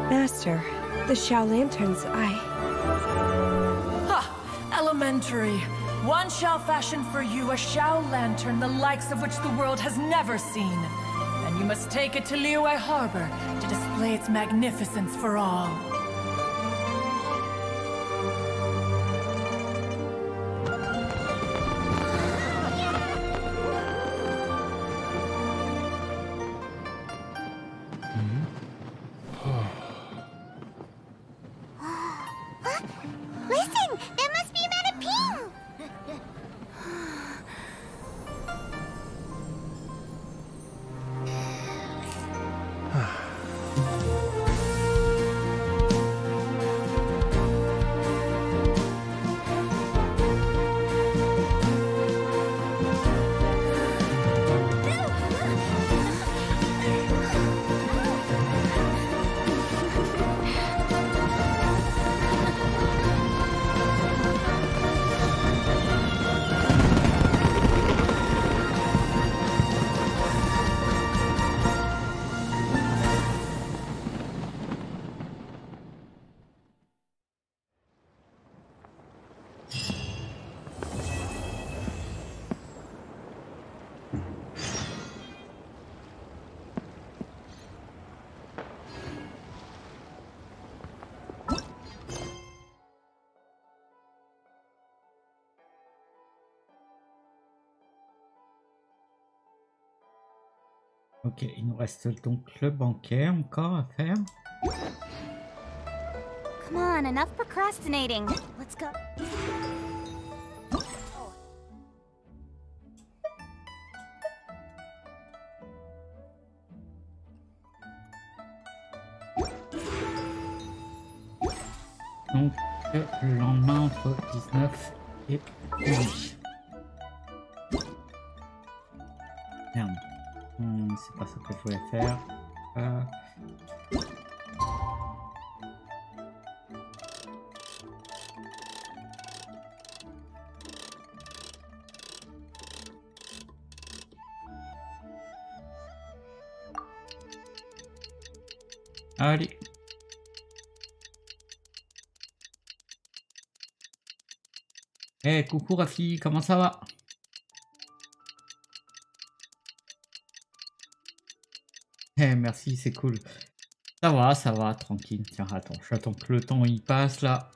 Speaker 8: Master, the Xiao Lanterns,
Speaker 9: Ha! Elementary. One shall fashion for you a Xiao Lantern the likes of which the world has never seen. And you must take it to Liyue Harbor to display its magnificence for all.
Speaker 6: Listen! That must be Madame Ping!
Speaker 1: Ok, il nous reste donc le banquet encore à faire.
Speaker 11: Come on, enough procrastinating. Let's go.
Speaker 1: Donc, le lendemain entre 19 et midi. Merde. C'est pas ça que je voulais faire. Allez. Eh, coucou Rafi, comment ça va? Eh, merci, c'est cool. Ça va, tranquille. Tiens, attends, j'attends que le temps y passe là.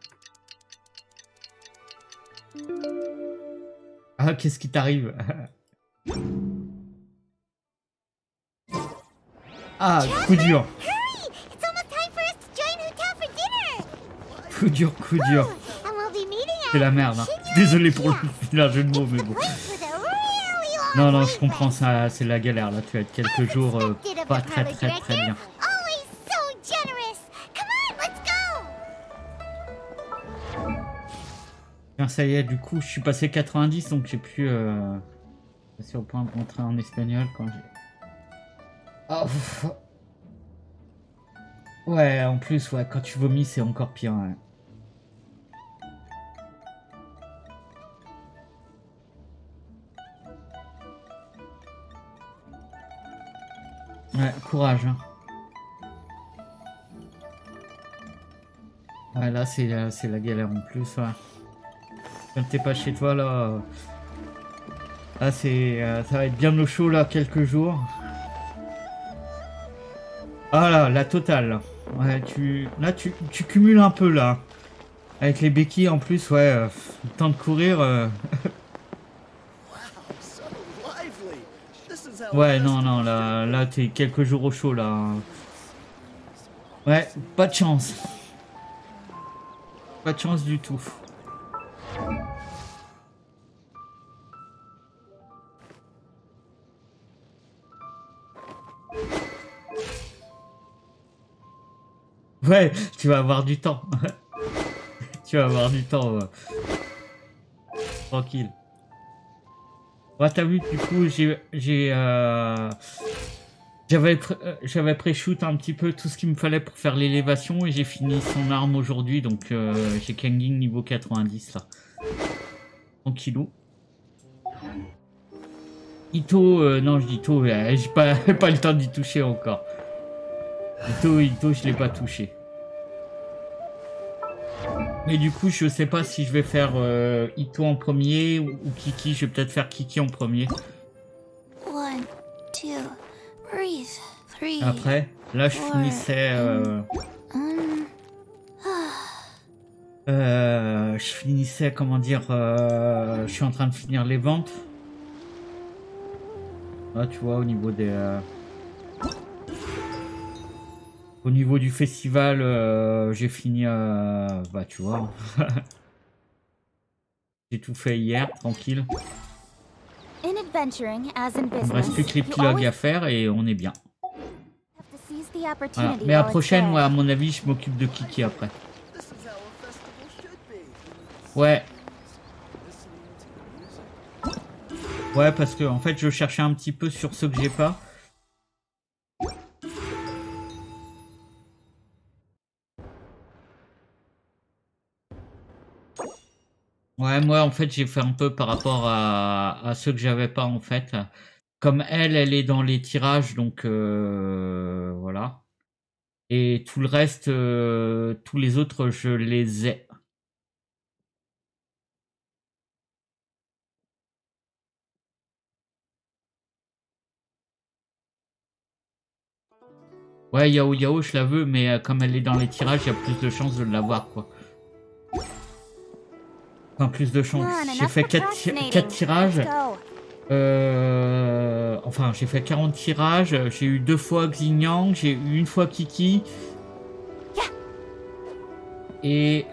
Speaker 1: Ah, qu'est-ce qui t'arrive? Ah, coup dur.
Speaker 6: It's almost time for us to join Hotel for dinner.
Speaker 1: Coup dur, coup dur.
Speaker 6: And we'll be meeting
Speaker 1: C'est la merde. Hein. Désolé pour le jeu de mots, mais bon. Non, non, je comprends ça, c'est la galère là. Tu vas être quelques jours pas très bien.
Speaker 6: Always so generous. Come on, let's go.
Speaker 1: Tiens, ça y est, du coup, je suis passé 90, donc j'ai pu passer au point de rentrer en espagnol quand j'ai. Oh. Ouais, en plus, ouais, quand tu vomis, c'est encore pire. Ouais. Ouais, courage. Hein. Ouais, là, c'est la galère en plus. Ouais. Quand t'es pas chez toi, là, là ça va être bien au chaud, là, quelques jours. Ah là, la totale. Là. Ouais, tu cumules un peu, là. Avec les béquilles, en plus, ouais, le temps de courir. Ouais, non, là t'es quelques jours au chaud, là. Ouais, pas de chance. Pas de chance du tout. Ouais, tu vas avoir du temps. Tu vas avoir du temps. Tranquille. Ouais, t'as vu, du coup, j'avais pré-shoot un petit peu tout ce qu'il me fallait pour faire l'élévation et j'ai fini son arme aujourd'hui, donc j'ai Kanging niveau 90 là. Tranquillou. Ito, non je dis Ito, j'ai pas le temps d'y toucher encore. Ito je l'ai pas touché. Mais du coup je sais pas si je vais faire Ito en premier ou Kiki, je vais peut-être faire Kiki en premier.
Speaker 4: 1, 2, breathe. 3.
Speaker 1: Après, là je finissais... je finissais, comment dire, je suis en train de finir les ventes. Là, tu vois, au niveau des... Au niveau du festival, j'ai fini, bah tu vois. J'ai tout fait hier, tranquille. Il me reste plus que l'épilogue à faire et on est bien. Voilà. Mais la prochaine, moi, à mon avis, je m'occupe de Kiki après. Ouais. Ouais, parce que en fait, je cherchais un petit peu sur ceux que j'ai pas. Ouais, moi, en fait, j'ai fait un peu par rapport à ceux que j'avais pas, en fait. Comme elle est dans les tirages, donc voilà. Et tout le reste, tous les autres, je les ai. Ouais, Yao Yao, je la veux, mais comme elle est dans les tirages, il y a plus de chances de l'avoir, quoi. Enfin, plus de chances. J'ai fait 4 tirages. Enfin, j'ai fait 40 tirages. J'ai eu 2 fois Xinjiang, j'ai eu 1 fois Kiki. Et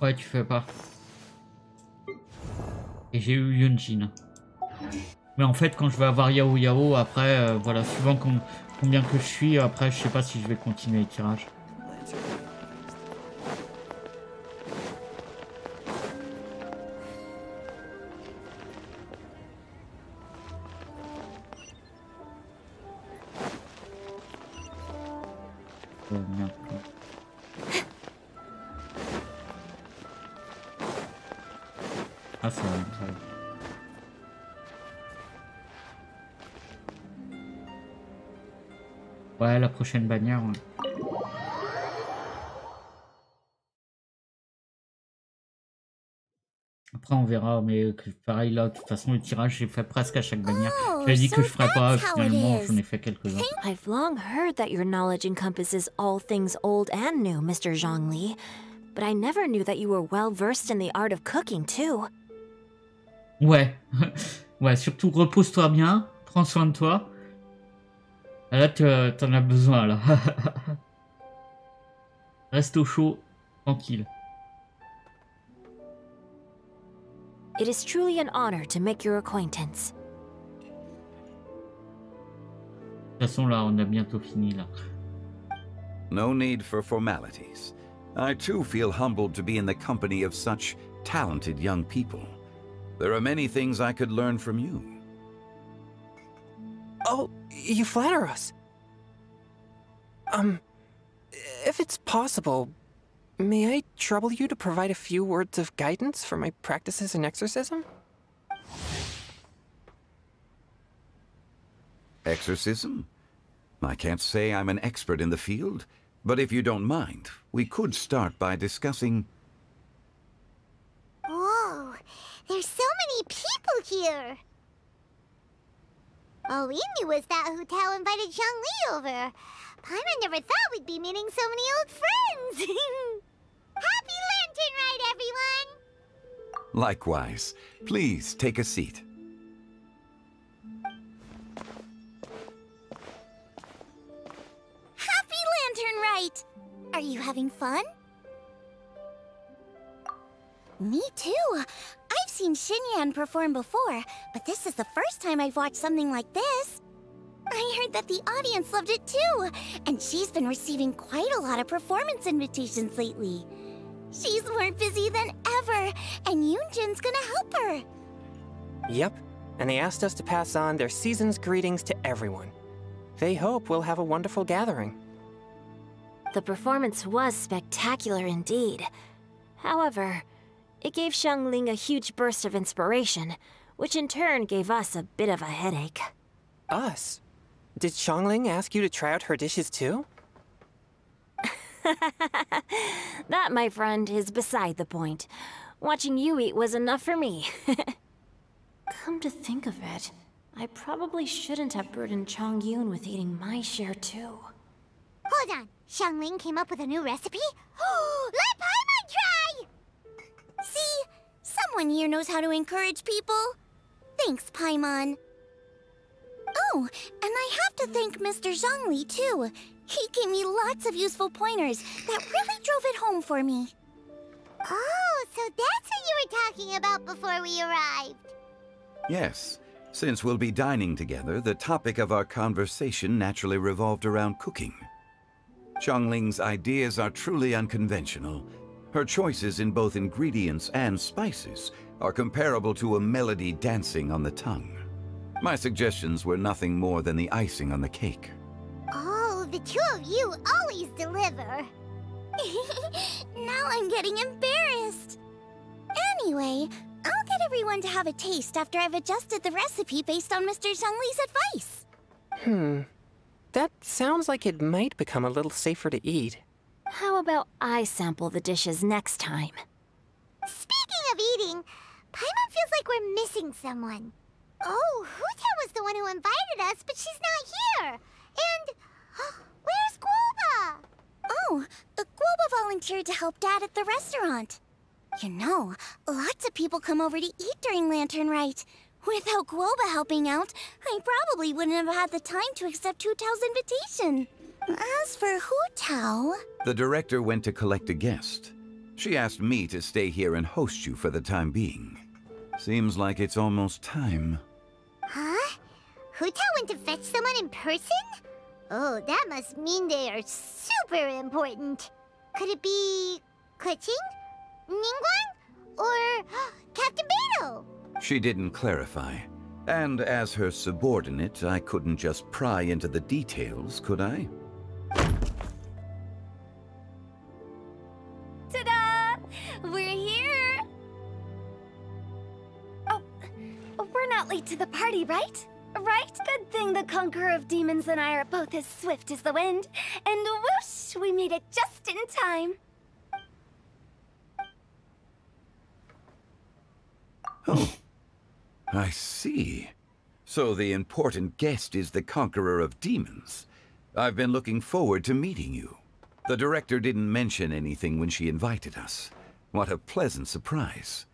Speaker 1: ouais, tu fais pas. Et j'ai eu Yunjin. Mais en fait, quand je vais avoir Yao Yao, après, voilà, suivant combien que je suis, après, je sais pas si je vais continuer les tirages. Merde. Ah, c'est vrai, ça. Ouais, la prochaine bannière. Ouais. Après, on verra, mais pareil, là, de toute façon, le tirage, j'ai fait presque à chaque bannière. J'avais dit que je ferais pas, finalement, j'en ai fait quelques-uns.
Speaker 2: I've long heard that your knowledge encompasses all things old and new, Mr. Zhongli. But I never knew that you were well versed in the art of cooking, too.
Speaker 1: Ouais. Ouais, surtout repose-toi bien, prends soin de toi. Là, t'en as besoin, là. Reste au chaud, tranquille.
Speaker 2: It is truly an honor to make your acquaintance.
Speaker 1: De toute façon, là, on a bientôt fini, là.
Speaker 17: No need for formalities. I too feel humbled to be in the company of such talented young people. There are many things I could learn from you.
Speaker 20: Oh, you flatter us. If it's possible, may I trouble you to provide a few words of guidance for my practices in exorcism?
Speaker 17: Exorcism? I can't say I'm an expert in the field, but if you don't mind, we could start by discussing...
Speaker 6: Whoa, there's so many people here. All we knew was that Hu Tao invited Zhongli over. Paimon never thought we'd be meeting so many old friends. Happy Lantern Ride, everyone!
Speaker 17: Likewise. Please take a seat.
Speaker 6: Happy Lantern Ride! Are you having fun? Me too. I've seen Xinyan perform before, but this is the first time I've watched something like this. I heard that the audience loved it too, and she's been receiving quite a lot of performance invitations lately. She's more busy than ever, and Yoonjin's gonna help her.
Speaker 20: Yep, and they asked us to pass on their season's greetings to everyone. They hope we'll have a wonderful gathering.
Speaker 2: The performance was spectacular indeed. However, it gave Xiangling a huge burst of inspiration, which in turn gave us a bit of a headache.
Speaker 20: Us? Did Xiangling ask you to try out her dishes too?
Speaker 2: That, my friend, is beside the point. Watching you eat was enough for me. Come to think of it, I probably shouldn't have burdened Chongyun with eating my share too.
Speaker 6: Hold on, Xiangling came up with a new recipe? Let Paimon try! See? Someone here knows how to encourage people. Thanks, Paimon. Oh, and I have to thank Mr. Zhongli, too. He gave me lots of useful pointers that really drove it home for me. Oh, so that's what you were talking about before we arrived.
Speaker 17: Yes. Since we'll be dining together, the topic of our conversation naturally revolved around cooking. Xiangling's ideas are truly unconventional. Her choices in both ingredients and spices are comparable to a melody dancing on the tongue. My suggestions were nothing more than the icing on the cake.
Speaker 6: Oh, the two of you always deliver. Now I'm getting embarrassed. Anyway, I'll get everyone to have a taste after I've adjusted the recipe based on Mr. Zhongli's advice.
Speaker 20: That sounds like it might become a little safer to eat.
Speaker 2: How about I sample the dishes next time?
Speaker 6: Speaking of eating, Paimon feels like we're missing someone. Oh, Huta was the one who invited us, but she's not here. And where's Guoba? Oh, Guoba volunteered to help Dad at the restaurant. You know, lots of people come over to eat during Lantern Rite. Without Guoba helping out, I probably wouldn't have had the time to accept Hu Tao's invitation. As for Hu Tao...
Speaker 17: The director went to collect a guest. She asked me to stay here and host you for the time being. Seems like it's almost time.
Speaker 6: Huh? Hu Tao went to fetch someone in person? Oh, that must mean they are super important. Could it be... Keqing? Ningguang? Or Captain Beidou?
Speaker 17: She didn't clarify. And as her subordinate, I couldn't just pry into the details, could I?
Speaker 15: Ta-da! We're here! we're not late to the party, right? Right? Good thing the Conqueror of Demons and I are both as swift as the wind. And whoosh, we made it just in time.
Speaker 17: Oh, I see. So the important guest is the Conqueror of Demons. I've been looking forward to meeting you. The director didn't mention anything when she invited us. What a pleasant surprise.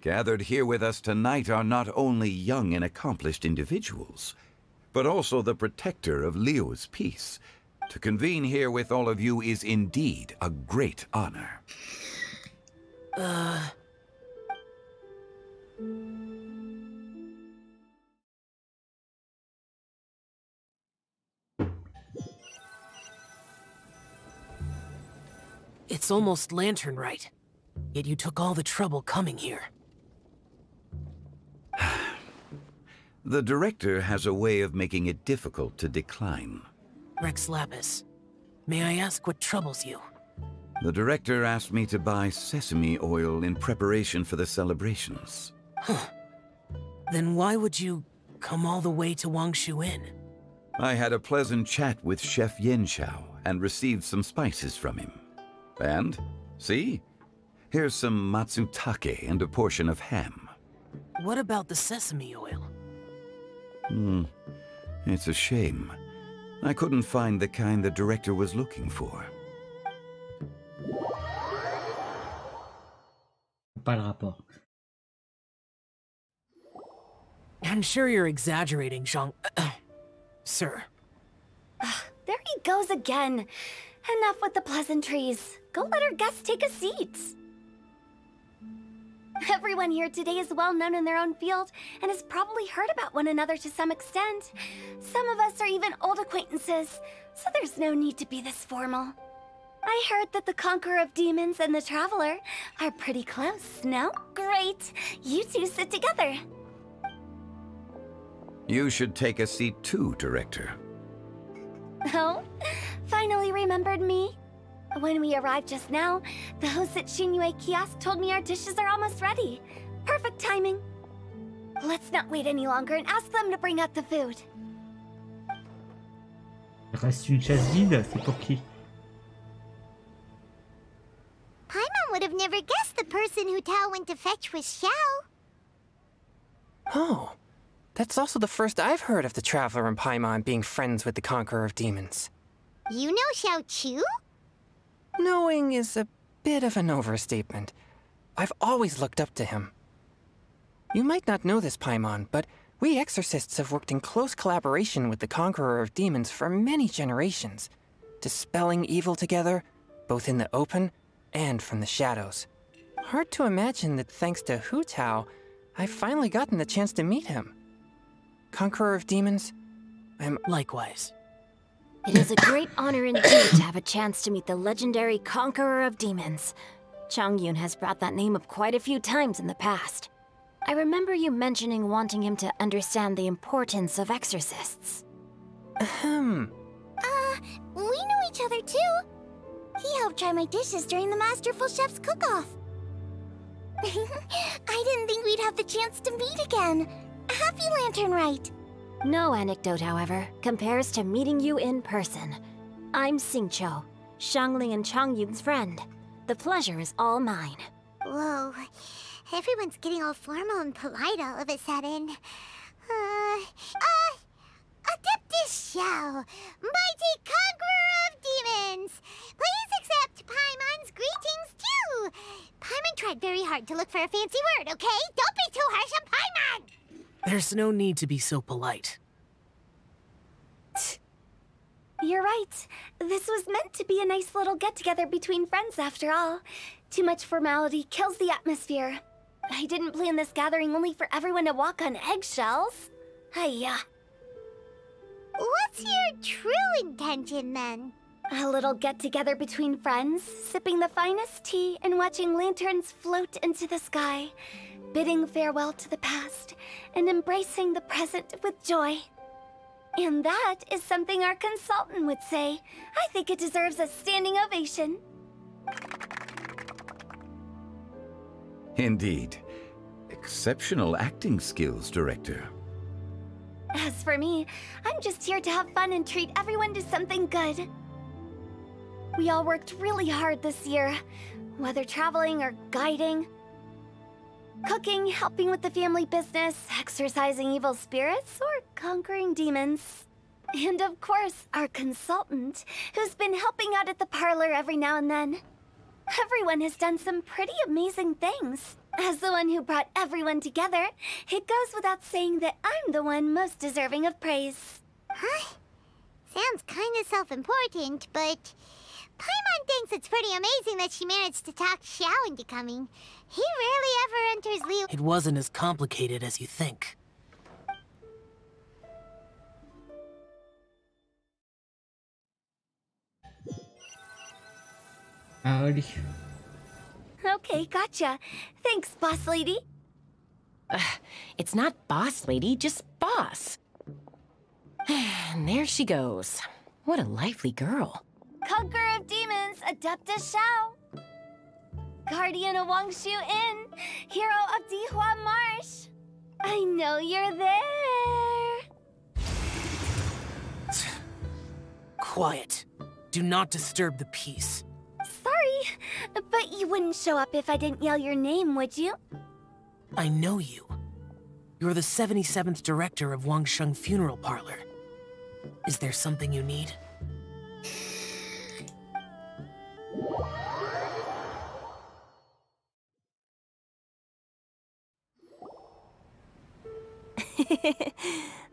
Speaker 17: Gathered here with us tonight are not only young and accomplished individuals, but also the protector of Leo's peace. To convene here with all of you is indeed a great honor.
Speaker 7: It's almost lantern right. Yet you took all the trouble coming here.
Speaker 17: The director has a way of making it difficult to decline.
Speaker 7: Rex Lapis, may I ask what troubles you?
Speaker 17: The director asked me to buy sesame oil in preparation for the celebrations.
Speaker 7: Huh. Then why would you come all the way to Wangshu Inn?
Speaker 17: I had a pleasant chat with Chef Yenshao and received some spices from him. And, see? Here's some matsutake and a portion of ham.
Speaker 7: What about the sesame oil?
Speaker 17: It's a shame. I couldn't find the kind the director was looking for.
Speaker 1: Pas le rapport.
Speaker 7: I'm sure you're exaggerating, Zhang... Sir.
Speaker 15: There he goes again. Enough with the pleasantries. Go let our guests take a seat. Everyone here today is well known in their own field and has probably heard about one another to some extent. Some of us are even old acquaintances, so there's no need to be this formal. I heard that the Conqueror of Demons and the Traveler are pretty close, no? Great! You two sit together.
Speaker 17: You should take a seat too, Director.
Speaker 15: Oh? Finally remembered me? When we arrived just now, the host at Xinyue Kiosk told me our dishes are almost ready. Perfect timing. Let's not wait any longer and ask them to bring out the food.
Speaker 1: Il reste une chaise vide, c'est pour qui?
Speaker 6: Paimon would have never guessed the person who Tao went to fetch was Xiao.
Speaker 20: Oh, that's also the first I've heard of the Traveler and Paimon being friends with the Conqueror of Demons.
Speaker 6: You know Xiao Chu?
Speaker 20: Knowing is a bit of an overstatement. I've always looked up to him. You might not know this, Paimon, but we exorcists have worked in close collaboration with the Conqueror of Demons for many generations, dispelling evil together, both in the open and from the shadows. Hard to imagine that thanks to Hu Tao, I've finally gotten the chance to meet him. Conqueror of Demons, I'm...
Speaker 7: Likewise.
Speaker 11: It is a great honor indeed to have a chance to meet the legendary Conqueror of Demons. Changyun has brought that name up quite a few times in the past. I remember you mentioning wanting him to understand the importance of exorcists.
Speaker 20: Ahem.
Speaker 6: We know each other too. He helped try my dishes during the Masterful Chef's cook-off. I didn't think we'd have the chance to meet again. Happy Lantern Rite.
Speaker 11: No anecdote, however, compares to meeting you in person. I'm Xingqiu, Shangling and Changyun's friend. The pleasure is all mine.
Speaker 6: Whoa. Everyone's getting all formal and polite all of a sudden. Adeptus Xiao, mighty conqueror of demons! Please accept Paimon's greetings too! Paimon tried very hard to look for a fancy word, okay? Don't be too harsh on Paimon!
Speaker 7: There's no need to be so polite.
Speaker 15: You're right. This was meant to be a nice little get-together between friends after all. Too much formality kills the atmosphere. I didn't plan this gathering only for everyone to walk on eggshells. Hiya.
Speaker 6: What's your true intention, then?
Speaker 15: A little get-together between friends, sipping the finest tea and watching lanterns float into the sky, bidding farewell to the past, and embracing the present with joy. And that is something our consultant would say. I think it deserves a standing ovation.
Speaker 17: Indeed. Exceptional acting skills, Director.
Speaker 15: As for me, I'm just here to have fun and treat everyone to something good. We all worked really hard this year, whether traveling or guiding. Cooking, helping with the family business, exorcising evil spirits, or conquering demons. And of course, our consultant, who's been helping out at the parlor every now and then. Everyone has done some pretty amazing things. As the one who brought everyone together, it goes without saying that I'm the one most deserving of praise.
Speaker 6: Huh? Sounds kinda self-important, but Paimon thinks it's pretty amazing that she managed to talk Xiao into coming. He rarely ever enters Liu.
Speaker 7: It wasn't as complicated as you think.
Speaker 1: Howdy.
Speaker 15: Okay, gotcha. Thanks, boss lady.
Speaker 21: It's not boss lady, just boss. And there she goes. What a lively girl.
Speaker 15: Conqueror of demons, Adepta Xiao. Guardian of Wangshu Inn, hero of Dihua Marsh. I know you're there.
Speaker 7: Quiet. Do not disturb the peace.
Speaker 15: Sorry, but you wouldn't show up if I didn't yell your name, would you?
Speaker 7: I know you. You're the 77th director of Wangsheng Funeral Parlor. Is there something you need?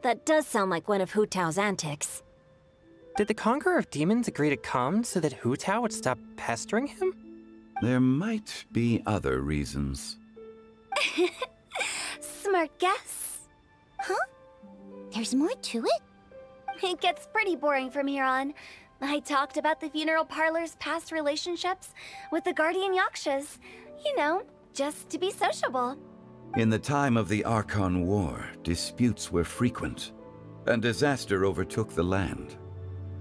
Speaker 15: That does sound like one of Hu Tao's antics.
Speaker 20: Did the Conqueror of Demons agree to come so that Hu Tao would stop pestering him?
Speaker 17: There might be other reasons.
Speaker 15: Smart guess.
Speaker 6: Huh? There's more to it?
Speaker 15: It gets pretty boring from here on. I talked about the funeral parlor's past relationships with the Guardian Yakshas. You know, just to be sociable.
Speaker 17: In the time of the Archon War, disputes were frequent, and disaster overtook the land.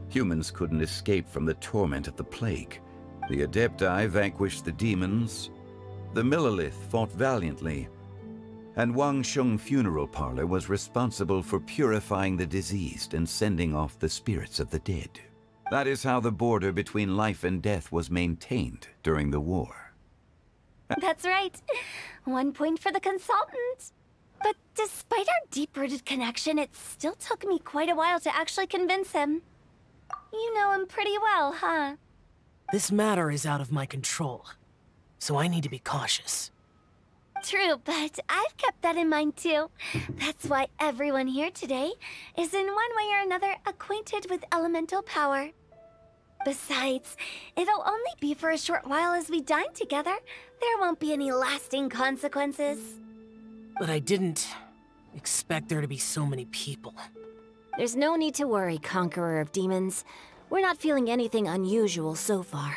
Speaker 17: Humans couldn't escape from the torment of the plague. The Adepti vanquished the demons, the Millelith fought valiantly, and Wangsheng Funeral Parlor was responsible for purifying the diseased and sending off the spirits of the dead. That is how the border between life and death was maintained during the war.
Speaker 15: That's right. 1 point for the consultant. But despite our deep-rooted connection, it still took me quite a while to actually convince him. You know him pretty well, huh?
Speaker 7: This matter is out of my control, so I need to be cautious.
Speaker 15: True, but I've kept that in mind too. That's why everyone here today is in one way or another acquainted with elemental power. Besides, it'll only be for a short while as we dine together. There won't be any lasting consequences.
Speaker 7: But I didn't expect there to be so many people.
Speaker 2: There's no need to worry, Conqueror of Demons. We're not feeling anything unusual so far.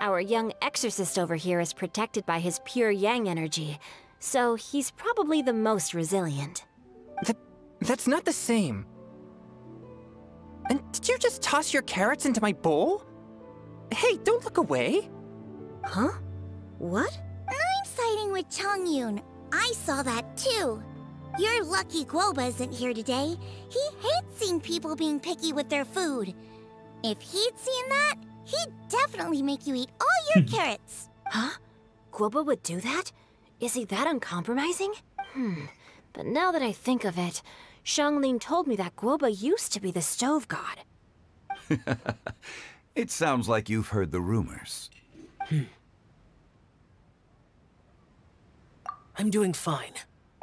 Speaker 2: Our young exorcist over here is protected by his pure yang energy, so he's probably the most resilient.
Speaker 20: That's not the same. And did you just toss your carrots into my bowl? Hey, don't look away.
Speaker 2: Huh? What?
Speaker 6: I'm siding with Chongyun. I saw that too. You're lucky Guoba isn't here today. He hates seeing people being picky with their food. If he'd seen that, he'd definitely make you eat all your carrots.
Speaker 2: Huh? Guoba would do that? Is he that uncompromising? But now that I think of it, Xianglin told me that Guoba used to be the stove god.
Speaker 17: It sounds like you've heard the rumors.
Speaker 7: I'm doing fine.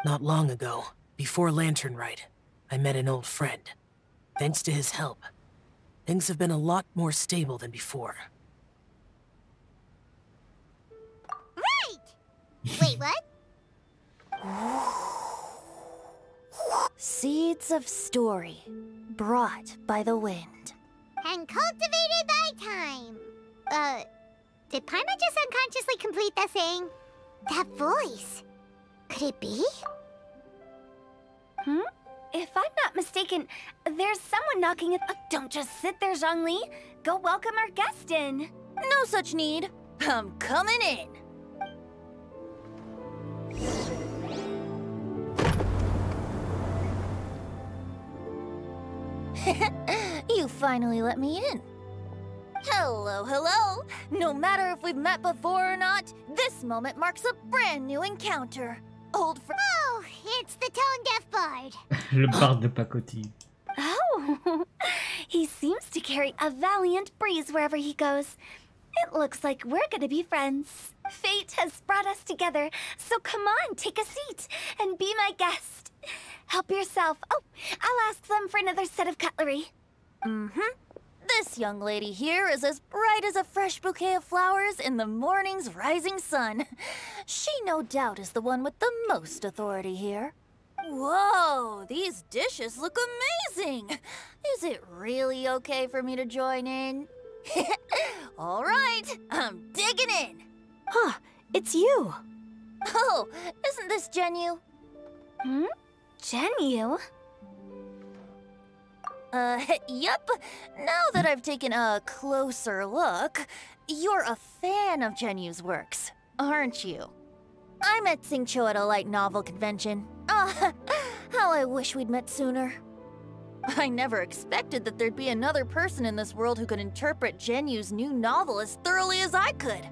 Speaker 7: Not long ago, before Lantern Rite, I met an old friend. Thanks to his help, things have been a lot more stable than before.
Speaker 6: Right! Wait, what?
Speaker 2: Seeds of story, brought by the wind.
Speaker 6: And cultivated by time. Did Paimon just unconsciously complete that saying? That voice. Could it be?
Speaker 15: If I'm not mistaken, there's someone knocking at... don't just sit there, Zhongli. Go welcome our guest in.
Speaker 2: No such need. I'm coming in.
Speaker 5: You finally let me in. Hello, hello! No matter if we've met before or not, this moment marks a brand new encounter. Old friend.
Speaker 6: Oh, it's the tone-deaf bard.
Speaker 1: Le barde de pacotille.
Speaker 15: Oh, he seems to carry a valiant breeze wherever he goes. It looks like we're gonna be friends. Fate has brought us together, so come on, take a seat and be my guest. Help yourself. Oh, I'll ask them for another set of cutlery.
Speaker 5: Mm-hmm. This young lady here is as bright as a fresh bouquet of flowers in the morning's rising sun. She no doubt is the one with the most authority here. Whoa, these dishes look amazing! Is it really okay for me to join in? All right, I'm digging in.
Speaker 8: Huh, it's you.
Speaker 5: Oh, isn't this Genu?
Speaker 15: Hmm? Genu?
Speaker 5: Yep. Now that I've taken a closer look, you're a fan of Genu's works, aren't you? I met Xingqiu at a light novel convention. How I wish we'd met sooner. I never expected that there'd be another person in this world who could interpret Genu's new novel as thoroughly as I could.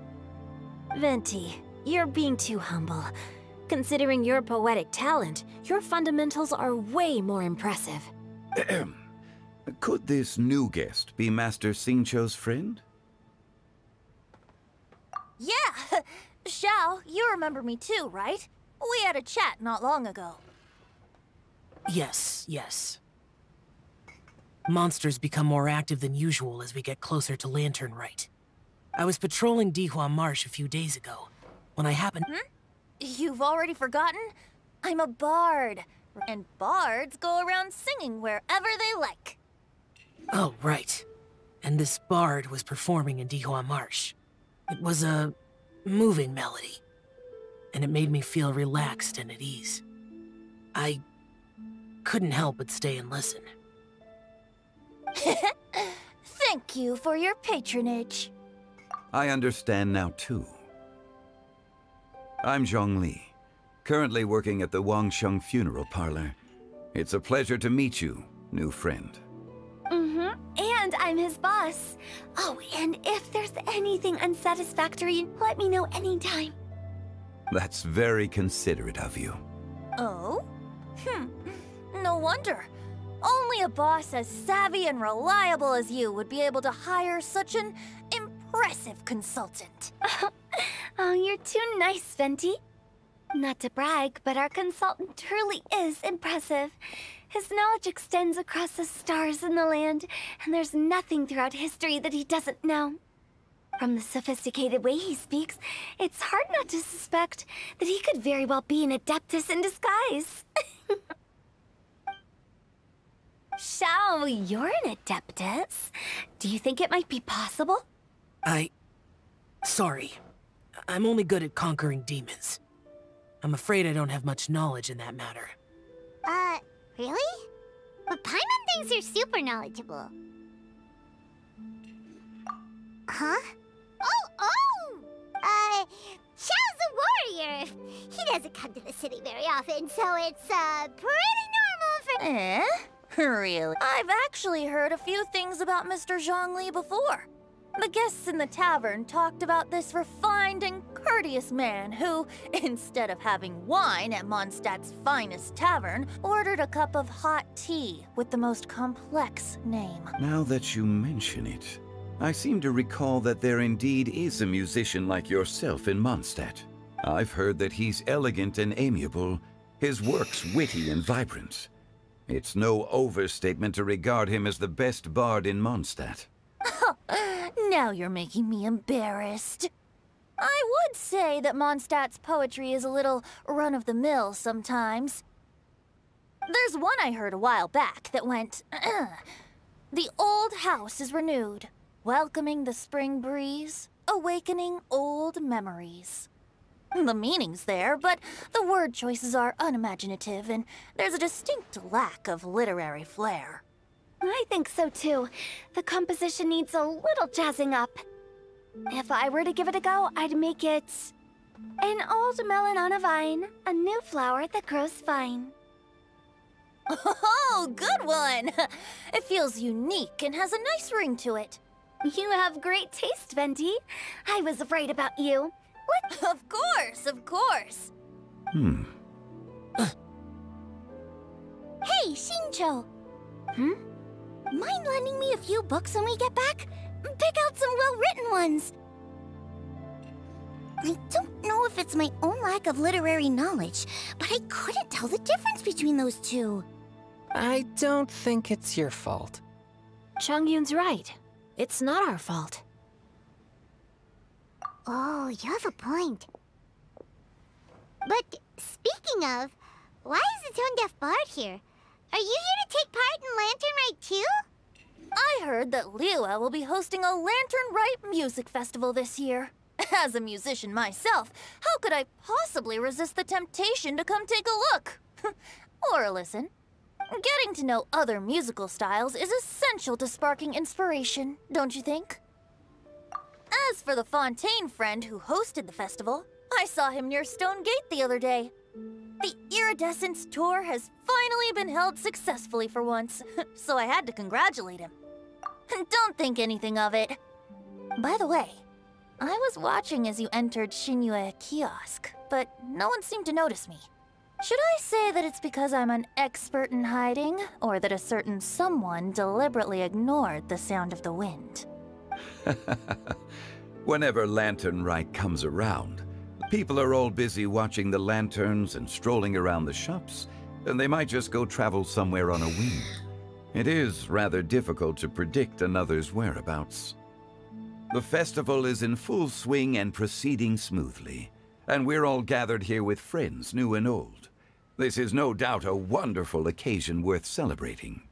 Speaker 2: Venti, you're being too humble. Considering your poetic talent, your fundamentals are way more impressive.
Speaker 17: Could this new guest be Master Xingqiu's friend?
Speaker 5: Yeah! Xiao, you remember me too, right? We had a chat not long ago.
Speaker 7: Yes, yes. Monsters become more active than usual as we get closer to Lantern Rite. I was patrolling Dihua Marsh a few days ago, when I happened—
Speaker 5: You've already forgotten? I'm a bard, and bards go around singing wherever they like.
Speaker 7: Oh, right. And this bard was performing in Dihua Marsh. It was a moving melody, and it made me feel relaxed and at ease. I couldn't help but stay and listen.
Speaker 5: Thank you for your patronage.
Speaker 17: I understand now, too. I'm Zhongli, currently working at the Wangsheng Funeral Parlor. It's a pleasure to meet you, new friend.
Speaker 15: Mm-hmm. And I'm his boss. Oh, and if there's anything unsatisfactory, let me know anytime.
Speaker 17: That's very considerate of you.
Speaker 5: Oh? No wonder. Only a boss as savvy and reliable as you would be able to hire such an impressive consultant.
Speaker 15: Oh, you're too nice, Venti. Not to brag, but our consultant truly is impressive. His knowledge extends across the stars and the land, and there's nothing throughout history that he doesn't know. From the sophisticated way he speaks, it's hard not to suspect that he could very well be an adeptus in disguise. Xiao, you're an adeptus. Do you think it might be possible?
Speaker 7: Sorry. I'm only good at conquering demons. I'm afraid I don't have much knowledge in that matter.
Speaker 6: Really? But Paimon thinks you're super knowledgeable. Huh? Xiao's a warrior. He doesn't come to the city very often, so it's, pretty normal for—
Speaker 5: Really? I've actually heard a few things about Mr. Zhongli before. The guests in the tavern talked about this refined and courteous man who, instead of having wine at Mondstadt's finest tavern, ordered a cup of hot tea with the most complex name.
Speaker 17: Now that you mention it, I seem to recall that there indeed is a musician like yourself in Mondstadt. I've heard that he's elegant and amiable, his works witty and vibrant. It's no overstatement to regard him as the best bard in Mondstadt.
Speaker 5: Now you're making me embarrassed. I would say that Mondstadt's poetry is a little run-of-the-mill sometimes. There's one I heard a while back that went, The old house is renewed, welcoming the spring breeze, awakening old memories. The meaning's there, but the word choices are unimaginative, and there's a distinct lack of literary flair.
Speaker 15: I think so too. The composition needs a little jazzing up. If I were to give it a go, I'd make it an old melon on a vine, a new flower that grows fine.
Speaker 5: Oh, good one! It feels unique and has a nice ring to it.
Speaker 15: You have great taste, Venti. I was right about you. What?
Speaker 5: Of course, of course.
Speaker 6: Hey, Shincho! Mind lending me a few books when we get back? Pick out some well-written ones. I don't know if it's my own lack of literary knowledge, but I couldn't tell the difference between those two.
Speaker 20: I don't think it's your fault.
Speaker 8: Chongyun's right. It's not our fault.
Speaker 6: Oh, you have a point. But speaking of, why is the tone-deaf bard here? Are you here to take part in Lantern Rite too?
Speaker 5: I heard that Liyue will be hosting a Lantern Rite music festival this year. As a musician myself, how could I possibly resist the temptation to come take a look? Or listen. Getting to know other musical styles is essential to sparking inspiration, don't you think? As for the Fontaine friend who hosted the festival, I saw him near Stone Gate the other day. The Iridescence tour has finally been held successfully for once, so I had to congratulate him. Don't think anything of it. By the way, I was watching as you entered Shinyue Kiosk, but no one seemed to notice me. Should I say that it's because I'm an expert in hiding, or that a certain someone deliberately ignored the sound of the wind?
Speaker 17: Whenever Lantern Rite comes around, people are all busy watching the lanterns and strolling around the shops, and they might just go travel somewhere on a whim. It is rather difficult to predict another's whereabouts. The festival is in full swing and proceeding smoothly, and we're all gathered here with friends, new and old. This is no doubt a wonderful occasion worth celebrating.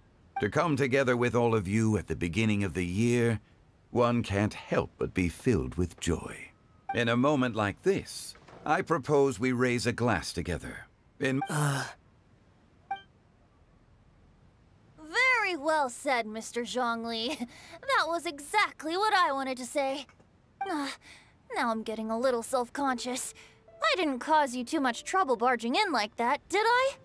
Speaker 17: To come together with all of you at the beginning of the year, one can't help but be filled with joy. In a moment like this, I propose we raise a glass together.
Speaker 5: Very well said, Mr. Zhongli. That was exactly what I wanted to say. Now I'm getting a little self-conscious. I didn't cause you too much trouble barging in like that, did I?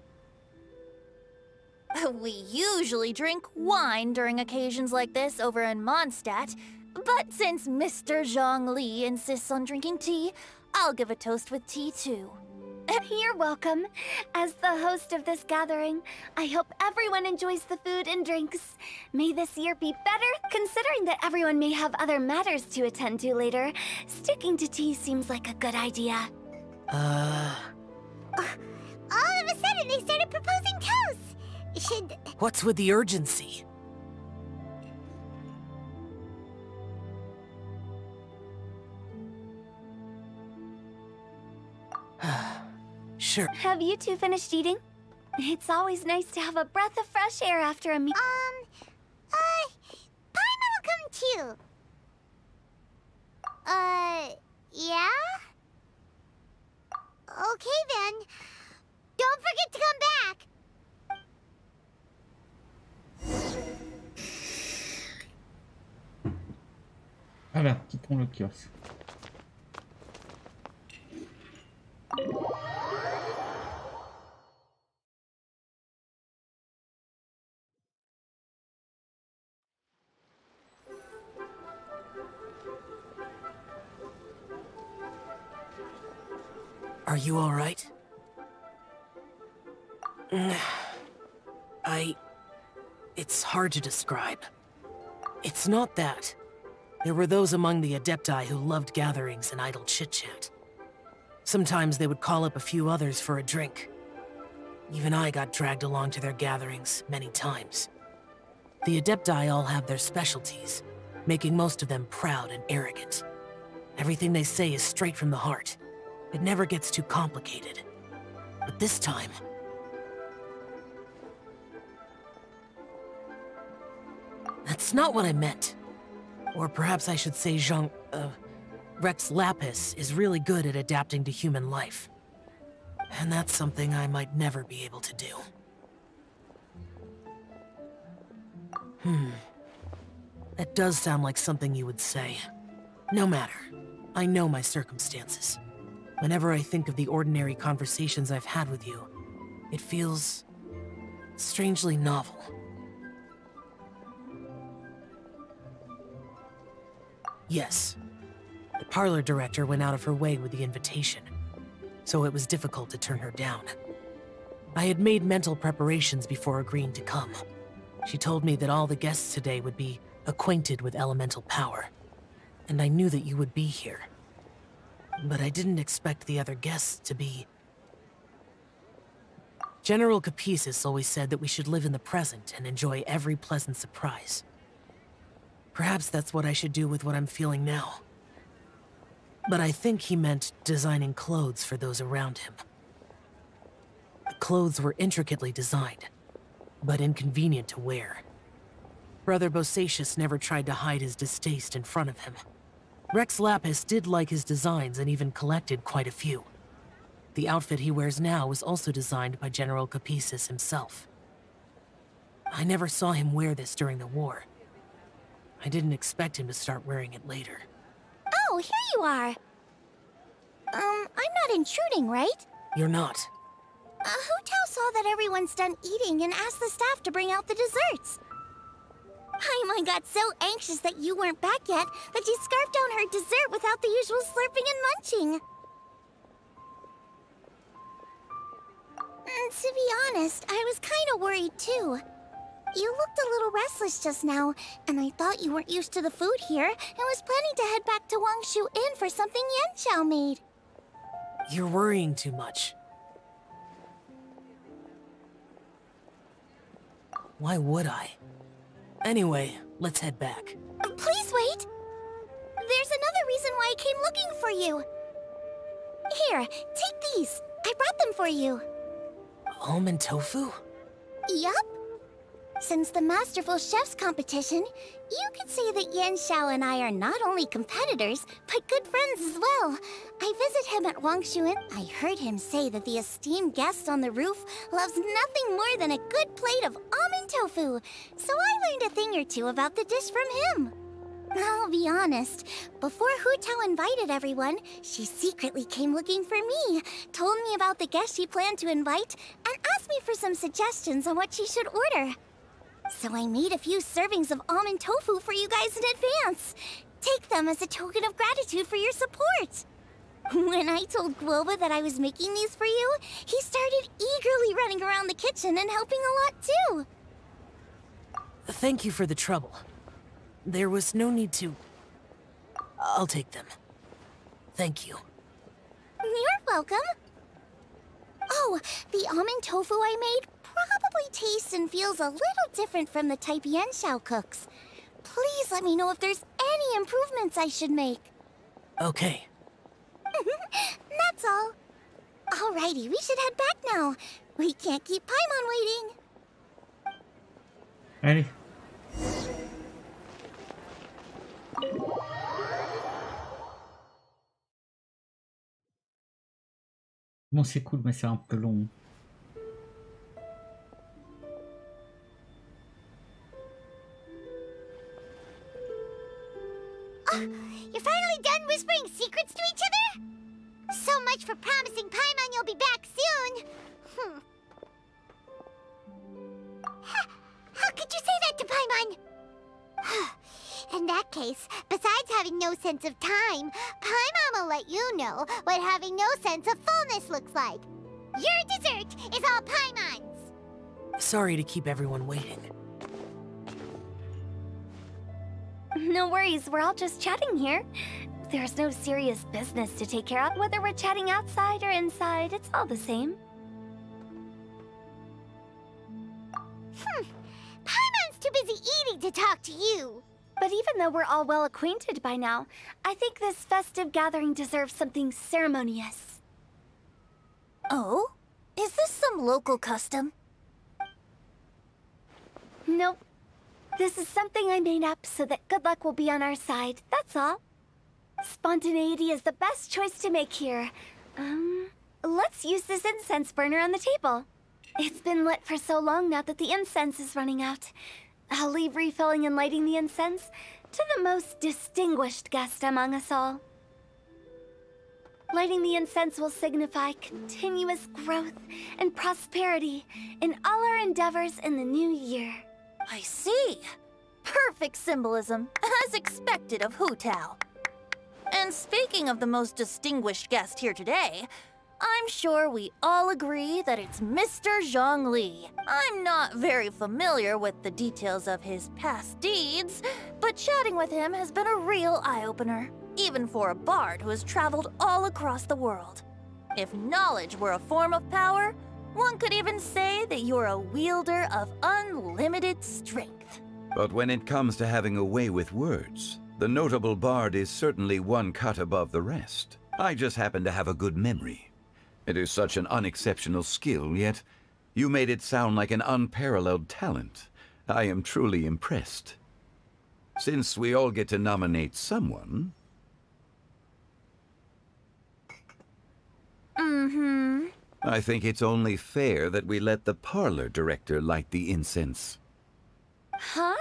Speaker 5: We usually drink wine during occasions like this over in Mondstadt, but since Mr. Zhongli insists on drinking tea, I'll give a toast with tea too.
Speaker 15: You're welcome. As the host of this gathering, I hope everyone enjoys the food and drinks. May this year be better, considering that everyone may have other matters to attend to later. Sticking to tea seems like a good idea.
Speaker 6: All of a sudden, they started proposing toasts.
Speaker 7: What's with the urgency? Sure.
Speaker 15: Have you two finished eating? It's always nice to have a breath of fresh air after a meal.
Speaker 6: Paimon will come too. Yeah? Okay then. Don't forget to come back.
Speaker 1: Voilà, quittons le kiosque.
Speaker 7: Are you all right? It's hard to describe. It's not that. There were those among the Adepti who loved gatherings and idle chit-chat. Sometimes they would call up a few others for a drink. Even I got dragged along to their gatherings many times. The Adepti all have their specialties, making most of them proud and arrogant. Everything they say is straight from the heart. It never gets too complicated. But this time... That's not what I meant. Or perhaps I should say Rex Lapis is really good at adapting to human life. And that's something I might never be able to do. That does sound like something you would say. No matter. I know my circumstances. Whenever I think of the ordinary conversations I've had with you, it feels strangely novel. Yes. The parlor director went out of her way with the invitation, so it was difficult to turn her down. I had made mental preparations before agreeing to come. She told me that all the guests today would be acquainted with elemental power, and I knew that you would be here. But I didn't expect the other guests to be... General Capisis always said that we should live in the present and enjoy every pleasant surprise. Perhaps that's what I should do with what I'm feeling now. But I think he meant designing clothes for those around him. The clothes were intricately designed, but inconvenient to wear. Brother Bosacius never tried to hide his distaste in front of him. Rex Lapis did like his designs and even collected quite a few. The outfit he wears now was also designed by General Capisis himself. I never saw him wear this during the war. I didn't expect him to start wearing it later.
Speaker 6: Oh, here you are. I'm not intruding, right?
Speaker 7: You're not.
Speaker 6: Hu Tao saw that everyone's done eating and asked the staff to bring out the desserts. Paimon got so anxious that you weren't back yet that she scarfed down her dessert without the usual slurping and munching. To be honest, I was kind of worried too. You looked a little restless just now, and I thought you weren't used to the food here and was planning to head back to Wangshu Inn for something Yanxiao made.
Speaker 7: You're worrying too much. Why would I? Anyway, let's head back.
Speaker 6: Please wait! There's another reason why I came looking for you. Here, take these. I brought them for you.
Speaker 7: Almond tofu?
Speaker 6: Yup. Since the Masterful Chef's competition, you could say that Yanxiao and I are not only competitors, but good friends as well. I visit him at Wangshu Inn. I heard him say that the esteemed guest on the roof loves nothing more than a good plate of almond tofu, so I learned a thing or two about the dish from him. I'll be honest, before Hu Tao invited everyone, she secretly came looking for me, told me about the guests she planned to invite, and asked me for some suggestions on what she should order. So I made a few servings of almond tofu for you guys in advance. Take them as a token of gratitude for your support. When I told Guoba that I was making these for you, he started eagerly running around the kitchen and helping a lot too.
Speaker 7: Thank you for the trouble. There was no need to... I'll take them. Thank you.
Speaker 6: You're welcome. Oh, the almond tofu I made probably tastes and feels a little different from the type Yanxiao cooks. Please let me know if there's any improvements I should make.
Speaker 7: Okay.
Speaker 6: That's all. Alrighty, we should head back now. We can't keep Paimon waiting.
Speaker 1: Allez. Bon, c'est cool, mais c'est un peu long.
Speaker 6: You're finally done whispering secrets to each other? So much for promising Paimon you'll be back soon. How could you say that to Paimon? In that case, besides having no sense of time, Paimon will let you know what having no sense of fullness looks like. Your dessert is all Paimon's.
Speaker 7: Sorry to keep everyone waiting.
Speaker 15: No worries, we're all just chatting here. There's no serious business to take care of. Whether we're chatting outside or inside, it's all the same.
Speaker 6: Paimon's too busy eating to talk to you.
Speaker 15: But even though we're all well acquainted by now, I think this festive gathering deserves something ceremonious.
Speaker 6: Oh? Is this some local custom?
Speaker 15: Nope. This is something I made up so that good luck will be on our side, that's all. Spontaneity is the best choice to make here. Let's use this incense burner on the table. It's been lit for so long now that the incense is running out. I'll leave refilling and lighting the incense to the most distinguished guest among us all. Lighting the incense will signify continuous growth and prosperity in all our endeavors in the new year.
Speaker 5: I see. Perfect symbolism, as expected of Hu Tao. And speaking of the most distinguished guest here today, I'm sure we all agree that it's Mr. Zhongli. I'm not very familiar with the details of his past deeds, but chatting with him has been a real eye-opener, even for a bard who has traveled all across the world. If knowledge were a form of power, one could even say that you're a wielder of unlimited strength.
Speaker 17: But when it comes to having a way with words, the notable bard is certainly one cut above the rest. I just happen to have a good memory. It is such an unexceptional skill, yet you made it sound like an unparalleled talent. I am truly impressed. Since we all get to nominate someone... I think it's only fair that we let the parlor director light the incense.
Speaker 15: Huh?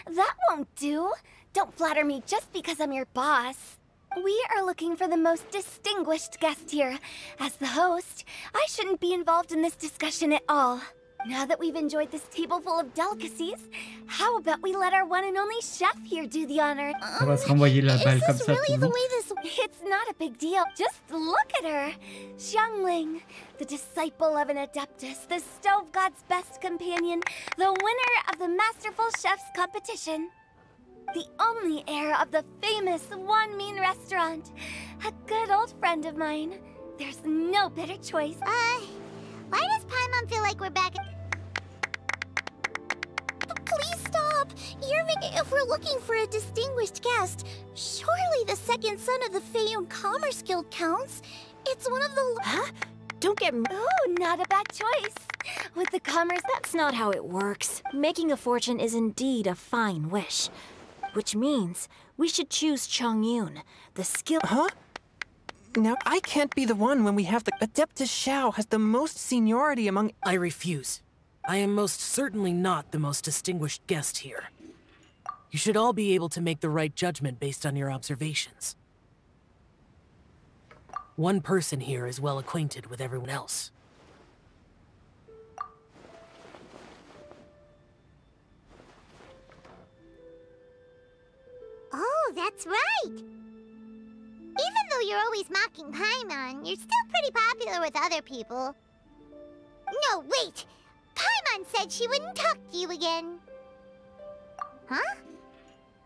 Speaker 15: That won't do. Don't flatter me just because I'm your boss. We are looking for the most distinguished guest here. As the host, I shouldn't be involved in this discussion at all. Now that we've enjoyed this table full of delicacies, how about we let our one and only chef here do the honor?
Speaker 1: On va se renvoyer la balle comme ça tout le monde.
Speaker 15: It's not a big deal. Just look at her. Xiangling, the disciple of an adeptus, the stove god's best companion, the winner of the Masterful Chef's competition. The only heir of the famous Wan Min restaurant. A good old friend of mine. There's no better choice.
Speaker 6: Why does Paimon feel like we're back at... Please stop! If we're looking for a distinguished guest, surely the second son of the Feiyun Commerce Guild counts. It's one of the...
Speaker 8: Huh? Don't get...
Speaker 15: Oh, not a bad choice. With the commerce...
Speaker 8: That's not how it works. Making a fortune is indeed a fine wish. Which means we should choose Chongyun, the skill...
Speaker 20: Huh? Now, I can't be the one when we have the... Adeptus Shao has the most seniority among...
Speaker 7: I refuse. I am most certainly not the most distinguished guest here. You should all be able to make the right judgment based on your observations. One person here is well acquainted with everyone else.
Speaker 6: Oh, that's right! Even though you're always mocking Paimon, you're still pretty popular with other people. No, wait! Paimon said she wouldn't talk to you again. Huh?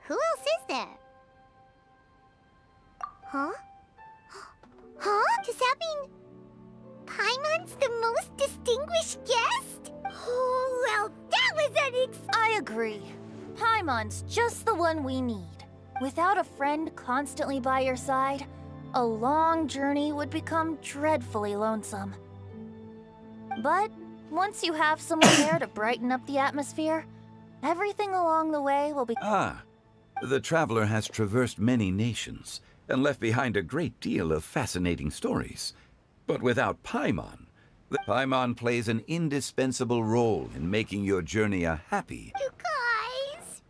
Speaker 6: Who else is there? Huh? Huh? Does that mean Paimon's the most distinguished guest? Oh, well, that was
Speaker 5: I agree. Paimon's just the one we need. Without a friend constantly by your side, a long journey would become dreadfully lonesome. But once you have someone there to brighten up the atmosphere, everything along the way will be...
Speaker 17: Ah, the traveler has traversed many nations and left behind a great deal of fascinating stories. But without Paimon, the Paimon plays an indispensable role in making your journey a happy...
Speaker 6: You guys!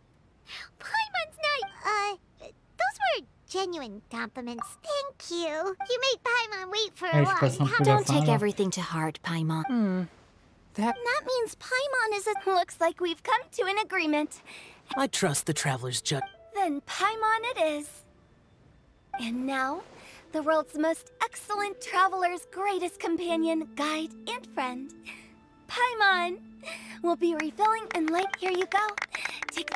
Speaker 6: Paimon's not... those were genuine compliments. Thank you. You made Paimon wait for a while.
Speaker 8: Don't take everything to heart, Paimon.
Speaker 15: That means Paimon is a... Looks like we've come to an agreement.
Speaker 7: I trust the traveler's judgment.
Speaker 15: Then Paimon it is. And now, the world's most excellent traveler's greatest companion, guide, and friend. Paimon! We'll be refilling and here you go. Take...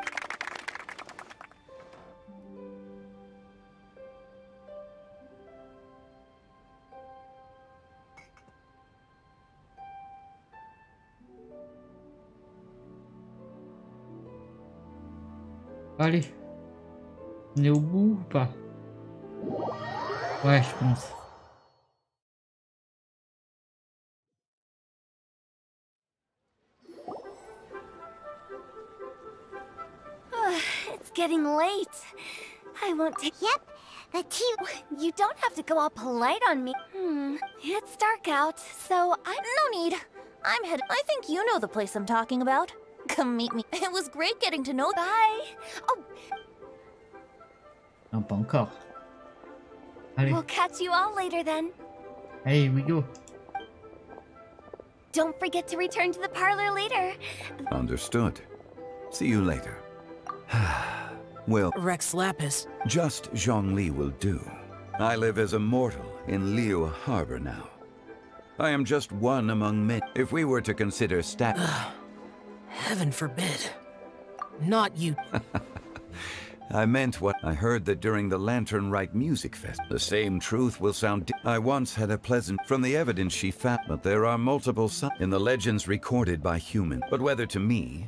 Speaker 1: Allez. On est au bout ou pas? Ouais, je pense.
Speaker 15: It's getting late. I won't take... Yep, the tea... You don't have to go all polite on me. It's dark out, so
Speaker 5: No need. I'm headed... I think you know the place I'm talking about. Come meet me. It was great getting to know...
Speaker 15: Bye. Oh.
Speaker 1: Non, pas encore. Allez.
Speaker 15: We'll catch you all later then.
Speaker 1: Hey, we go.
Speaker 15: Don't forget to return to the parlor later.
Speaker 17: Understood. See you later. Well,
Speaker 7: Rex Lapis.
Speaker 17: Just Zhongli will do. I live as a mortal in Liu Harbor now. I am just one among many. If we were to consider
Speaker 7: Heaven forbid. Not you.
Speaker 17: I meant what I heard that during the Lantern Rite Music Fest, the same truth will sound. I once had a pleasant from the evidence she found, but there are multiple in the legends recorded by human. But whether to me,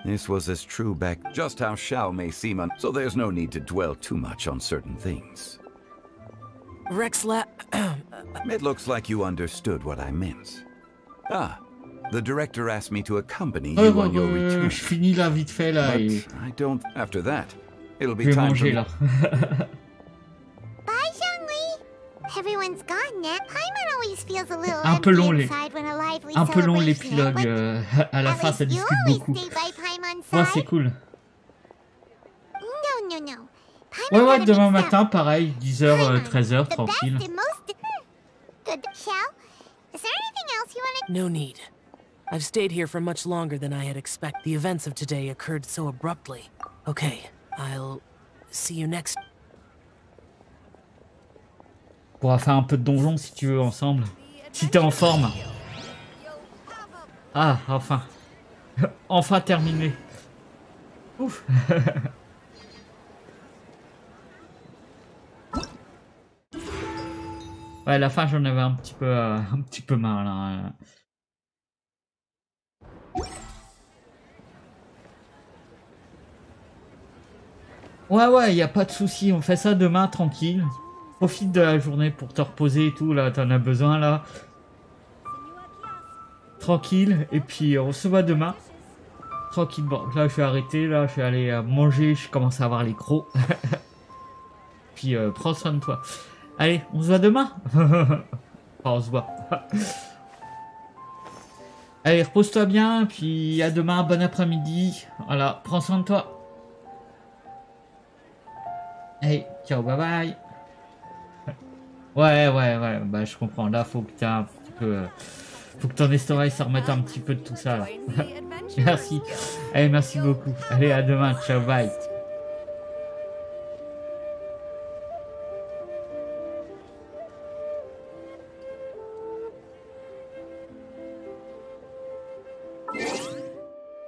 Speaker 17: this was as true back just how Shao may seem so there's no need to dwell too much on certain things.
Speaker 7: Rex
Speaker 17: It looks like you understood what I meant. Ah, the director asked me to accompany you on your return.
Speaker 1: Je finis là vite fait là.
Speaker 17: But I don't. After that, it'll be
Speaker 1: Je vais
Speaker 17: time
Speaker 1: manger
Speaker 17: for
Speaker 1: là.
Speaker 6: Bye, Zhongli. Everyone's gone now. Paimon always feels a little
Speaker 1: Un peu
Speaker 6: empty
Speaker 1: long
Speaker 6: inside when a lively
Speaker 1: un peu long
Speaker 6: celebration,
Speaker 1: l'épilogue.
Speaker 6: but
Speaker 1: À la fin, ça
Speaker 6: you
Speaker 1: discute
Speaker 6: always
Speaker 1: beaucoup.
Speaker 6: stay by Paimon's
Speaker 1: Ouais,
Speaker 6: side.
Speaker 1: c'est cool.
Speaker 6: No, no, no.
Speaker 1: Ouais, ouais, demain matin, pareil, 10h, 13h, tranquille.
Speaker 6: Good. Shao, is there anything else you want to...
Speaker 7: No need. I've stayed here for much longer than I had expected. The events of today occurred so abruptly. Okay, I'll see you next.
Speaker 1: On pourra faire un peu de donjon si tu veux ensemble. Si t'es en forme. Ah, enfin. Enfin terminé. Ouf. Ouais, à la fin j'en avais un petit peu marre là. Ouais, y a pas de souci, on fait ça demain tranquille. Profite de la journée pour te reposer et tout, là, t'en as besoin là. Tranquille, et puis on se voit demain. Tranquille, bon, là je vais arrêter, là je vais aller manger, je commence à avoir les crocs. Puis prends soin de toi. Allez, on se voit demain. Enfin, on se voit. Allez, repose-toi bien, puis à demain, bon après-midi. Voilà, prends soin de toi. Allez, ciao, bye bye. Ouais, bah je comprends. Là, faut que t'aies un petit peu... faut que ton estomac se remette un petit peu de tout ça, là. Merci. Allez, merci beaucoup. Allez, à demain. Ciao, bye.